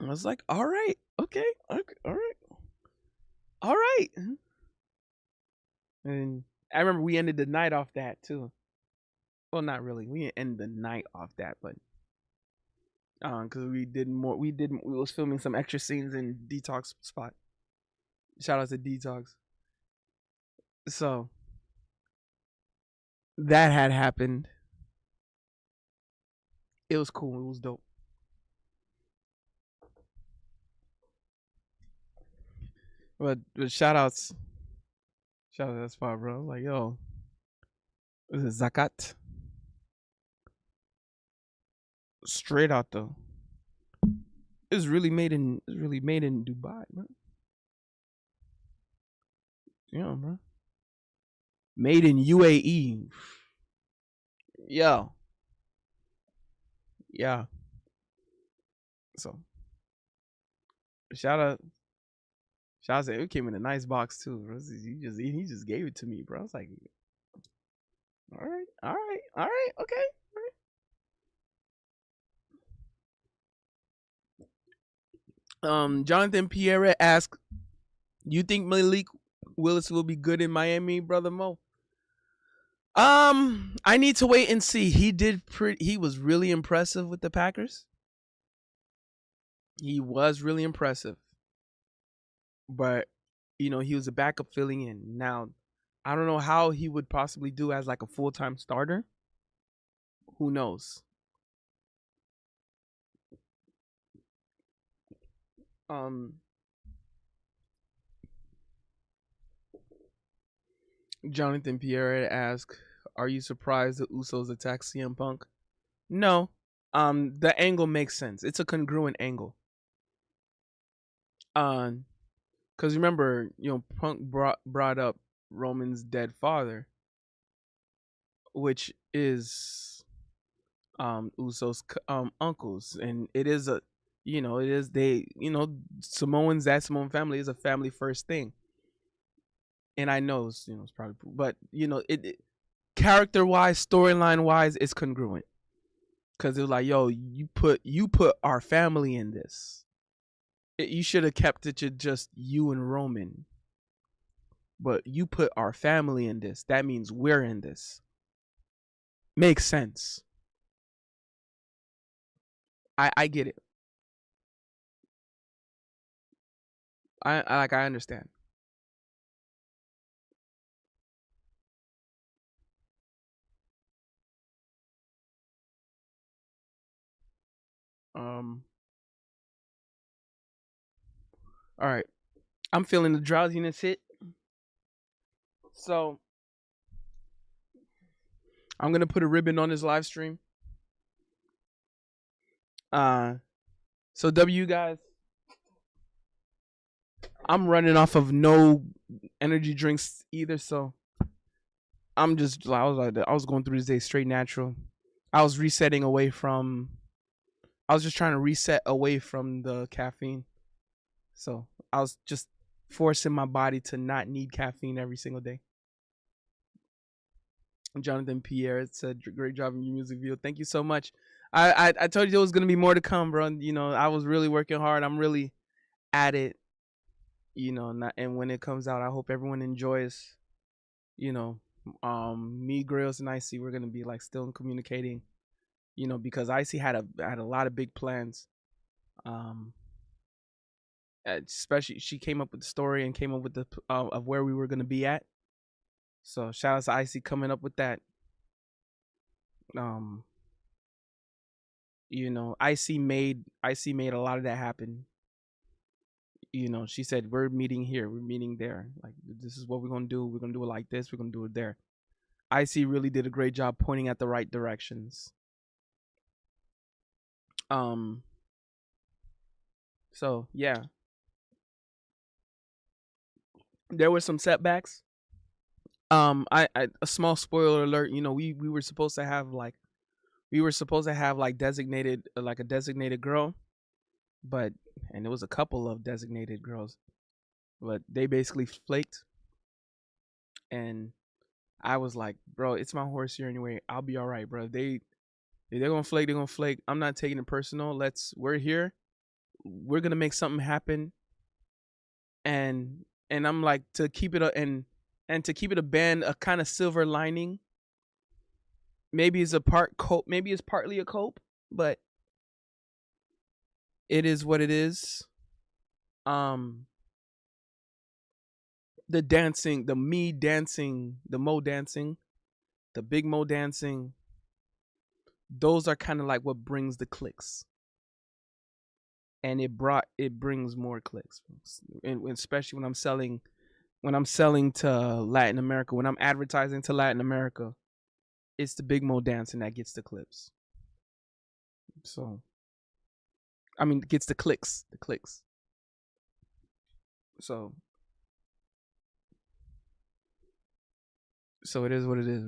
I was like, all right, okay, all right. And I remember we ended the night off that too. Well, not really. We didn't end the night off that, but because we was filming some extra scenes in Detox spot. Shout out to Detox. So that had happened. It was cool. It was dope. But shout outs to that spot, bro. Like, yo, this is Zakat. Straight out though. It's really made in Dubai, bro. Yeah, bro. Made in UAE. Yo. Yeah. So shout out said it came in a nice box too, bro. He just gave it to me, bro. I was like, all right, okay. Jonathan Pierre asked, you think Malik Willis will be good in Miami, brother Mo? I need to wait and see. He was really impressive with the Packers. He was really impressive. But, you know, he was a backup filling in. Now, I don't know how he would possibly do as like a full-time starter. Who knows? Jonathan Pierre asked, are you surprised the Usos attacked CM Punk? No. The angle makes sense. It's a congruent angle. Because remember, you know, Punk brought up Roman's dead father, which is Usos uncles, and it is a, you know, it is Samoans, that Samoan family is a family first thing. And I know it's probably, but it character wise, storyline wise, it's congruent. Cause it was like, yo, you put our family in this. You should have kept it to just you and Roman. But you put our family in this. That means we're in this. Makes sense. I get it. I understand. All right. I'm feeling the drowsiness hit. So I'm gonna put a ribbon on this live stream. So W guys, I'm running off of no energy drinks either, so I was going through this day straight natural. I was resetting away from I was just trying to reset away from the caffeine. So I was just forcing my body to not need caffeine every single day. Jonathan Pierre said, "Great job in your music video. Thank you so much." I told you there was gonna be more to come, bro. You know, I was really working hard. I'm really at it. You know, and when it comes out, I hope everyone enjoys. You know, me, Grills, and Icy, we're gonna be like still communicating. You know, because Icy had a lot of big plans. Especially she came up with the story and came up with the of where we were gonna be at. So shout out to Icy coming up with that. You know, Icy made a lot of that happen. You know, she said we're meeting here, we're meeting there. Like this is what we're gonna do. We're gonna do it like this. We're gonna do it there. Icy really did a great job pointing at the right directions. So yeah, there were some setbacks. I a small spoiler alert. You know, we were supposed to have like designated like a designated girl, but and there was a couple of designated girls, but they basically flaked, and I was like, bro, it's my horse here anyway. I'll be all right, bro. They're gonna flake. They're gonna flake. I'm not taking it personal. We're here. We're gonna make something happen. And I'm like, to keep it to keep it a band, a kind of silver lining. Maybe it's a part cope. Maybe it's partly a cope, but it is what it is. The dancing, the me dancing, the Mo dancing, the Big Mo dancing, those are kind of like what brings the clicks. And it brings more clicks. And especially when I'm selling to Latin America, when I'm advertising to Latin America, it's the Big Mo dancing that gets the clips. So I mean, gets the clicks. So it is what it is.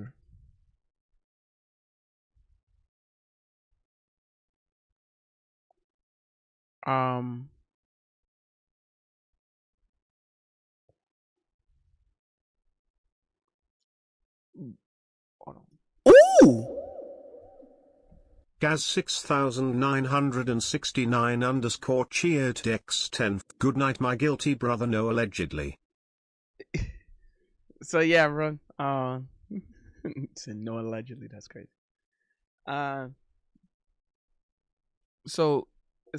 Ooh! Gaz 6969 underscore cheered X10. Good night, my guilty brother. No, allegedly. So yeah, bro. No, allegedly, that's crazy. So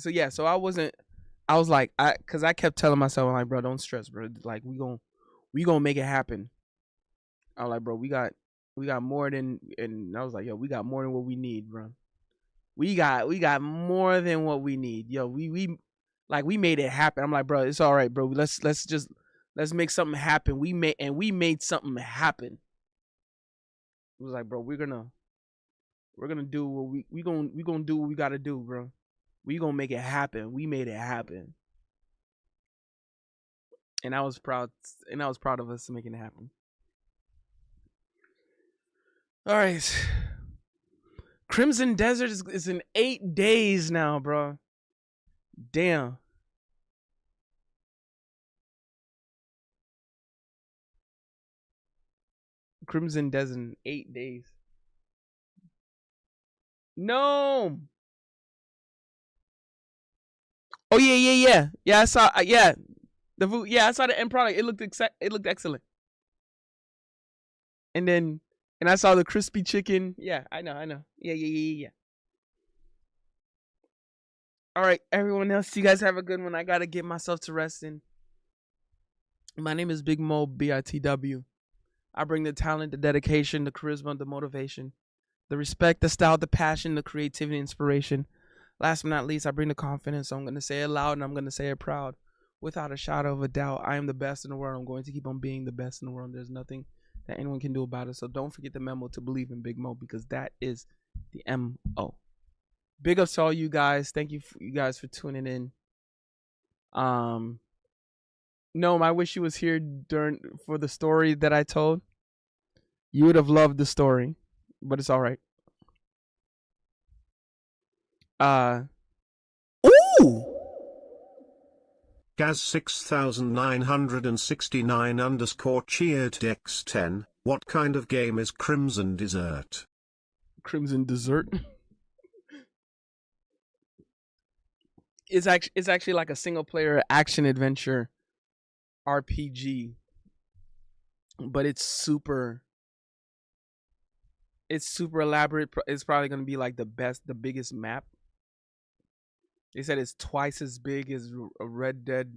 yeah, so I was like, cause I kept telling myself, I'm like, bro, don't stress, bro. Like we gonna make it happen. I was like, bro, we got more than, and I was like, yo, we got more than what we need, bro. We got more than what we need. Yo, we made it happen. I'm like, bro, it's all right, bro. Let's make something happen. We made something happen. It was like, bro, we're gonna do what we gonna do what we gotta do, bro. We gonna make it happen. We made it happen. And I was proud of us making it happen. All right. Crimson Desert is in 8 days now, bro. Damn. Crimson Desert in 8 days. No. Oh yeah. Yeah, I saw. Yeah, the food. Yeah, I saw the end product. It looked excellent. And I saw the crispy chicken. Yeah, I know. Yeah. All right, everyone else, you guys have a good one. I gotta get myself to resting. My name is Big Mo, BITW. I bring the talent, the dedication, the charisma, the motivation, the respect, the style, the passion, the creativity, inspiration. Last but not least, I bring the confidence. So I'm going to say it loud and I'm going to say it proud. Without a shadow of a doubt, I am the best in the world. I'm going to keep on being the best in the world. There's nothing that anyone can do about it. So don't forget the memo to believe in Big Mo, because that is the MO. big ups to all you guys. Thank you guys for tuning in. Gnome, I wish you was here for the story that I told. You would have loved the story, but it's all right. Ooh! Gaz 6969 underscore cheered Dex 10. What kind of game is Crimson Desert? Crimson Dessert. It's actually like a single player action adventure RPG, but it's super elaborate. It's probably gonna be like the biggest map. They said it's twice as big as Red Dead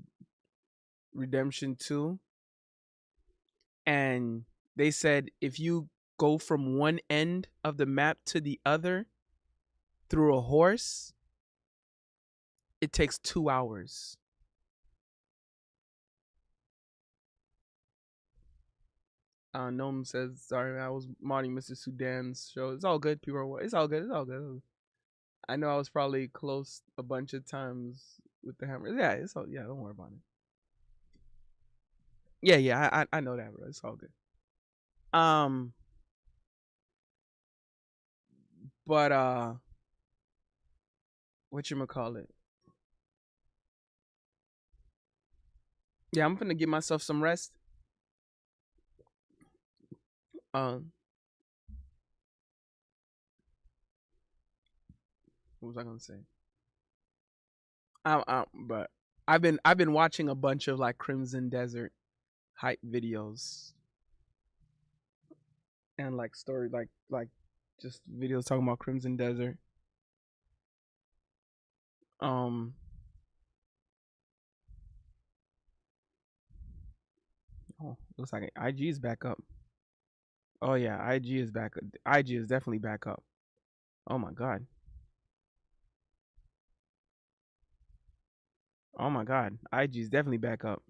Redemption 2, and they said if you go from one end of the map to the other through a horse, it takes 2 hours. Gnome says, sorry, I was modding Mr. Sudan's show. It's all good. It's all good. It's all good. I know I was probably close a bunch of times with the hammer. Yeah, it's all, yeah, don't worry about it. Yeah, I know that, bro. It's all good. But whatchamacallit? Yeah, I'm gonna give myself some rest. What was I gonna say? But I've been watching a bunch of like Crimson Desert hype videos and like story like just videos talking about Crimson Desert. Oh, looks like IG is back up. Oh yeah, IG is back. IG is definitely back up. Oh my god. Oh my god, IG is definitely back up.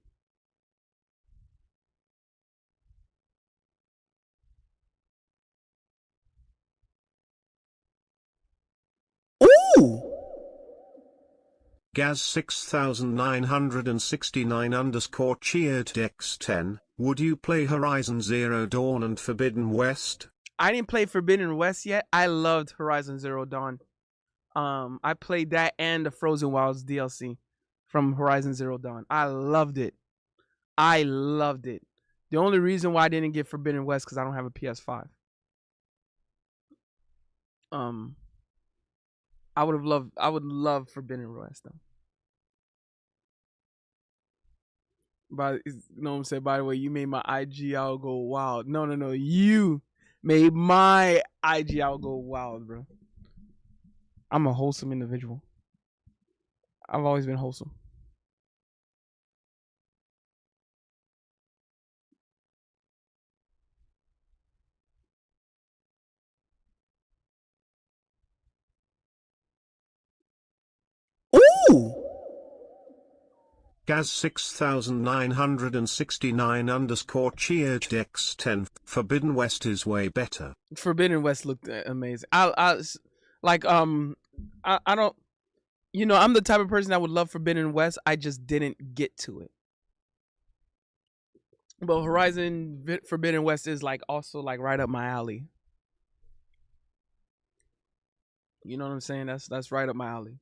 Ooh! Gaz 6969 underscore cheered Dex 10. Would you play Horizon Zero Dawn and Forbidden West? I didn't play Forbidden West yet. I loved Horizon Zero Dawn. I played that and the Frozen Wilds DLC from Horizon Zero Dawn. I loved it. The only reason why I didn't get Forbidden West because I don't have a PS5. I would love Forbidden West though. But you know what I'm saying? By the way, you made my IG out go wild. No. You made my IG out go wild, bro. I'm a wholesome individual. I've always been wholesome. Ooh! Gaz 6969 underscore cheered Dex 10. Forbidden West is way better. Forbidden West looked amazing. I don't, you know, I'm the type of person that would love Forbidden West. I just didn't get to it. But Horizon Forbidden West is like also like right up my alley. You know what I'm saying? That's right up my alley.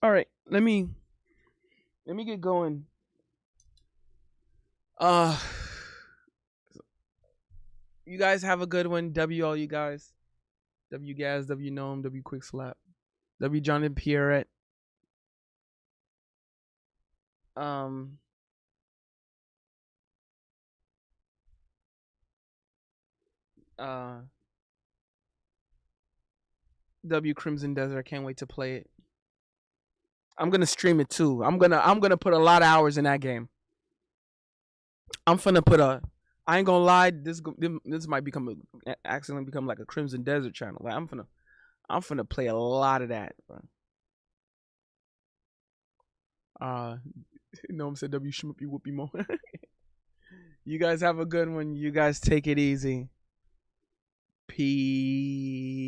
All right, let me get going. You guys have a good one. W all you guys. W Gaz, W Gnome, W Quick Slap, W Jonathan Pierrette. W Crimson Desert. I can't wait to play it. I'm gonna stream it too. I'm gonna put a lot of hours in that game. I'm finna put a. I ain't gonna lie. This might accidentally become like a Crimson Desert channel. Like I'm finna play a lot of that. Bro. No, I'm saying W Shmoopy Whoopie Mo. You guys have a good one. You guys take it easy. Peace.